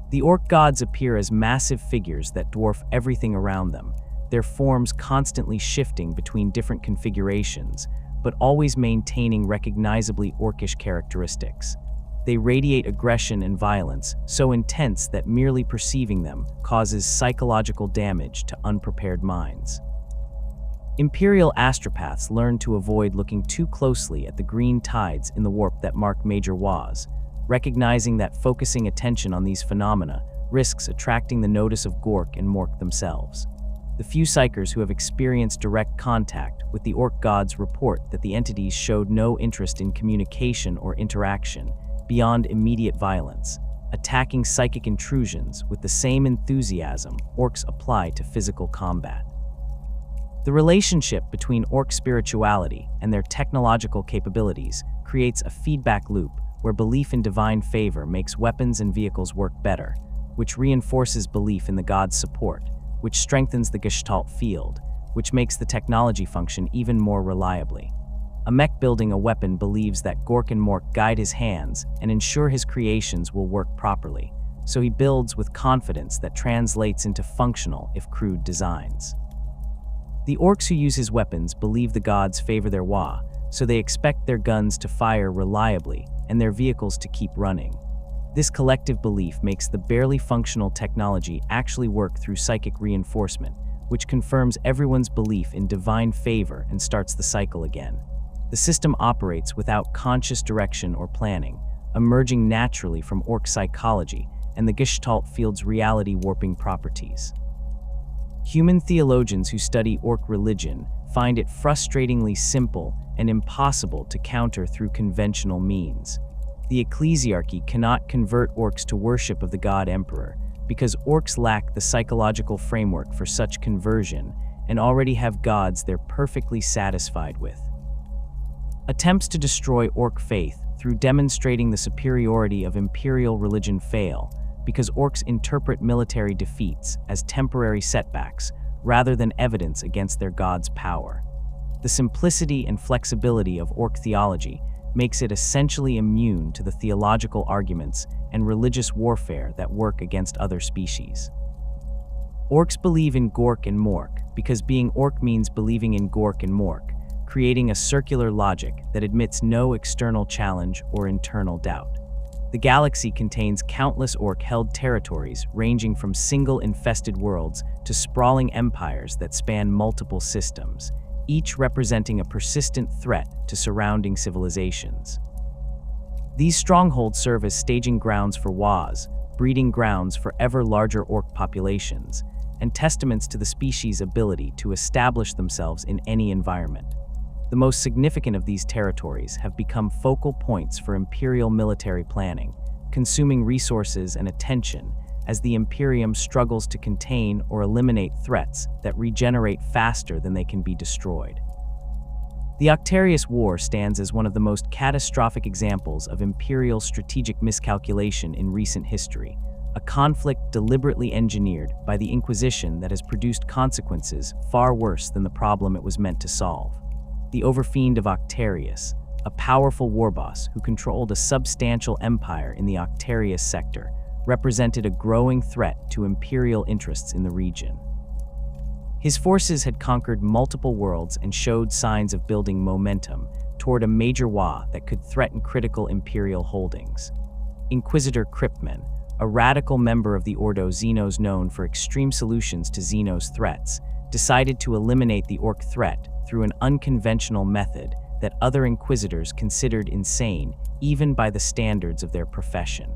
The orc gods appear as massive figures that dwarf everything around them, their forms constantly shifting between different configurations, but always maintaining recognizably orcish characteristics. They radiate aggression and violence, so intense that merely perceiving them causes psychological damage to unprepared minds. Imperial astropaths learn to avoid looking too closely at the green tides in the warp that mark major WAAAGH, recognizing that focusing attention on these phenomena risks attracting the notice of Gork and Mork themselves. The few psychers who have experienced direct contact with the orc gods report that the entities showed no interest in communication or interaction beyond immediate violence, attacking psychic intrusions with the same enthusiasm orcs apply to physical combat. The relationship between orc spirituality and their technological capabilities creates a feedback loop where belief in divine favor makes weapons and vehicles work better, which reinforces belief in the gods' support, which strengthens the Gestalt field, which makes the technology function even more reliably. A mech building a weapon believes that Gork and Mork guide his hands and ensure his creations will work properly, so he builds with confidence that translates into functional, if crude, designs. The orcs who use his weapons believe the gods favor their WAAAGH, so they expect their guns to fire reliably and their vehicles to keep running. This collective belief makes the barely functional technology actually work through psychic reinforcement, which confirms everyone's belief in divine favor and starts the cycle again. The system operates without conscious direction or planning, emerging naturally from orc psychology and the Gestalt field's reality warping properties. Human theologians who study orc religion find it frustratingly simple and impossible to counter through conventional means. The ecclesiarchy cannot convert orcs to worship of the god emperor because orcs lack the psychological framework for such conversion and already have gods they're perfectly satisfied with. Attempts to destroy orc faith through demonstrating the superiority of imperial religion fail because orcs interpret military defeats as temporary setbacks rather than evidence against their god's power. The simplicity and flexibility of orc theology makes it essentially immune to the theological arguments and religious warfare that work against other species. Orcs believe in Gork and Mork because being orc means believing in Gork and Mork, creating a circular logic that admits no external challenge or internal doubt. The galaxy contains countless orc-held territories ranging from single infested worlds to sprawling empires that span multiple systems, each representing a persistent threat to surrounding civilizations. These strongholds serve as staging grounds for WAAAGH, breeding grounds for ever larger orc populations, and testaments to the species' ability to establish themselves in any environment. The most significant of these territories have become focal points for imperial military planning, consuming resources and attention as the Imperium struggles to contain or eliminate threats that regenerate faster than they can be destroyed. The Octarius War stands as one of the most catastrophic examples of Imperial strategic miscalculation in recent history, a conflict deliberately engineered by the Inquisition that has produced consequences far worse than the problem it was meant to solve. The Overfiend of Octarius, a powerful warboss who controlled a substantial empire in the Octarius sector, represented a growing threat to Imperial interests in the region. His forces had conquered multiple worlds and showed signs of building momentum toward a major WAAAGH that could threaten critical Imperial holdings. Inquisitor Kryptman, a radical member of the Ordo Xenos known for extreme solutions to Xenos threats, decided to eliminate the Orc threat through an unconventional method that other Inquisitors considered insane even by the standards of their profession.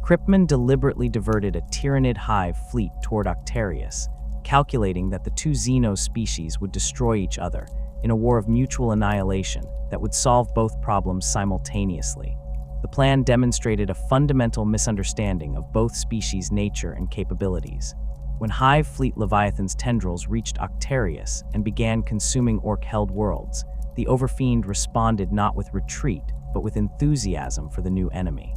Kryptman deliberately diverted a Tyranid hive fleet toward Octarius, calculating that the two Xenos species would destroy each other in a war of mutual annihilation that would solve both problems simultaneously. The plan demonstrated a fundamental misunderstanding of both species' nature and capabilities. When Hive Fleet Leviathan's tendrils reached Octarius and began consuming Orc-held worlds, the Overfiend responded not with retreat, but with enthusiasm for the new enemy.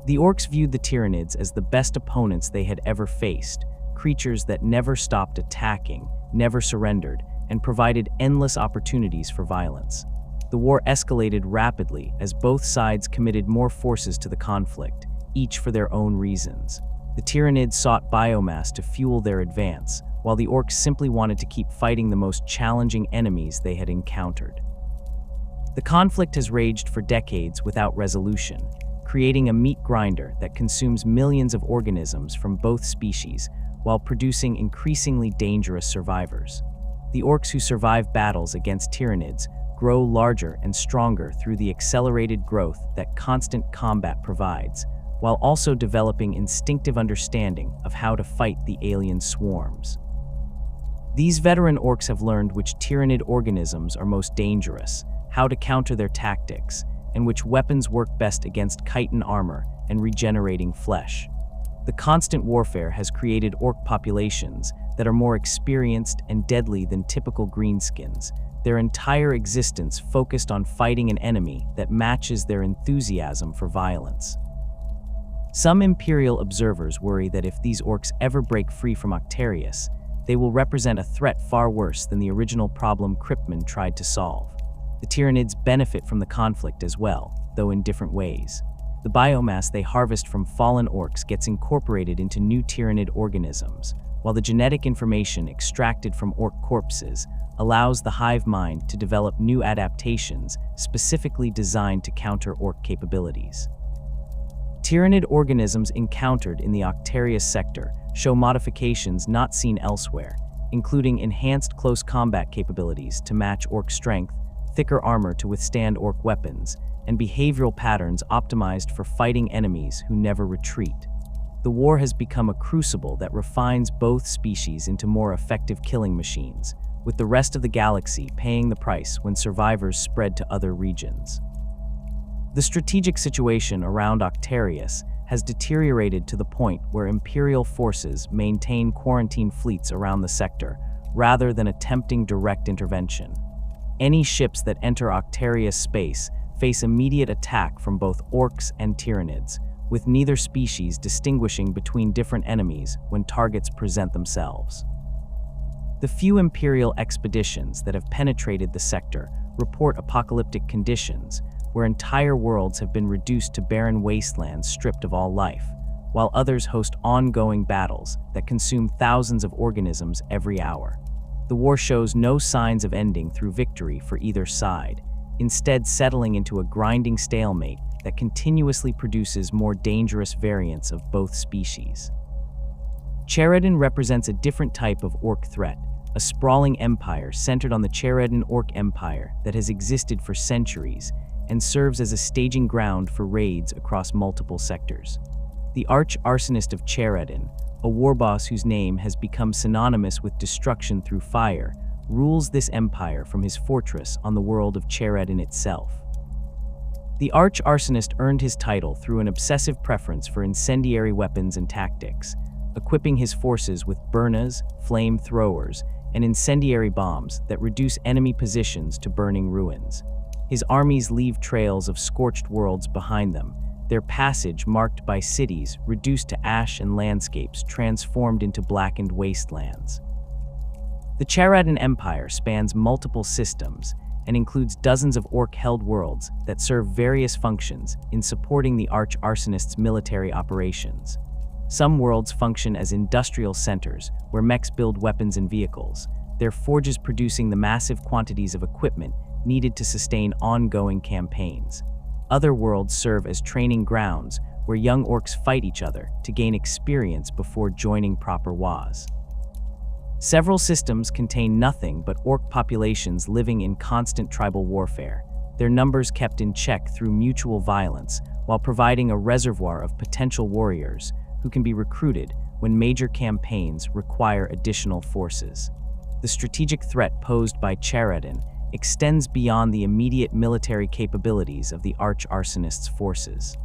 The Orcs viewed the Tyranids as the best opponents they had ever faced, creatures that never stopped attacking, never surrendered, and provided endless opportunities for violence. The war escalated rapidly as both sides committed more forces to the conflict, each for their own reasons. The Tyranids sought biomass to fuel their advance, while the Orcs simply wanted to keep fighting the most challenging enemies they had encountered. The conflict has raged for decades without resolution, creating a meat grinder that consumes millions of organisms from both species, while producing increasingly dangerous survivors. The Orcs who survive battles against Tyranids grow larger and stronger through the accelerated growth that constant combat provides, while also developing instinctive understanding of how to fight the alien swarms. These veteran Orcs have learned which Tyranid organisms are most dangerous, how to counter their tactics, and which weapons work best against chitin armor and regenerating flesh. The constant warfare has created Orc populations that are more experienced and deadly than typical greenskins, their entire existence focused on fighting an enemy that matches their enthusiasm for violence. Some Imperial observers worry that if these Orcs ever break free from Octarius, they will represent a threat far worse than the original problem Kryptman tried to solve. The Tyranids benefit from the conflict as well, though in different ways. The biomass they harvest from fallen Orcs gets incorporated into new Tyranid organisms, while the genetic information extracted from Orc corpses allows the hive mind to develop new adaptations specifically designed to counter Orc capabilities. Tyranid organisms encountered in the Octarius sector show modifications not seen elsewhere, including enhanced close combat capabilities to match Orc strength, thicker armor to withstand Orc weapons, and behavioral patterns optimized for fighting enemies who never retreat. The war has become a crucible that refines both species into more effective killing machines, with the rest of the galaxy paying the price when survivors spread to other regions. The strategic situation around Octarius has deteriorated to the point where Imperial forces maintain quarantine fleets around the sector, rather than attempting direct intervention. Any ships that enter Octarius space face immediate attack from both Orcs and Tyranids, with neither species distinguishing between different enemies when targets present themselves. The few Imperial expeditions that have penetrated the sector report apocalyptic conditions, where entire worlds have been reduced to barren wastelands stripped of all life, while others host ongoing battles that consume thousands of organisms every hour. The war shows no signs of ending through victory for either side, instead settling into a grinding stalemate that continuously produces more dangerous variants of both species. Charedon represents a different type of orc threat, a sprawling empire centered on the Charedon Orc Empire that has existed for centuries and serves as a staging ground for raids across multiple sectors. The Arch-Arsonist of Charedon, a warboss whose name has become synonymous with destruction through fire, rules this empire from his fortress on the world of Charedon itself. The Arch-Arsonist earned his title through an obsessive preference for incendiary weapons and tactics, equipping his forces with burnas, flamethrowers, and incendiary bombs that reduce enemy positions to burning ruins. His armies leave trails of scorched worlds behind them, their passage marked by cities reduced to ash and landscapes transformed into blackened wastelands. The Charedon Empire spans multiple systems and includes dozens of orc-held worlds that serve various functions in supporting the Arch-Arsonist's military operations. Some worlds function as industrial centers where mechs build weapons and vehicles, their forges producing the massive quantities of equipment needed to sustain ongoing campaigns. Other worlds serve as training grounds where young orcs fight each other to gain experience before joining proper WAAAGH. Several systems contain nothing but orc populations living in constant tribal warfare, their numbers kept in check through mutual violence while providing a reservoir of potential warriors who can be recruited when major campaigns require additional forces. The strategic threat posed by Charedon extends beyond the immediate military capabilities of the Arch-Arsonist's forces.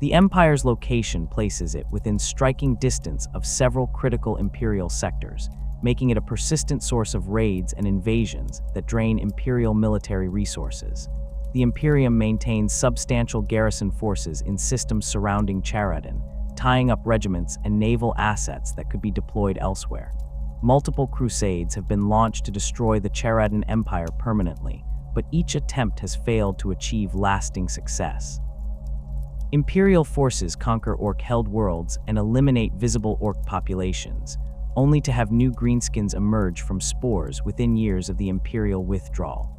The Empire's location places it within striking distance of several critical Imperial sectors, making it a persistent source of raids and invasions that drain Imperial military resources. The Imperium maintains substantial garrison forces in systems surrounding Charedon, tying up regiments and naval assets that could be deployed elsewhere. Multiple crusades have been launched to destroy the Charedon Empire permanently, but each attempt has failed to achieve lasting success. Imperial forces conquer orc-held worlds and eliminate visible orc populations, only to have new greenskins emerge from spores within years of the Imperial withdrawal.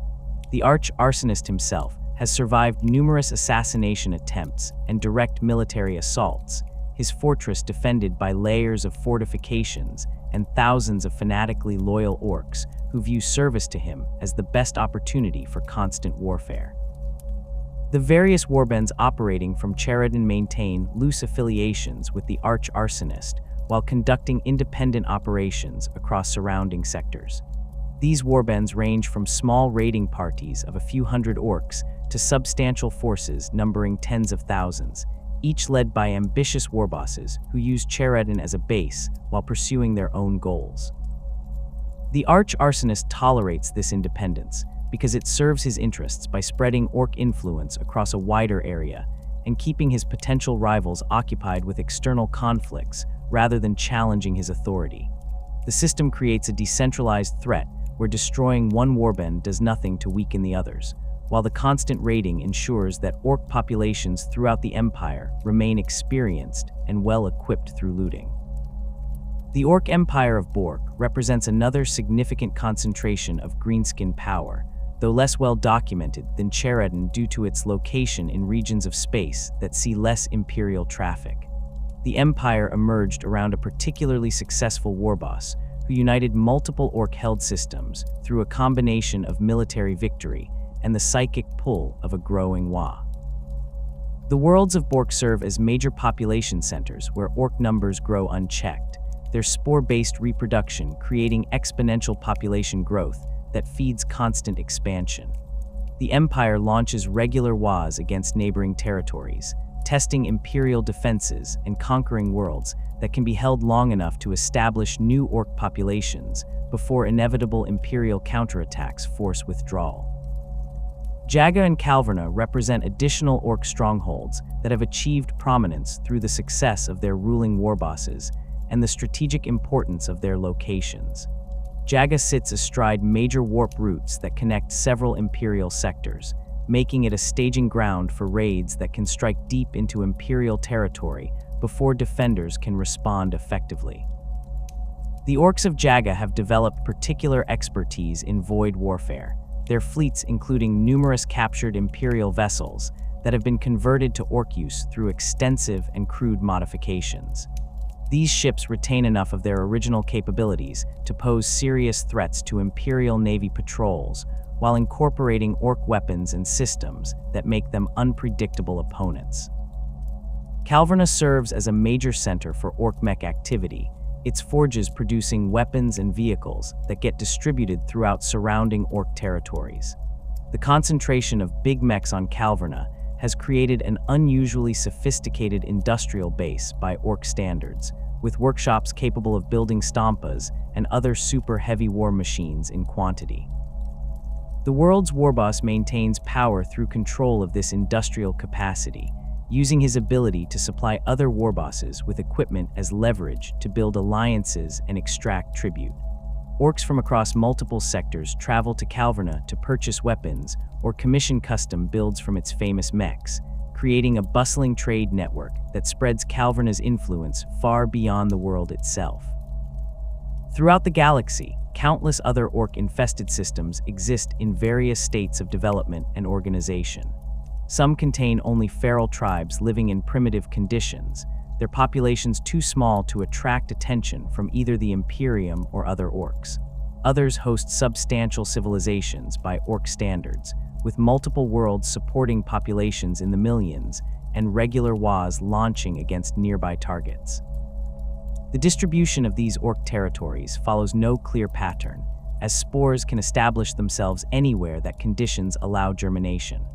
The Arch-Arsonist himself has survived numerous assassination attempts and direct military assaults, his fortress defended by layers of fortifications and thousands of fanatically loyal orcs who view service to him as the best opportunity for constant warfare. The various warbands operating from Charedon maintain loose affiliations with the Arch-Arsonist while conducting independent operations across surrounding sectors. These warbands range from small raiding parties of a few hundred orcs to substantial forces numbering tens of thousands, each led by ambitious warbosses who use Charedon as a base while pursuing their own goals. The Arch-Arsonist tolerates this independence because it serves his interests by spreading orc influence across a wider area and keeping his potential rivals occupied with external conflicts rather than challenging his authority. The system creates a decentralized threat where destroying one warband does nothing to weaken the others, while the constant raiding ensures that orc populations throughout the Empire remain experienced and well-equipped through looting. The Orc Empire of Bork represents another significant concentration of greenskin power, though less well-documented than Charedon due to its location in regions of space that see less Imperial traffic. The Empire emerged around a particularly successful warboss who united multiple orc-held systems through a combination of military victory and the psychic pull of a growing WAAAGH. The worlds of Bork serve as major population centers where orc numbers grow unchecked, their spore-based reproduction creating exponential population growth that feeds constant expansion. The Empire launches regular WAAAGHs against neighboring territories, testing Imperial defenses and conquering worlds that can be held long enough to establish new orc populations before inevitable Imperial counterattacks force withdrawal. WAAAGH and Calverna represent additional orc strongholds that have achieved prominence through the success of their ruling warbosses and the strategic importance of their locations. WAAAGH sits astride major warp routes that connect several Imperial sectors, making it a staging ground for raids that can strike deep into Imperial territory before defenders can respond effectively. The orcs of WAAAGH have developed particular expertise in void warfare, their fleets including numerous captured Imperial vessels that have been converted to Ork use through extensive and crude modifications. These ships retain enough of their original capabilities to pose serious threats to Imperial Navy patrols, while incorporating Ork weapons and systems that make them unpredictable opponents. Calverna serves as a major center for Ork mech activity, its forges producing weapons and vehicles that get distributed throughout surrounding Ork territories. The concentration of big mechs on Calverna has created an unusually sophisticated industrial base by Ork standards, with workshops capable of building stampas and other super heavy war machines in quantity. The world's warboss maintains power through control of this industrial capacity, using his ability to supply other warbosses with equipment as leverage to build alliances and extract tribute. Orks from across multiple sectors travel to Calverna to purchase weapons or commission custom builds from its famous mechs, creating a bustling trade network that spreads Calverna's influence far beyond the world itself. Throughout the galaxy, countless other Ork-infested systems exist in various states of development and organization. Some contain only feral tribes living in primitive conditions, their populations too small to attract attention from either the Imperium or other Orks. Others host substantial civilizations by Ork standards, with multiple worlds supporting populations in the millions and regular WAAAGHs launching against nearby targets. The distribution of these Ork territories follows no clear pattern, as spores can establish themselves anywhere that conditions allow germination.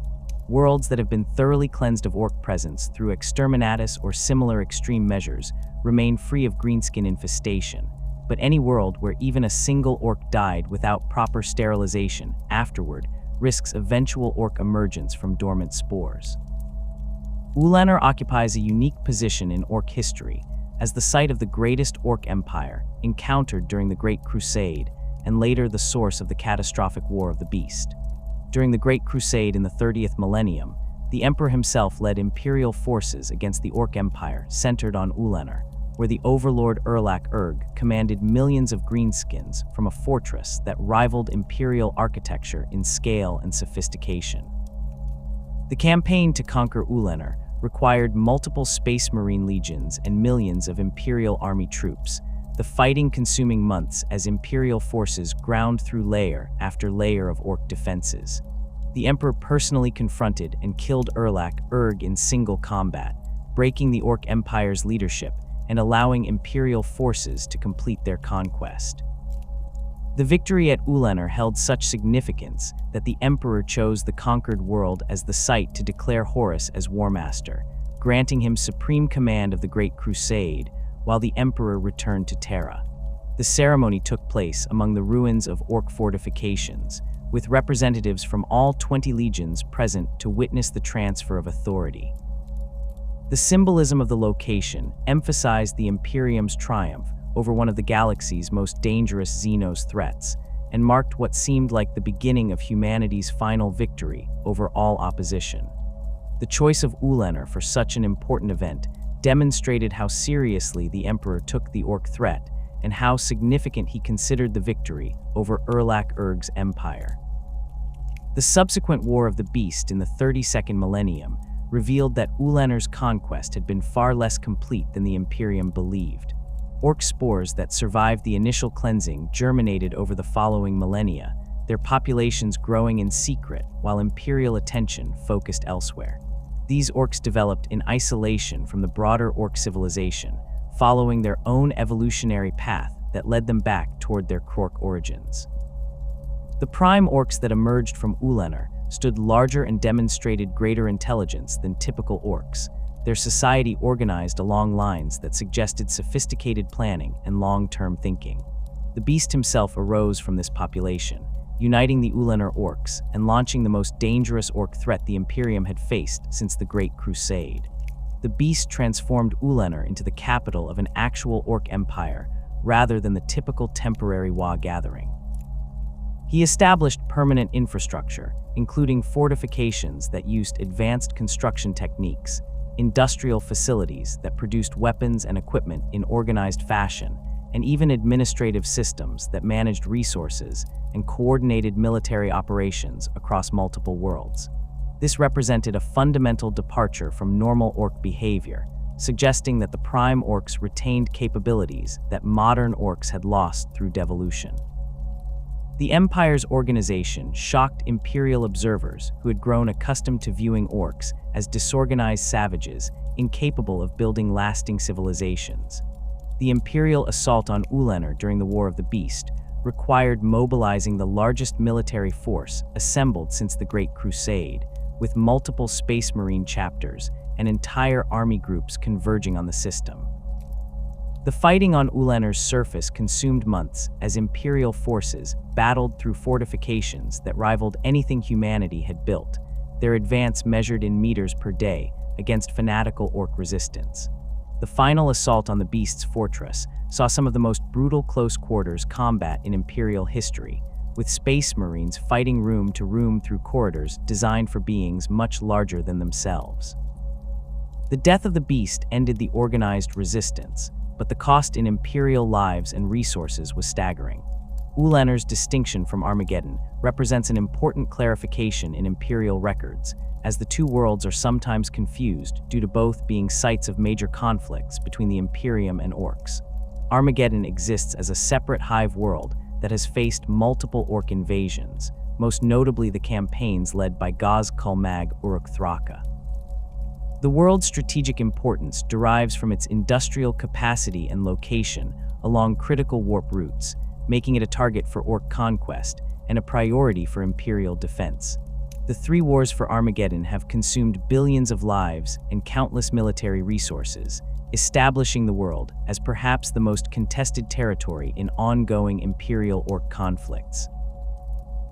Worlds that have been thoroughly cleansed of Ork presence through exterminatus or similar extreme measures remain free of greenskin infestation, but any world where even a single Ork died without proper sterilization afterward risks eventual Ork emergence from dormant spores. Ulanar occupies a unique position in Ork history as the site of the greatest Ork empire encountered during the Great Crusade and later the source of the catastrophic War of the Beast. During the Great Crusade in the 30th millennium, the Emperor himself led imperial forces against the Ork Empire centered on Ulanar, where the overlord WAAAGH commanded millions of greenskins from a fortress that rivaled imperial architecture in scale and sophistication. The campaign to conquer Ulanar required multiple Space Marine legions and millions of Imperial Army troops, the fighting consuming months as Imperial forces ground through layer after layer of Ork defenses. The Emperor personally confronted and killed WAAAGH in single combat, breaking the Ork Empire's leadership and allowing Imperial forces to complete their conquest. The victory at Ulanar held such significance that the Emperor chose the conquered world as the site to declare Horus as War Master, granting him supreme command of the Great Crusade, while the Emperor returned to Terra. The ceremony took place among the ruins of Ork fortifications, with representatives from all 20 legions present to witness the transfer of authority. The symbolism of the location emphasized the Imperium's triumph over one of the galaxy's most dangerous Xenos threats, and marked what seemed like the beginning of humanity's final victory over all opposition. The choice of Ulanar for such an important event demonstrated how seriously the Emperor took the Ork threat and how significant he considered the victory over WAAAGH's empire. The subsequent War of the Beast in the 32nd millennium revealed that Ulanar's conquest had been far less complete than the Imperium believed. Ork spores that survived the initial cleansing germinated over the following millennia, their populations growing in secret while Imperial attention focused elsewhere. These Orks developed in isolation from the broader Ork civilization, following their own evolutionary path that led them back toward their Krork origins. The prime Orks that emerged from Ulanar stood larger and demonstrated greater intelligence than typical Orks, their society organized along lines that suggested sophisticated planning and long-term thinking. The beast himself arose from this population, uniting the Ulanar Orks and launching the most dangerous Ork threat the Imperium had faced since the Great Crusade. The beast transformed Ulanar into the capital of an actual Ork empire rather than the typical temporary WAAAGH gathering. He established permanent infrastructure, including fortifications that used advanced construction techniques, industrial facilities that produced weapons and equipment in organized fashion, and even administrative systems that managed resources and coordinated military operations across multiple worlds. This represented a fundamental departure from normal orc behavior, suggesting that the prime orcs retained capabilities that modern orcs had lost through devolution. The Empire's organization shocked Imperial observers who had grown accustomed to viewing orcs as disorganized savages incapable of building lasting civilizations. The Imperial assault on Ulanor during the War of the Beast required mobilizing the largest military force assembled since the Great Crusade, with multiple Space Marine chapters and entire army groups converging on the system. The fighting on Ulanor's surface consumed months as Imperial forces battled through fortifications that rivaled anything humanity had built, their advance measured in meters per day against fanatical orc resistance. The final assault on the Beast's fortress saw some of the most brutal close-quarters combat in Imperial history, with Space Marines fighting room to room through corridors designed for beings much larger than themselves. The death of the Beast ended the organized resistance, but the cost in Imperial lives and resources was staggering. Ulanor's distinction from Armageddon represents an important clarification in Imperial records, as the two worlds are sometimes confused due to both being sites of major conflicts between the Imperium and orcs. Armageddon exists as a separate hive world that has faced multiple orc invasions, most notably the campaigns led by Goffs Kulmag Uruk-Thraka. The world's strategic importance derives from its industrial capacity and location along critical warp routes, making it a target for orc conquest and a priority for Imperial defense. The three wars for Armageddon have consumed billions of lives and countless military resources, establishing the world as perhaps the most contested territory in ongoing Imperial orc conflicts.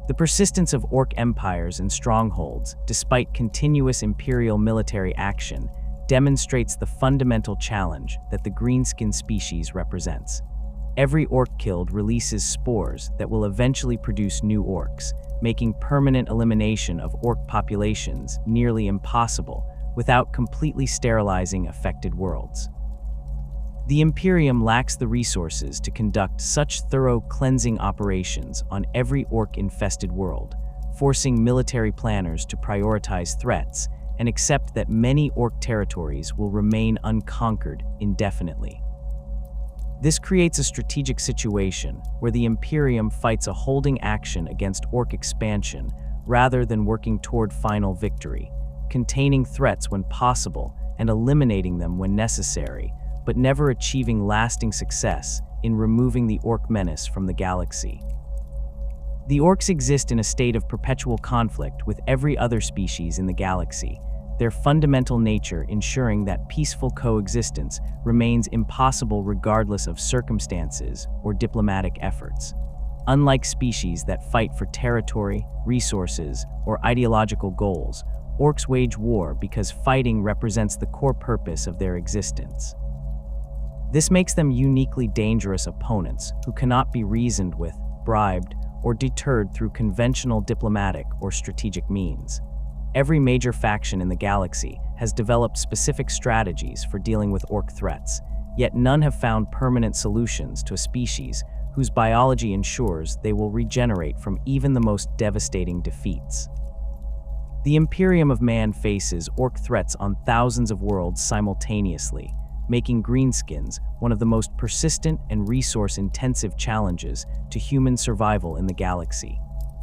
The persistence of orc empires and strongholds, despite continuous Imperial military action, demonstrates the fundamental challenge that the greenskin species represents. Every orc killed releases spores that will eventually produce new orcs, making permanent elimination of orc populations nearly impossible without completely sterilizing affected worlds. The Imperium lacks the resources to conduct such thorough cleansing operations on every orc-infested world, forcing military planners to prioritize threats and accept that many orc territories will remain unconquered indefinitely. This creates a strategic situation where the Imperium fights a holding action against orc expansion rather than working toward final victory, containing threats when possible and eliminating them when necessary, but never achieving lasting success in removing the orc menace from the galaxy. The orcs exist in a state of perpetual conflict with every other species in the galaxy, their fundamental nature ensuring that peaceful coexistence remains impossible regardless of circumstances or diplomatic efforts. Unlike species that fight for territory, resources, or ideological goals, orcs wage war because fighting represents the core purpose of their existence. This makes them uniquely dangerous opponents who cannot be reasoned with, bribed, or deterred through conventional diplomatic or strategic means. Every major faction in the galaxy has developed specific strategies for dealing with orc threats, yet none have found permanent solutions to a species whose biology ensures they will regenerate from even the most devastating defeats. The Imperium of Man faces orc threats on thousands of worlds simultaneously, making greenskins one of the most persistent and resource-intensive challenges to human survival in the galaxy.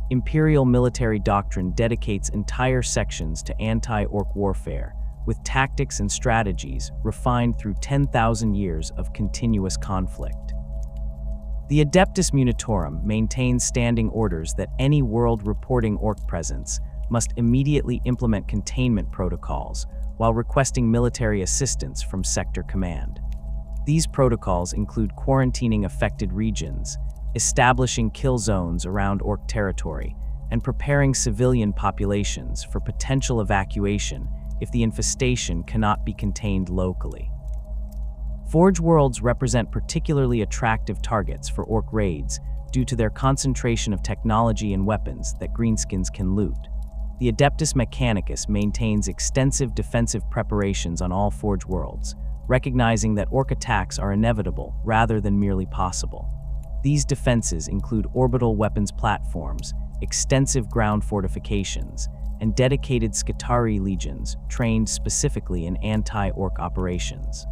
Imperial military doctrine dedicates entire sections to anti-orc warfare, with tactics and strategies refined through 10,000 years of continuous conflict. The Adeptus Munitorum maintains standing orders that any world reporting orc presence must immediately implement containment protocols while requesting military assistance from Sector Command. These protocols include quarantining affected regions, establishing kill zones around orc territory, and preparing civilian populations for potential evacuation if the infestation cannot be contained locally. Forge worlds represent particularly attractive targets for orc raids due to their concentration of technology and weapons that greenskins can loot. The Adeptus Mechanicus maintains extensive defensive preparations on all Forge worlds, recognizing that orc attacks are inevitable rather than merely possible. These defenses include orbital weapons platforms, extensive ground fortifications, and dedicated Skitarii legions trained specifically in anti-orc operations.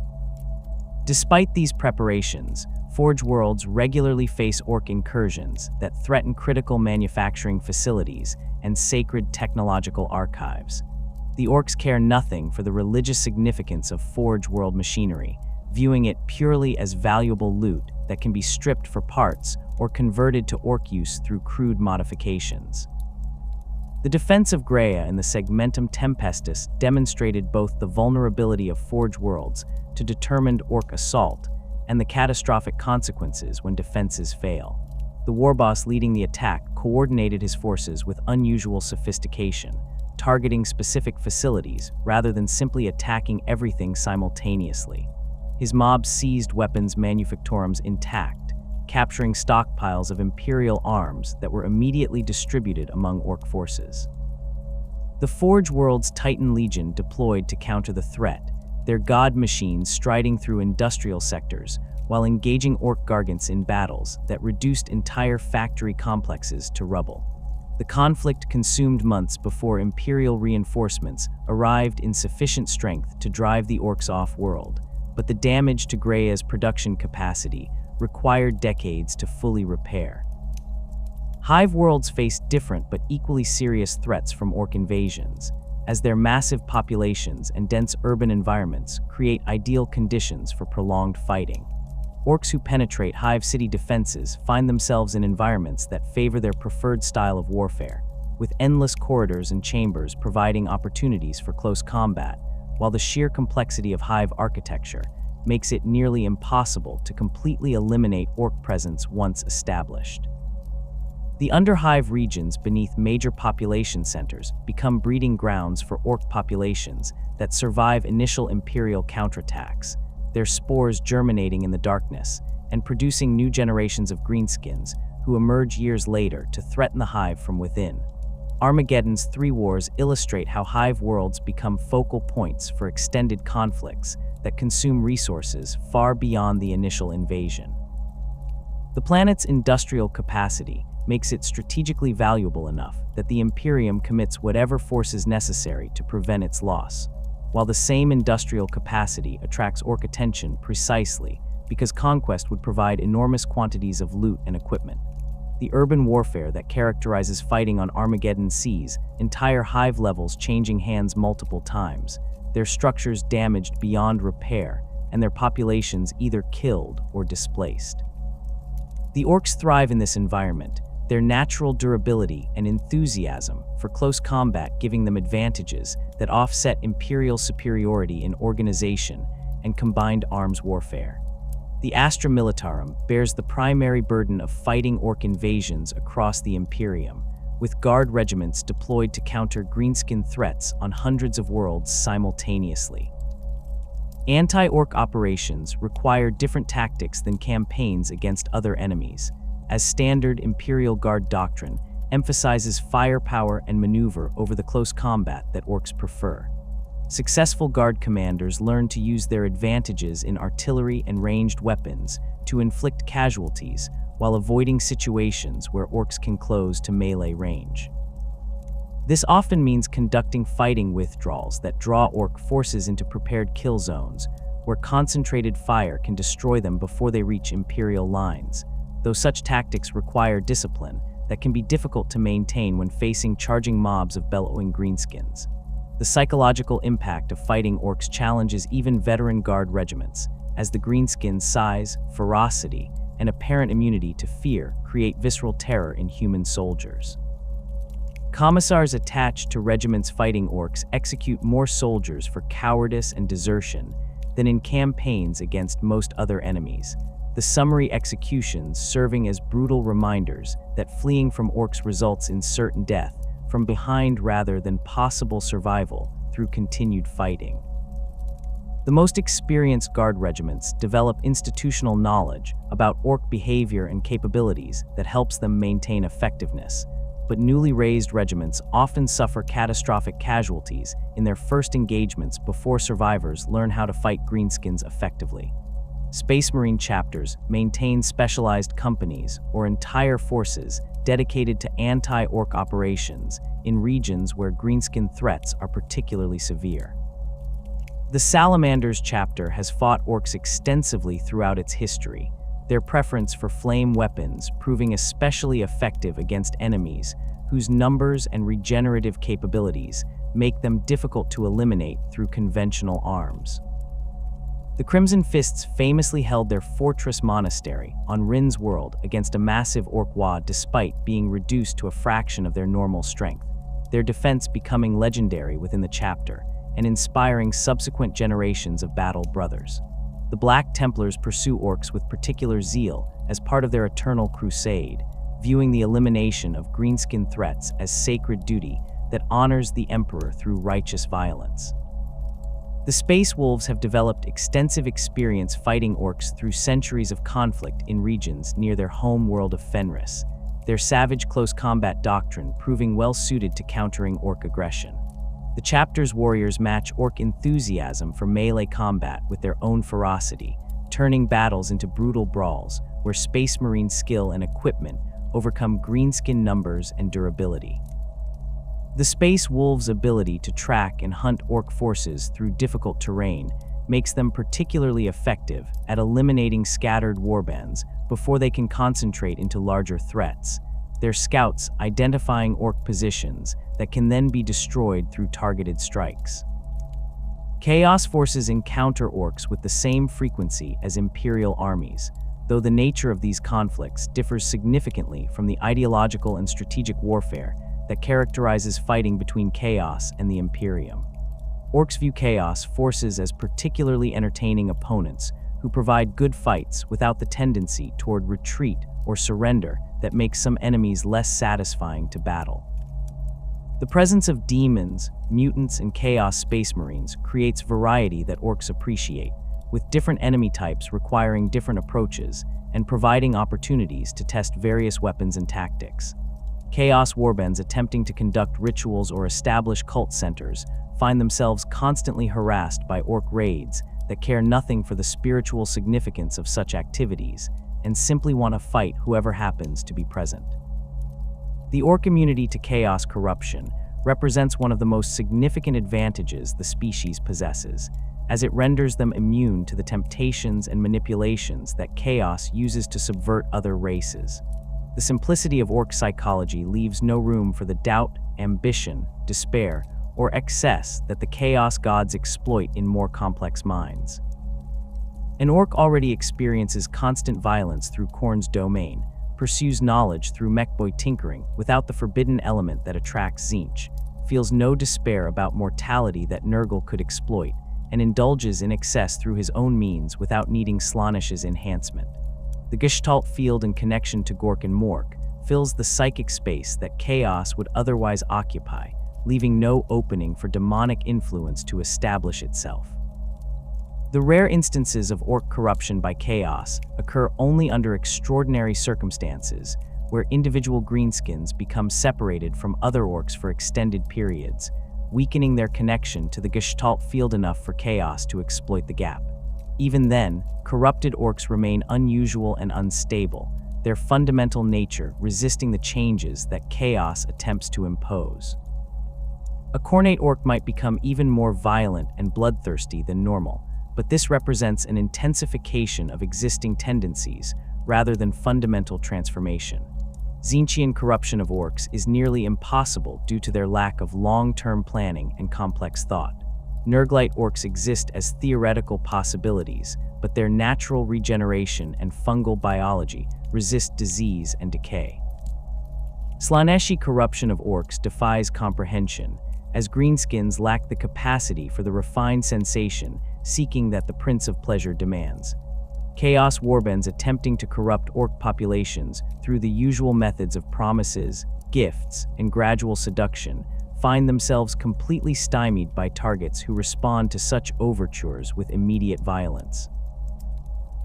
Despite these preparations, Forge worlds regularly face orc incursions that threaten critical manufacturing facilities and sacred technological archives. The orcs care nothing for the religious significance of Forge world machinery, viewing it purely as valuable loot that can be stripped for parts or converted to orc use through crude modifications. The defense of Graia and the Segmentum Tempestus demonstrated both the vulnerability of Forge worlds to determined orc assault and the catastrophic consequences when defenses fail. The warboss leading the attack coordinated his forces with unusual sophistication, targeting specific facilities rather than simply attacking everything simultaneously. His mob seized weapons manufactorums intact, capturing stockpiles of Imperial arms that were immediately distributed among orc forces. The Forge world's Titan Legion deployed to counter the threat, their god machines striding through industrial sectors while engaging orc gargants in battles that reduced entire factory complexes to rubble. The conflict consumed months before Imperial reinforcements arrived in sufficient strength to drive the orcs off-world, but the damage to Graia's production capacity required decades to fully repair. Hive worlds faced different but equally serious threats from orc invasions, as their massive populations and dense urban environments create ideal conditions for prolonged fighting. Orcs who penetrate Hive city defenses find themselves in environments that favor their preferred style of warfare, with endless corridors and chambers providing opportunities for close combat, while the sheer complexity of Hive architecture makes it nearly impossible to completely eliminate orc presence once established. The Underhive regions beneath major population centers become breeding grounds for orc populations that survive initial Imperial counterattacks, their spores germinating in the darkness and producing new generations of greenskins who emerge years later to threaten the Hive from within. Armageddon's three wars illustrate how Hive worlds become focal points for extended conflicts that consume resources far beyond the initial invasion. The planet's industrial capacity makes it strategically valuable enough that the Imperium commits whatever forces necessary to prevent its loss, while the same industrial capacity attracts orc attention precisely because conquest would provide enormous quantities of loot and equipment. The urban warfare that characterizes fighting on Armageddon sees entire Hive levels changing hands multiple times, their structures damaged beyond repair, and their populations either killed or displaced. The orcs thrive in this environment, their natural durability and enthusiasm for close combat giving them advantages that offset Imperial superiority in organization and combined arms warfare. The Astra Militarum bears the primary burden of fighting orc invasions across the Imperium, with guard regiments deployed to counter greenskin threats on hundreds of worlds simultaneously. Anti-orc operations require different tactics than campaigns against other enemies, as standard Imperial Guard doctrine emphasizes firepower and maneuver over the close combat that orcs prefer. Successful Guard commanders learn to use their advantages in artillery and ranged weapons to inflict casualties while avoiding situations where orcs can close to melee range. This often means conducting fighting withdrawals that draw orc forces into prepared kill zones, where concentrated fire can destroy them before they reach Imperial lines, though such tactics require discipline that can be difficult to maintain when facing charging mobs of bellowing greenskins. The psychological impact of fighting orcs challenges even veteran Guard regiments, as the greenskins' size, ferocity, and apparent immunity to fear create visceral terror in human soldiers. Commissars attached to regiments fighting orcs execute more soldiers for cowardice and desertion than in campaigns against most other enemies, the summary executions serving as brutal reminders that fleeing from orcs results in certain death from behind rather than possible survival through continued fighting. The most experienced Guard regiments develop institutional knowledge about orc behavior and capabilities that helps them maintain effectiveness, but newly raised regiments often suffer catastrophic casualties in their first engagements before survivors learn how to fight greenskins effectively. Space Marine chapters maintain specialized companies or entire forces dedicated to anti-orc operations in regions where greenskin threats are particularly severe. The Salamanders chapter has fought orcs extensively throughout its history, their preference for flame weapons proving especially effective against enemies whose numbers and regenerative capabilities make them difficult to eliminate through conventional arms. The Crimson Fists famously held their fortress monastery on Rin's world against a massive orc WAAAGH despite being reduced to a fraction of their normal strength, their defense becoming legendary within the chapter and inspiring subsequent generations of battle brothers. The Black Templars pursue orcs with particular zeal as part of their eternal crusade, viewing the elimination of greenskin threats as sacred duty that honors the Emperor through righteous violence. The Space Wolves have developed extensive experience fighting orcs through centuries of conflict in regions near their home world of Fenris, their savage close combat doctrine proving well suited to countering orc aggression. The chapter's warriors match orc enthusiasm for melee combat with their own ferocity, turning battles into brutal brawls where Space Marine skill and equipment overcome greenskin numbers and durability. The Space Wolves' ability to track and hunt orc forces through difficult terrain makes them particularly effective at eliminating scattered warbands before they can concentrate into larger threats, their scouts identifying orc positions that can then be destroyed through targeted strikes. Chaos forces encounter orcs with the same frequency as Imperial armies, though the nature of these conflicts differs significantly from the ideological and strategic warfare that characterizes fighting between Chaos and the Imperium. Orcs view Chaos forces as particularly entertaining opponents who provide good fights without the tendency toward retreat or surrender that makes some enemies less satisfying to battle. The presence of demons, mutants, and Chaos Space Marines creates variety that orcs appreciate, with different enemy types requiring different approaches and providing opportunities to test various weapons and tactics. Chaos warbands attempting to conduct rituals or establish cult centers find themselves constantly harassed by orc raids that care nothing for the spiritual significance of such activities and simply want to fight whoever happens to be present. The orc immunity to chaos corruption represents one of the most significant advantages the species possesses, as it renders them immune to the temptations and manipulations that chaos uses to subvert other races. The simplicity of orc psychology leaves no room for the doubt, ambition, despair, or excess that the chaos gods exploit in more complex minds. An orc already experiences constant violence through Khorne's domain, pursues knowledge through mechboy tinkering without the forbidden element that attracts Tzeentch, feels no despair about mortality that Nurgle could exploit, and indulges in excess through his own means without needing Slaanesh's enhancement. The Gestalt field and connection to Gork and Mork fills the psychic space that chaos would otherwise occupy, leaving no opening for demonic influence to establish itself. The rare instances of orc corruption by chaos occur only under extraordinary circumstances, where individual greenskins become separated from other orcs for extended periods, weakening their connection to the Gestalt field enough for chaos to exploit the gap. Even then, corrupted orcs remain unusual and unstable, their fundamental nature resisting the changes that chaos attempts to impose. A Khornate orc might become even more violent and bloodthirsty than normal, but this represents an intensification of existing tendencies rather than fundamental transformation. Tzeentchian corruption of orcs is nearly impossible due to their lack of long-term planning and complex thought. Nurglite orcs exist as theoretical possibilities, but their natural regeneration and fungal biology resist disease and decay. Slaaneshi corruption of orcs defies comprehension, as greenskins lack the capacity for the refined sensation seeking that the Prince of Pleasure demands. Chaos warbands attempting to corrupt orc populations through the usual methods of promises, gifts, and gradual seduction find themselves completely stymied by targets who respond to such overtures with immediate violence.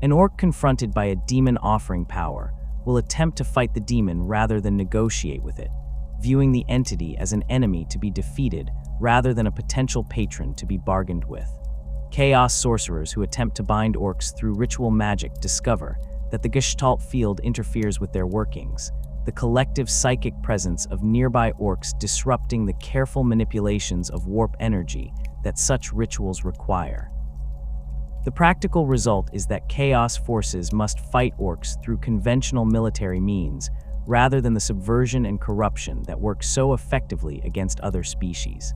An orc confronted by a demon offering power will attempt to fight the demon rather than negotiate with it, viewing the entity as an enemy to be defeated rather than a potential patron to be bargained with. Chaos sorcerers who attempt to bind orcs through ritual magic discover that the Gestalt field interferes with their workings, the the collective psychic presence of nearby orcs disrupting the careful manipulations of warp energy that such rituals require. The practical result is that chaos forces must fight orcs through conventional military means, rather than the subversion and corruption that work so effectively against other species.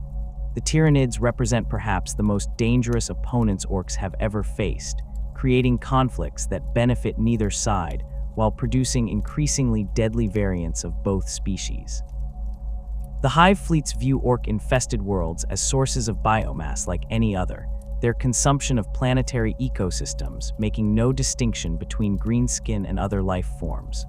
The Tyranids represent perhaps the most dangerous opponents orcs have ever faced, creating conflicts that benefit neither side while producing increasingly deadly variants of both species. The hive fleets view orc-infested worlds as sources of biomass like any other, their consumption of planetary ecosystems making no distinction between greenskin and other life forms.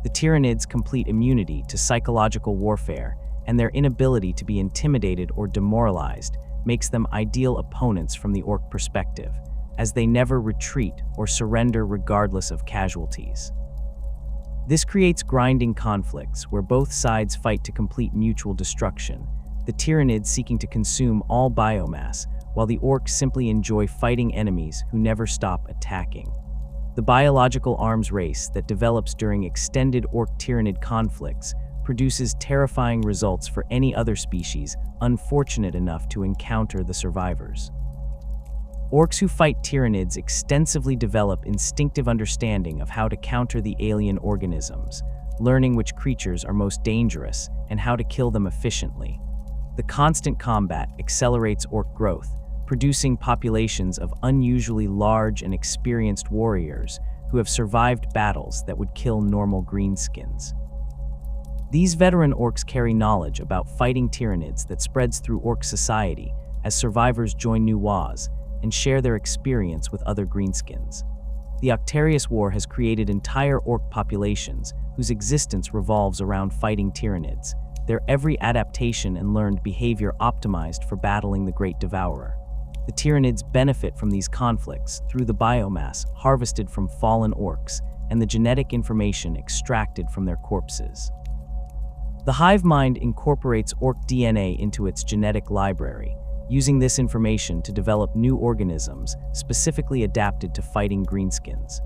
The Tyranids' complete immunity to psychological warfare and their inability to be intimidated or demoralized makes them ideal opponents from the orc perspective, as they never retreat or surrender regardless of casualties. This creates grinding conflicts where both sides fight to complete mutual destruction, the Tyranids seeking to consume all biomass, while the orcs simply enjoy fighting enemies who never stop attacking. The biological arms race that develops during extended orc-Tyranid conflicts produces terrifying results for any other species unfortunate enough to encounter the survivors. Orcs who fight Tyranids extensively develop instinctive understanding of how to counter the alien organisms, learning which creatures are most dangerous and how to kill them efficiently. The constant combat accelerates orc growth, producing populations of unusually large and experienced warriors who have survived battles that would kill normal greenskins. These veteran orcs carry knowledge about fighting Tyranids that spreads through orc society as survivors join new WAAAGH and share their experience with other greenskins. The Octarius War has created entire orc populations whose existence revolves around fighting Tyranids, their every adaptation and learned behavior optimized for battling the Great Devourer. The Tyranids benefit from these conflicts through the biomass harvested from fallen orcs and the genetic information extracted from their corpses. The hive mind incorporates orc DNA into its genetic library, using this information to develop new organisms specifically adapted to fighting greenskins.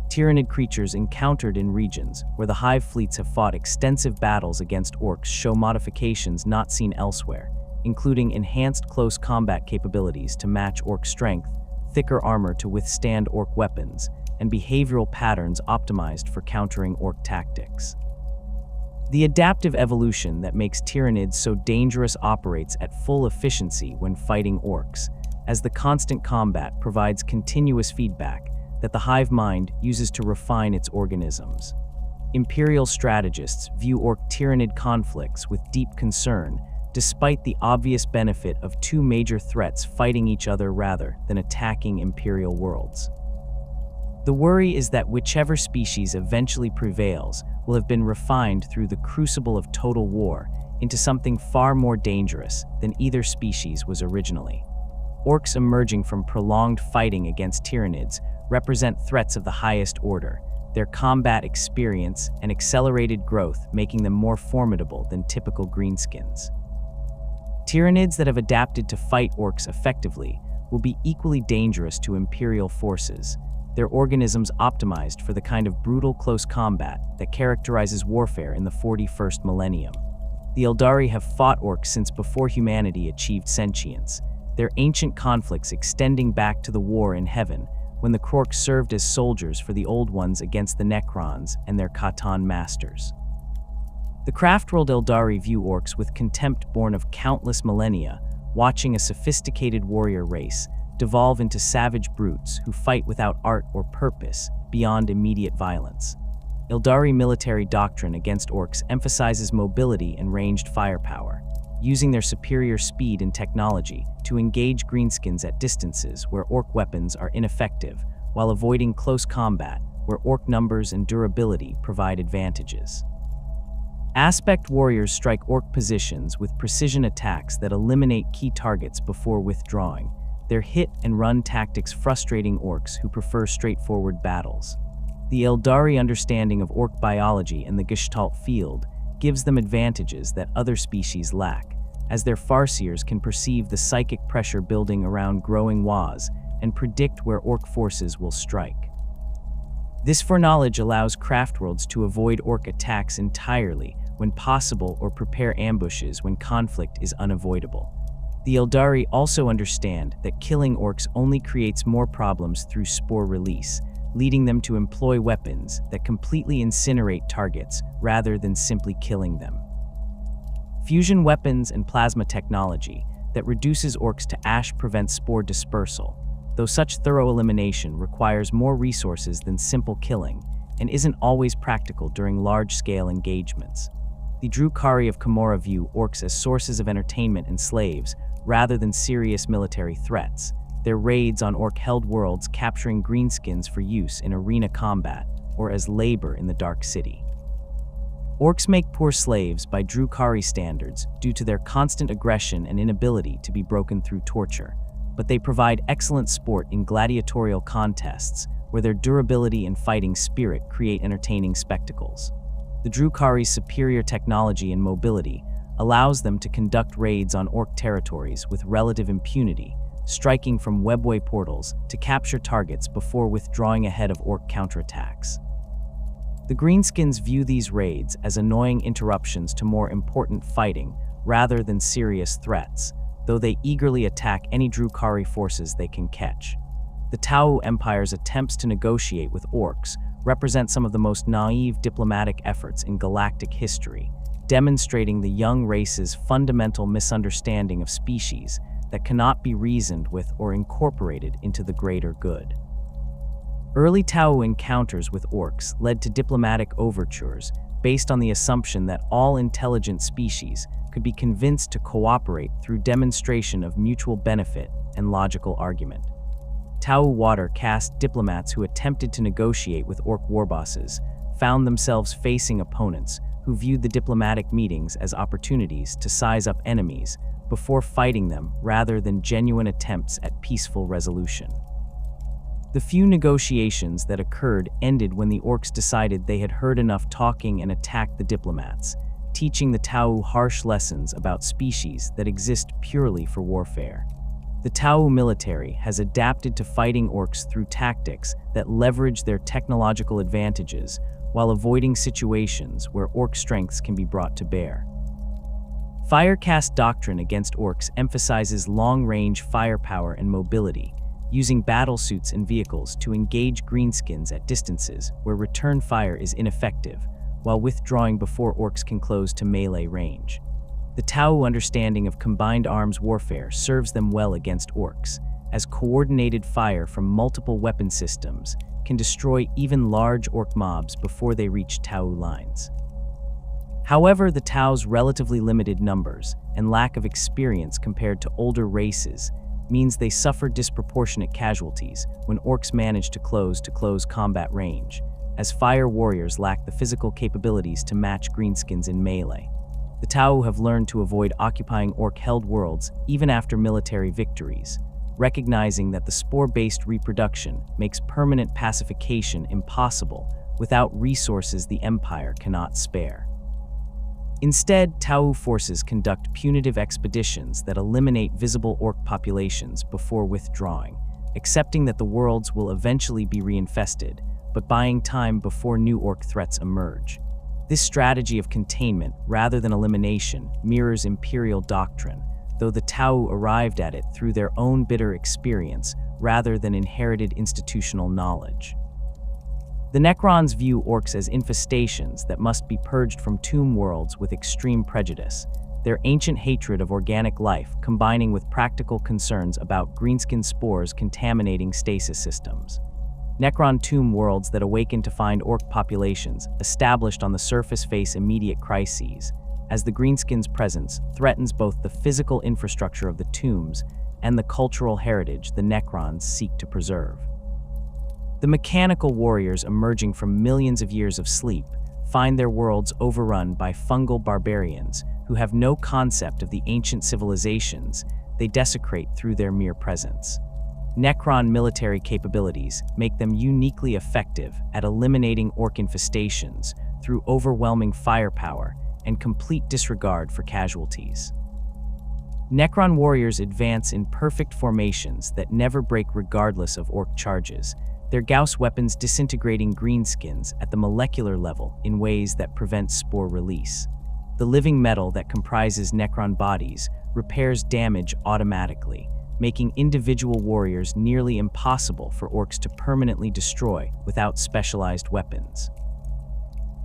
Tyranid creatures encountered in regions where the hive fleets have fought extensive battles against orcs show modifications not seen elsewhere, including enhanced close combat capabilities to match orc strength, thicker armor to withstand orc weapons, and behavioral patterns optimized for countering orc tactics. The adaptive evolution that makes Tyranids so dangerous operates at full efficiency when fighting orcs, as the constant combat provides continuous feedback that the hive mind uses to refine its organisms. Imperial strategists view orc-Tyranid conflicts with deep concern, despite the obvious benefit of two major threats fighting each other rather than attacking Imperial worlds. The worry is that whichever species eventually prevails will have been refined through the crucible of total war into something far more dangerous than either species was originally. Orcs emerging from prolonged fighting against Tyranids represent threats of the highest order, their combat experience and accelerated growth making them more formidable than typical greenskins. Tyranids that have adapted to fight orcs effectively will be equally dangerous to Imperial forces, their organisms optimized for the kind of brutal close combat that characterizes warfare in the 41st millennium. The Eldari have fought orcs since before humanity achieved sentience, their ancient conflicts extending back to the war in heaven when the Krorks served as soldiers for the Old Ones against the Necrons and their Khatan masters. The craft-world Eldari view orcs with contempt born of countless millennia, watching a sophisticated warrior race devolve into savage brutes who fight without art or purpose beyond immediate violence. Eldari military doctrine against orcs emphasizes mobility and ranged firepower, using their superior speed and technology to engage greenskins at distances where orc weapons are ineffective, while avoiding close combat where orc numbers and durability provide advantages. Aspect warriors strike orc positions with precision attacks that eliminate key targets before withdrawing, their hit-and-run tactics frustrating orcs who prefer straightforward battles. The Eldari understanding of orc biology and the Gestalt field gives them advantages that other species lack, as their Farseers can perceive the psychic pressure building around growing WAAAGH and predict where orc forces will strike. This foreknowledge allows craftworlds to avoid orc attacks entirely when possible or prepare ambushes when conflict is unavoidable. The Eldari also understand that killing orcs only creates more problems through spore release, leading them to employ weapons that completely incinerate targets rather than simply killing them. Fusion weapons and plasma technology that reduces orcs to ash prevents spore dispersal, though such thorough elimination requires more resources than simple killing and isn't always practical during large-scale engagements. The Drukhari of Khemora view orcs as sources of entertainment and slaves rather than serious military threats, their raids on orc-held worlds capturing greenskins for use in arena combat or as labor in the Dark City. Orcs make poor slaves by Drukhari standards due to their constant aggression and inability to be broken through torture, but they provide excellent sport in gladiatorial contests where their durability and fighting spirit create entertaining spectacles. The Drukhari's superior technology and mobility allows them to conduct raids on orc territories with relative impunity, striking from webway portals to capture targets before withdrawing ahead of orc counterattacks. The Greenskins view these raids as annoying interruptions to more important fighting rather than serious threats, though they eagerly attack any Drukhari forces they can catch. The Tau Empire's attempts to negotiate with orcs represent some of the most naive diplomatic efforts in galactic history, demonstrating the young race's fundamental misunderstanding of species that cannot be reasoned with or incorporated into the greater good. Early Tau encounters with orcs led to diplomatic overtures based on the assumption that all intelligent species could be convinced to cooperate through demonstration of mutual benefit and logical argument. Tau Water caste diplomats who attempted to negotiate with orc warbosses found themselves facing opponents who viewed the diplomatic meetings as opportunities to size up enemies before fighting them rather than genuine attempts at peaceful resolution. The few negotiations that occurred ended when the orcs decided they had heard enough talking and attacked the diplomats, teaching the Tau harsh lessons about species that exist purely for warfare. The Tau military has adapted to fighting orcs through tactics that leverage their technological advantages while avoiding situations where orc strengths can be brought to bear. Firecast doctrine against orcs emphasizes long-range firepower and mobility, using battlesuits and vehicles to engage greenskins at distances where return fire is ineffective, while withdrawing before orcs can close to melee range. The Tau understanding of combined arms warfare serves them well against orcs, as coordinated fire from multiple weapon systems can destroy even large orc mobs before they reach Tau lines. However, the Tau's relatively limited numbers and lack of experience compared to older races means they suffer disproportionate casualties when orcs manage to close combat range, as fire warriors lack the physical capabilities to match greenskins in melee. The Tau have learned to avoid occupying orc-held worlds even after military victories, recognizing that the spore-based reproduction makes permanent pacification impossible without resources the Empire cannot spare. Instead, Tau forces conduct punitive expeditions that eliminate visible orc populations before withdrawing, accepting that the worlds will eventually be reinfested, but buying time before new orc threats emerge. This strategy of containment rather than elimination mirrors Imperial doctrine, though the Tau arrived at it through their own bitter experience rather than inherited institutional knowledge. The Necrons view orcs as infestations that must be purged from tomb worlds with extreme prejudice, their ancient hatred of organic life combining with practical concerns about greenskin spores contaminating stasis systems. Necron tomb worlds that awaken to find orc populations established on the surface face immediate crises, as the greenskins' presence threatens both the physical infrastructure of the tombs and the cultural heritage the Necrons seek to preserve. The mechanical warriors emerging from millions of years of sleep find their worlds overrun by fungal barbarians who have no concept of the ancient civilizations they desecrate through their mere presence. Necron military capabilities make them uniquely effective at eliminating orc infestations through overwhelming firepower and complete disregard for casualties. Necron warriors advance in perfect formations that never break regardless of orc charges, their Gauss weapons disintegrating greenskins at the molecular level in ways that prevent spore release. The living metal that comprises Necron bodies repairs damage automatically, making individual warriors nearly impossible for orcs to permanently destroy without specialized weapons.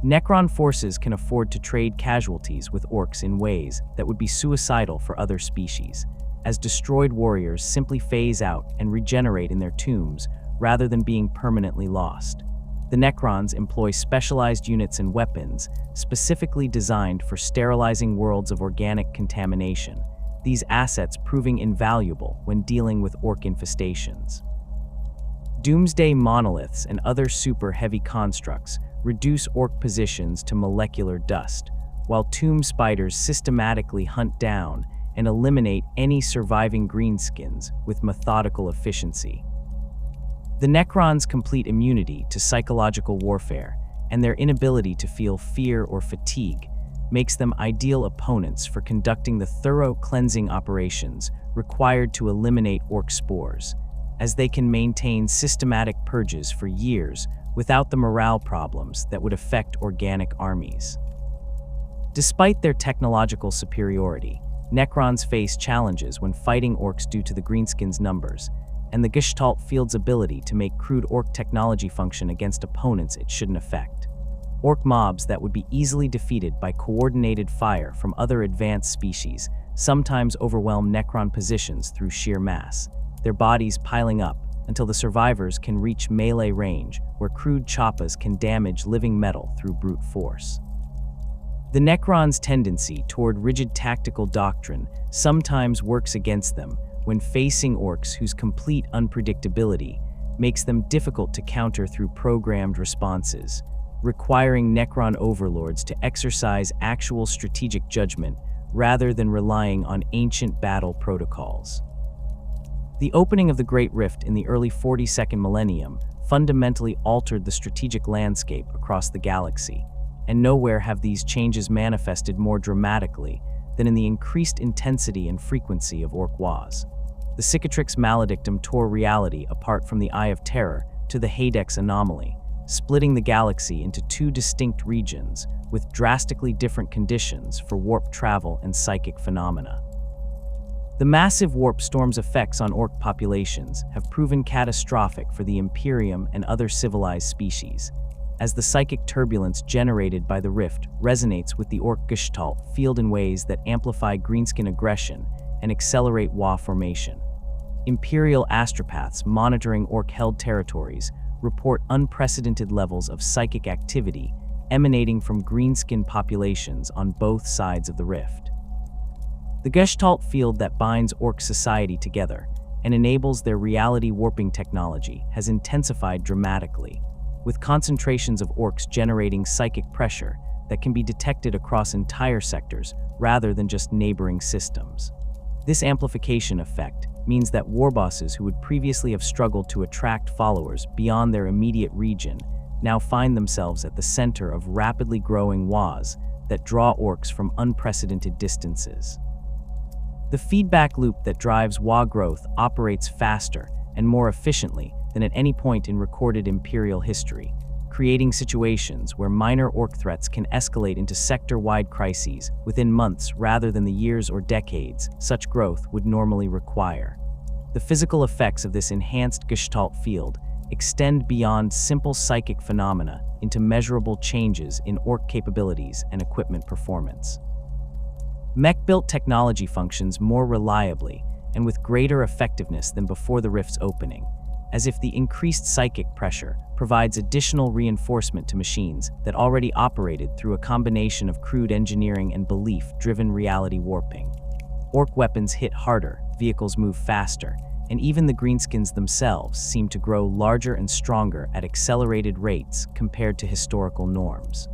Necron forces can afford to trade casualties with orcs in ways that would be suicidal for other species, as destroyed warriors simply phase out and regenerate in their tombs rather than being permanently lost. The Necrons employ specialized units and weapons specifically designed for sterilizing worlds of organic contamination, these assets proving invaluable when dealing with orc infestations. Doomsday monoliths and other super-heavy constructs reduce orc positions to molecular dust, while tomb spiders systematically hunt down and eliminate any surviving greenskins with methodical efficiency. The Necrons' complete immunity to psychological warfare and their inability to feel fear or fatigue makes them ideal opponents for conducting the thorough cleansing operations required to eliminate orc spores, as they can maintain systematic purges for years without the morale problems that would affect organic armies. Despite their technological superiority, Necrons face challenges when fighting orcs due to the greenskins' numbers, and the Gestalt field's ability to make crude orc technology function against opponents it shouldn't affect. Orc mobs that would be easily defeated by coordinated fire from other advanced species sometimes overwhelm Necron positions through sheer mass, their bodies piling up until the survivors can reach melee range, where crude choppas can damage living metal through brute force. The Necrons' tendency toward rigid tactical doctrine sometimes works against them when facing orcs whose complete unpredictability makes them difficult to counter through programmed responses, requiring Necron overlords to exercise actual strategic judgment rather than relying on ancient battle protocols. The opening of the Great Rift in the early 42nd millennium fundamentally altered the strategic landscape across the galaxy, and nowhere have these changes manifested more dramatically than in the increased intensity and frequency of orc WAAAGH. The Cicatrix Maledictum tore reality apart from the Eye of Terror to the Hadex anomaly, splitting the galaxy into two distinct regions with drastically different conditions for warp travel and psychic phenomena. The massive warp storm's effects on orc populations have proven catastrophic for the Imperium and other civilized species, as the psychic turbulence generated by the rift resonates with the orc Gestalt field in ways that amplify greenskin aggression and accelerate WAAAGH formation. Imperial astropaths monitoring orc-held territories report unprecedented levels of psychic activity emanating from greenskin populations on both sides of the rift. The Gestalt field that binds orc society together and enables their reality warping technology has intensified dramatically, with concentrations of orcs generating psychic pressure that can be detected across entire sectors rather than just neighboring systems. This amplification effect means that warbosses who would previously have struggled to attract followers beyond their immediate region now find themselves at the center of rapidly growing WAAAGHs that draw orcs from unprecedented distances. The feedback loop that drives WAAAGH growth operates faster and more efficiently than at any point in recorded Imperial history, creating situations where minor orc threats can escalate into sector-wide crises within months rather than the years or decades such growth would normally require. The physical effects of this enhanced Gestalt field extend beyond simple psychic phenomena into measurable changes in orc capabilities and equipment performance. Mech-built technology functions more reliably and with greater effectiveness than before the rift's opening, as if the increased psychic pressure provides additional reinforcement to machines that already operated through a combination of crude engineering and belief-driven reality warping. Orc weapons hit harder, vehicles move faster, and even the greenskins themselves seem to grow larger and stronger at accelerated rates compared to historical norms.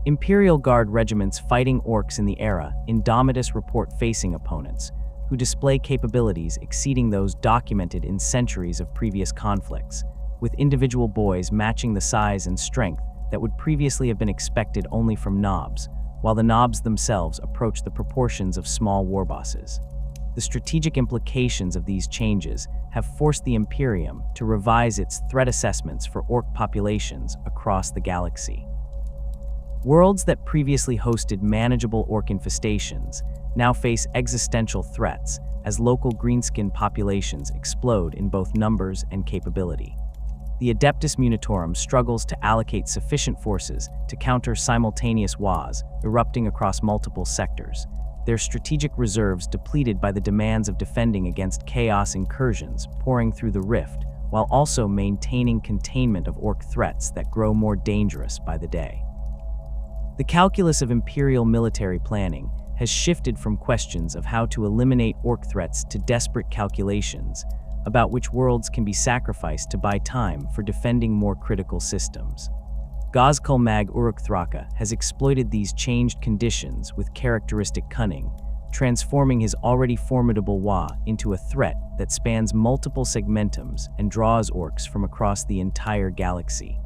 Imperial Guard regiments fighting orcs in the era Indomitus report facing opponents, who display capabilities exceeding those documented in centuries of previous conflicts, with individual boys matching the size and strength that would previously have been expected only from knobs, while the knobs themselves approach the proportions of small warbosses. The strategic implications of these changes have forced the Imperium to revise its threat assessments for orc populations across the galaxy. Worlds that previously hosted manageable orc infestations now face existential threats as local greenskin populations explode in both numbers and capability. The Adeptus Munitorum struggles to allocate sufficient forces to counter simultaneous WAAAGH erupting across multiple sectors, their strategic reserves depleted by the demands of defending against chaos incursions pouring through the rift, while also maintaining containment of orc threats that grow more dangerous by the day. The calculus of imperial military planning has shifted from questions of how to eliminate orc threats to desperate calculations about which worlds can be sacrificed to buy time for defending more critical systems. WAAAGH Uruk-Thraka has exploited these changed conditions with characteristic cunning, transforming his already formidable WAAAGH into a threat that spans multiple segmentums and draws orcs from across the entire galaxy.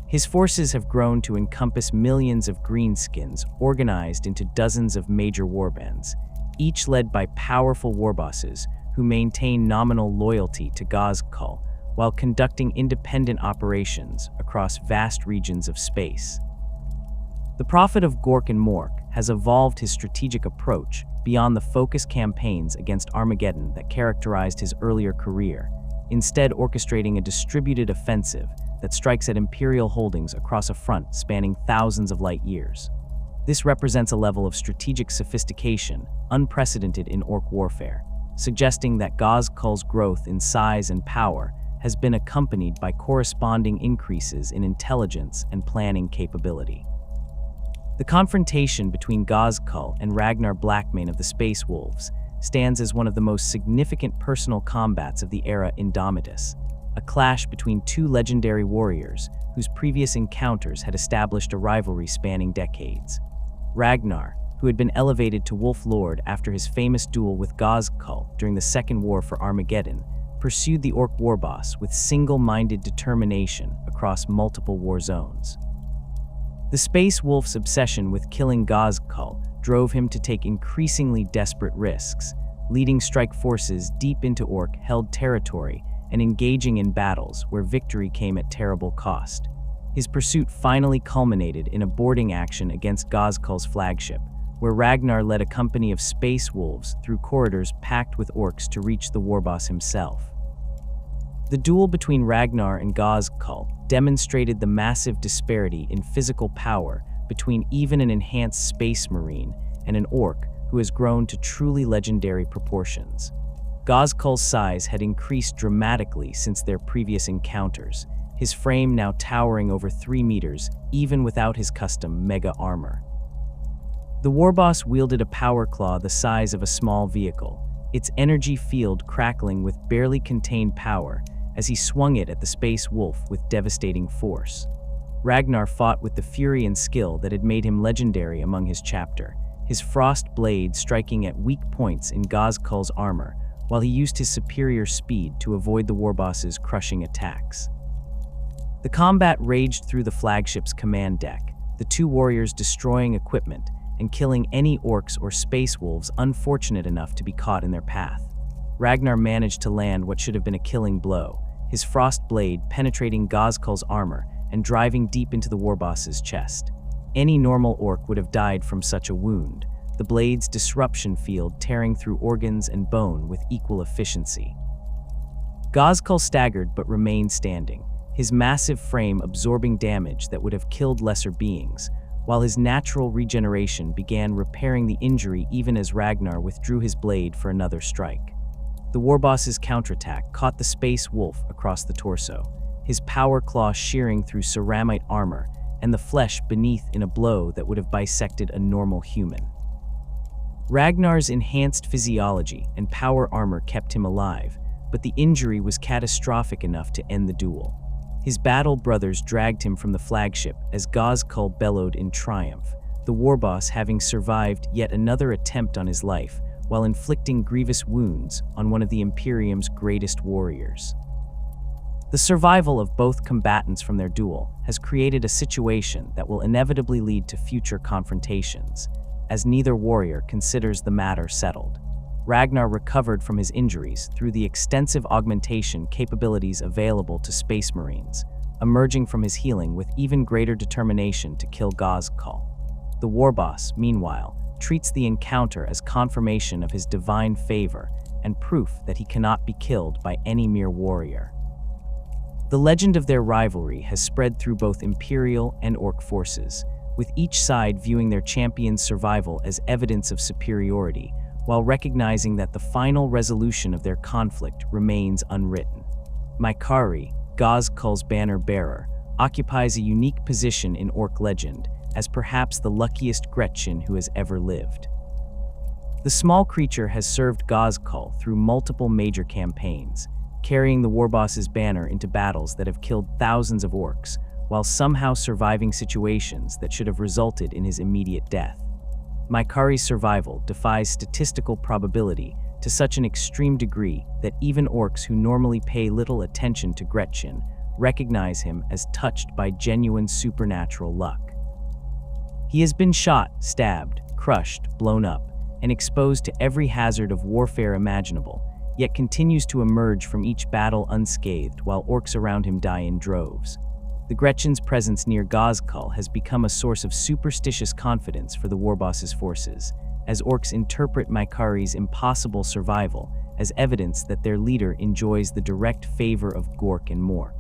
His forces have grown to encompass millions of greenskins organized into dozens of major warbands, each led by powerful warbosses who maintain nominal loyalty to WAAAGH while conducting independent operations across vast regions of space. The Prophet of Gork and Mork has evolved his strategic approach beyond the focused campaigns against Armageddon that characterized his earlier career, instead orchestrating a distributed offensive that strikes at Imperial holdings across a front spanning thousands of light years. This represents a level of strategic sophistication unprecedented in orc warfare, suggesting that WAAAGH's growth in size and power has been accompanied by corresponding increases in intelligence and planning capability. The confrontation between WAAAGH and Ragnar Blackmane of the Space Wolves stands as one of the most significant personal combats of the era Indomitus, a clash between two legendary warriors whose previous encounters had established a rivalry spanning decades. Ragnar, who had been elevated to Wolf Lord after his famous duel with WAAAGH during the Second War for Armageddon, pursued the orc warboss with single-minded determination across multiple war zones. The Space Wolf's obsession with killing WAAAGH drove him to take increasingly desperate risks, leading strike forces deep into orc-held territory and engaging in battles where victory came at terrible cost. His pursuit finally culminated in a boarding action against WAAAGH's flagship, where Ragnar led a company of space wolves through corridors packed with orcs to reach the warboss himself. The duel between Ragnar and WAAAGH demonstrated the massive disparity in physical power between even an enhanced space marine and an orc who has grown to truly legendary proportions. WAAAGH's size had increased dramatically since their previous encounters, his frame now towering over 3 meters even without his custom mega armor. The warboss wielded a power claw the size of a small vehicle, its energy field crackling with barely contained power as he swung it at the Space Wolf with devastating force. Ragnar fought with the fury and skill that had made him legendary among his chapter, his frost blade striking at weak points in WAAAGH's armor, while he used his superior speed to avoid the warboss's crushing attacks. The combat raged through the flagship's command deck, the two warriors destroying equipment and killing any orcs or space wolves unfortunate enough to be caught in their path. Ragnar managed to land what should have been a killing blow, his frost blade penetrating WAAAGH's armor and driving deep into the warboss's chest. Any normal orc would have died from such a wound, the blade's disruption field tearing through organs and bone with equal efficiency. WAAAGH staggered but remained standing, his massive frame absorbing damage that would have killed lesser beings, while his natural regeneration began repairing the injury even as Ragnar withdrew his blade for another strike. The warboss's counterattack caught the Space Wolf across the torso, his power claw shearing through ceramite armor and the flesh beneath in a blow that would have bisected a normal human. Ragnar's enhanced physiology and power armor kept him alive, but the injury was catastrophic enough to end the duel. His battle brothers dragged him from the flagship as WAAAGH bellowed in triumph, the warboss having survived yet another attempt on his life while inflicting grievous wounds on one of the Imperium's greatest warriors. The survival of both combatants from their duel has created a situation that will inevitably lead to future confrontations, as neither warrior considers the matter settled. Ragnar recovered from his injuries through the extensive augmentation capabilities available to Space Marines, emerging from his healing with even greater determination to kill Gozzcall. The Warboss, meanwhile, treats the encounter as confirmation of his divine favor and proof that he cannot be killed by any mere warrior. The legend of their rivalry has spread through both Imperial and Orc forces, with each side viewing their champion's survival as evidence of superiority, while recognizing that the final resolution of their conflict remains unwritten. Maikari, Gozzcall's banner-bearer, occupies a unique position in Orc legend as perhaps the luckiest Gretchen who has ever lived. The small creature has served Gozzcall through multiple major campaigns, carrying the Warboss's banner into battles that have killed thousands of Orcs, while somehow surviving situations that should have resulted in his immediate death. Maikari's survival defies statistical probability to such an extreme degree that even Orcs who normally pay little attention to Gretchen recognize him as touched by genuine supernatural luck. He has been shot, stabbed, crushed, blown up, and exposed to every hazard of warfare imaginable, yet continues to emerge from each battle unscathed while Orcs around him die in droves. The Gretchen's presence near Gozzcall has become a source of superstitious confidence for the Warboss's forces, as Orcs interpret Maikari's impossible survival as evidence that their leader enjoys the direct favor of Gork and Mork.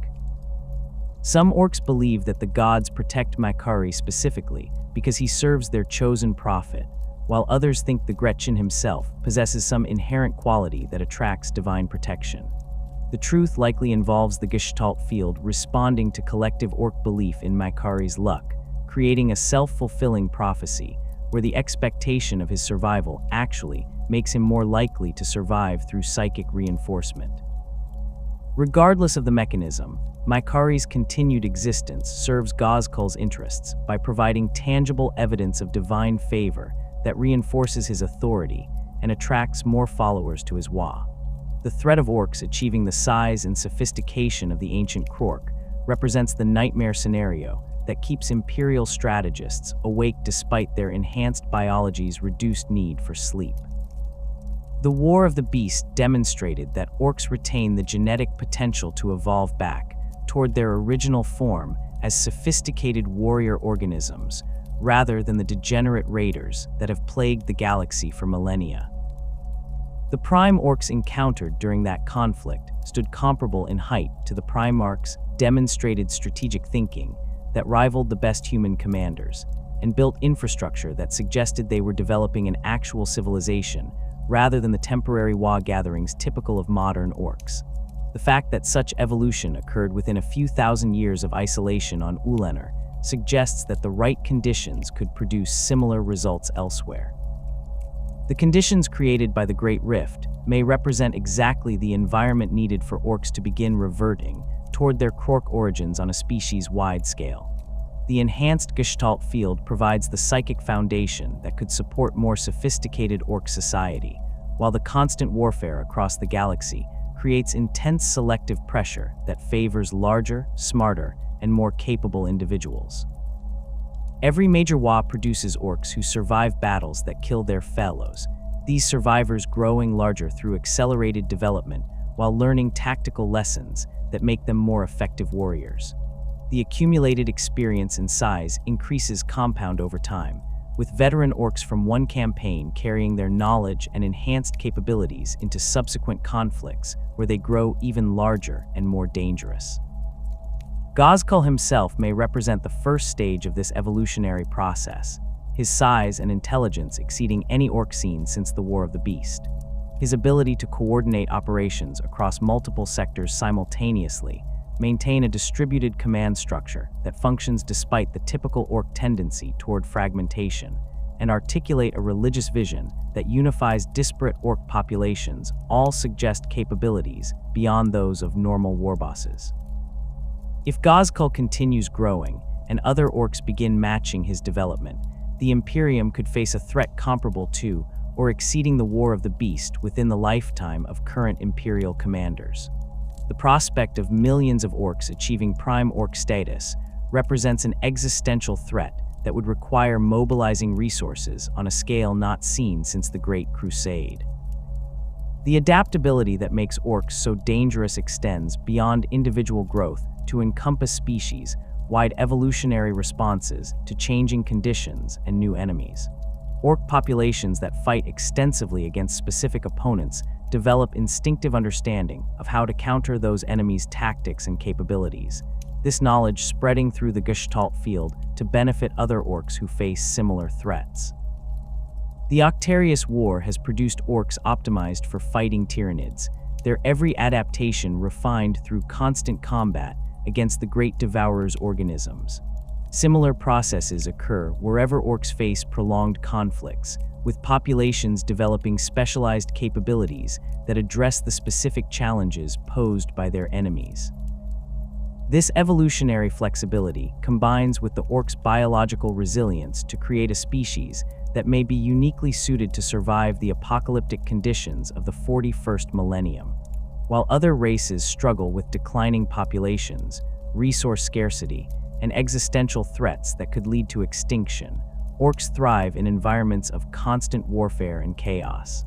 Some Orcs believe that the gods protect Maikari specifically because he serves their chosen prophet, while others think the Gretchen himself possesses some inherent quality that attracts divine protection. The truth likely involves the Gestalt field responding to collective Orc belief in Maikari's luck, creating a self-fulfilling prophecy where the expectation of his survival actually makes him more likely to survive through psychic reinforcement. Regardless of the mechanism, Maikari's continued existence serves Gozzcall's interests by providing tangible evidence of divine favor that reinforces his authority and attracts more followers to his WAAAGH. The threat of Orcs achieving the size and sophistication of the ancient Krork represents the nightmare scenario that keeps Imperial strategists awake despite their enhanced biology's reduced need for sleep. The War of the Beast demonstrated that Orcs retain the genetic potential to evolve back toward their original form as sophisticated warrior organisms, rather than the degenerate raiders that have plagued the galaxy for millennia. The Prime Orcs encountered during that conflict stood comparable in height to the Primarchs' demonstrated strategic thinking that rivaled the best human commanders, and built infrastructure that suggested they were developing an actual civilization rather than the temporary WAAAGH gatherings typical of modern Orcs. The fact that such evolution occurred within a few thousand years of isolation on Ulanor suggests that the right conditions could produce similar results elsewhere. The conditions created by the Great Rift may represent exactly the environment needed for Orcs to begin reverting toward their Krork origins on a species-wide scale. The enhanced Gestalt field provides the psychic foundation that could support more sophisticated Orc society, while the constant warfare across the galaxy creates intense selective pressure that favors larger, smarter, and more capable individuals. Every major WAAAGH produces Orcs who survive battles that kill their fellows, these survivors growing larger through accelerated development while learning tactical lessons that make them more effective warriors. The accumulated experience and size increases compound over time, with veteran Orcs from one campaign carrying their knowledge and enhanced capabilities into subsequent conflicts where they grow even larger and more dangerous. Gozzcall himself may represent the first stage of this evolutionary process, his size and intelligence exceeding any Orc seen since the War of the Beast. His ability to coordinate operations across multiple sectors simultaneously, maintain a distributed command structure that functions despite the typical Orc tendency toward fragmentation, and articulate a religious vision that unifies disparate Orc populations all suggest capabilities beyond those of normal warbosses. If Gozzcall continues growing and other Orcs begin matching his development, the Imperium could face a threat comparable to or exceeding the War of the Beast within the lifetime of current Imperial commanders. The prospect of millions of Orcs achieving Prime Orc status represents an existential threat that would require mobilizing resources on a scale not seen since the Great Crusade. The adaptability that makes orcs so dangerous extends beyond individual growth to encompass species-wide evolutionary responses to changing conditions and new enemies. Orc populations that fight extensively against specific opponents develop instinctive understanding of how to counter those enemies' tactics and capabilities, this knowledge spreading through the Gestalt field to benefit other orcs who face similar threats. The Octarius War has produced orcs optimized for fighting Tyranids, their every adaptation refined through constant combat against the Great Devourer's organisms. Similar processes occur wherever orcs face prolonged conflicts, with populations developing specialized capabilities that address the specific challenges posed by their enemies. This evolutionary flexibility combines with the orc's biological resilience to create a species that may be uniquely suited to survive the apocalyptic conditions of the 41st millennium. While other races struggle with declining populations, resource scarcity, and existential threats that could lead to extinction, orcs thrive in environments of constant warfare and chaos.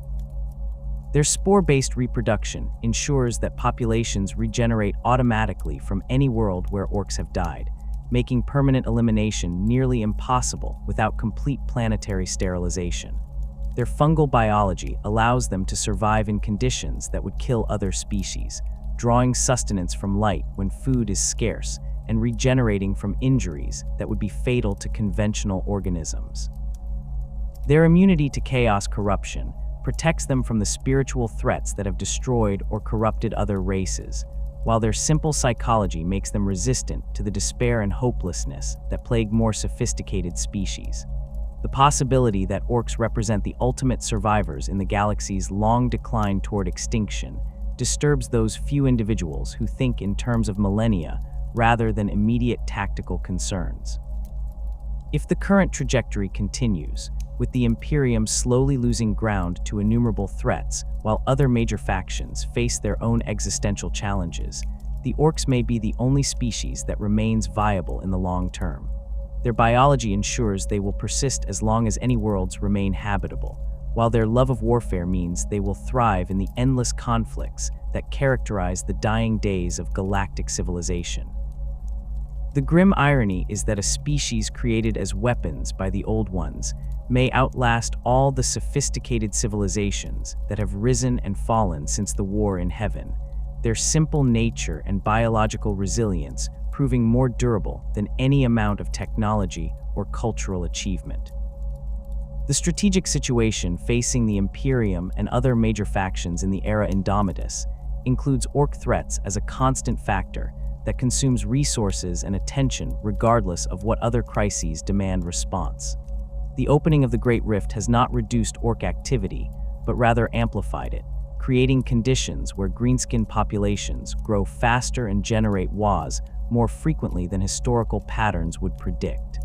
Their spore-based reproduction ensures that populations regenerate automatically from any world where orcs have died, making permanent elimination nearly impossible without complete planetary sterilization. Their fungal biology allows them to survive in conditions that would kill other species, drawing sustenance from light when food is scarce and regenerating from injuries that would be fatal to conventional organisms. Their immunity to chaos corruption protects them from the spiritual threats that have destroyed or corrupted other races, while their simple psychology makes them resistant to the despair and hopelessness that plague more sophisticated species. The possibility that orcs represent the ultimate survivors in the galaxy's long decline toward extinction disturbs those few individuals who think in terms of millennia rather than immediate tactical concerns. If the current trajectory continues, with the Imperium slowly losing ground to innumerable threats while other major factions face their own existential challenges, the orcs may be the only species that remains viable in the long term. Their biology ensures they will persist as long as any worlds remain habitable, while their love of warfare means they will thrive in the endless conflicts that characterize the dying days of galactic civilization. The grim irony is that a species created as weapons by the Old Ones may outlast all the sophisticated civilizations that have risen and fallen since the war in heaven, their simple nature and biological resilience proving more durable than any amount of technology or cultural achievement. The strategic situation facing the Imperium and other major factions in the era Indomitus includes orc threats as a constant factor that consumes resources and attention regardless of what other crises demand response. The opening of the Great Rift has not reduced orc activity, but rather amplified it, creating conditions where greenskin populations grow faster and generate WAAAGH more frequently than historical patterns would predict.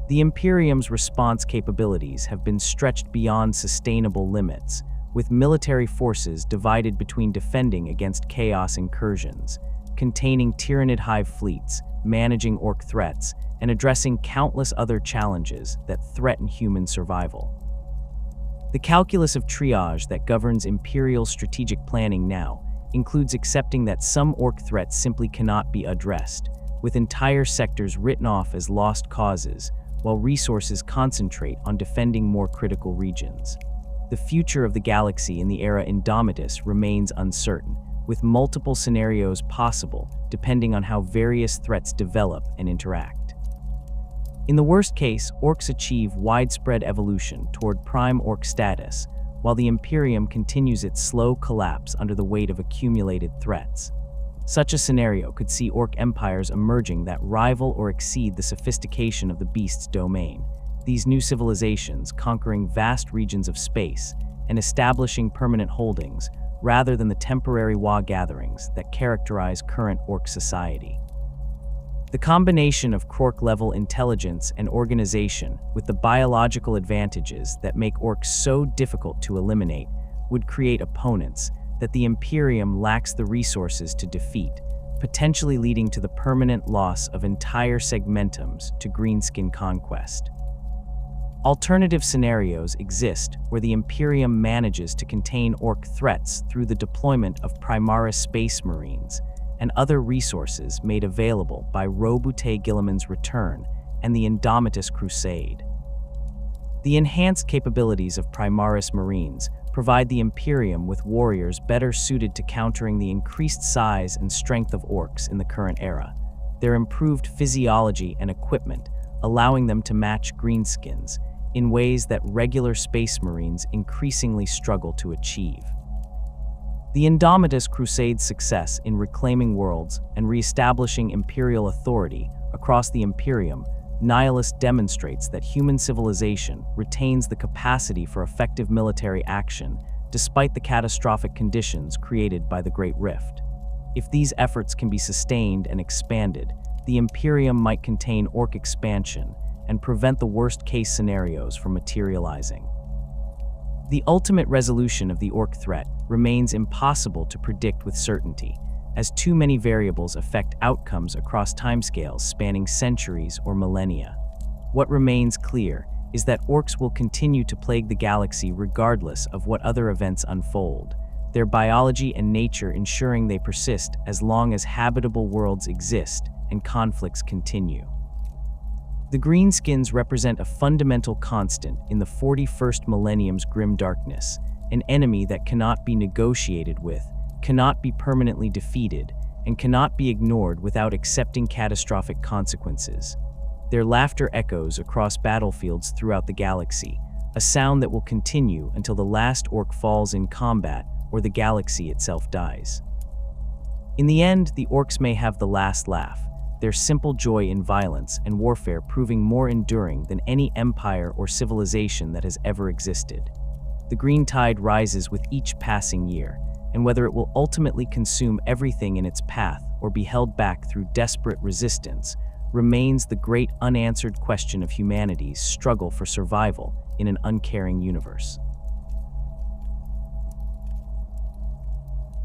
The Imperium's response capabilities have been stretched beyond sustainable limits, with military forces divided between defending against chaos incursions, containing Tyranid hive fleets, managing orc threats, and addressing countless other challenges that threaten human survival. The calculus of triage that governs Imperial strategic planning now includes accepting that some orc threats simply cannot be addressed, with entire sectors written off as lost causes, while resources concentrate on defending more critical regions. The future of the galaxy in the era Indomitus remains uncertain, with multiple scenarios possible depending on how various threats develop and interact. In the worst case, orcs achieve widespread evolution toward prime orc status, while the Imperium continues its slow collapse under the weight of accumulated threats. Such a scenario could see orc empires emerging that rival or exceed the sophistication of the beast's domain, these new civilizations conquering vast regions of space and establishing permanent holdings rather than the temporary WAAAGH gatherings that characterize current orc society. The combination of Krork-level intelligence and organization with the biological advantages that make orcs so difficult to eliminate would create opponents that the Imperium lacks the resources to defeat, potentially leading to the permanent loss of entire segmentums to greenskin conquest. Alternative scenarios exist where the Imperium manages to contain Ork threats through the deployment of Primaris Space Marines and other resources made available by Roboute Guilliman's return and the Indomitus Crusade. The enhanced capabilities of Primaris Marines provide the Imperium with warriors better suited to countering the increased size and strength of Orks in the current era, their improved physiology and equipment allowing them to match greenskins in ways that regular Space Marines increasingly struggle to achieve. The Indomitus Crusade's success in reclaiming worlds and re-establishing Imperial authority across the Imperium Nihilist demonstrates that human civilization retains the capacity for effective military action despite the catastrophic conditions created by the Great Rift. If these efforts can be sustained and expanded, the Imperium might contain Ork expansion and prevent the worst-case scenarios from materializing. The ultimate resolution of the Ork threat remains impossible to predict with certainty, as too many variables affect outcomes across timescales spanning centuries or millennia. What remains clear is that Orks will continue to plague the galaxy regardless of what other events unfold, their biology and nature ensuring they persist as long as habitable worlds exist and conflicts continue. The Greenskins represent a fundamental constant in the 41st millennium's grim darkness, an enemy that cannot be negotiated with, cannot be permanently defeated, and cannot be ignored without accepting catastrophic consequences. Their laughter echoes across battlefields throughout the galaxy, a sound that will continue until the last Ork falls in combat or the galaxy itself dies. In the end, the Orks may have the last laugh, their simple joy in violence and warfare proving more enduring than any empire or civilization that has ever existed. The green tide rises with each passing year, and whether it will ultimately consume everything in its path or be held back through desperate resistance remains the great unanswered question of humanity's struggle for survival in an uncaring universe.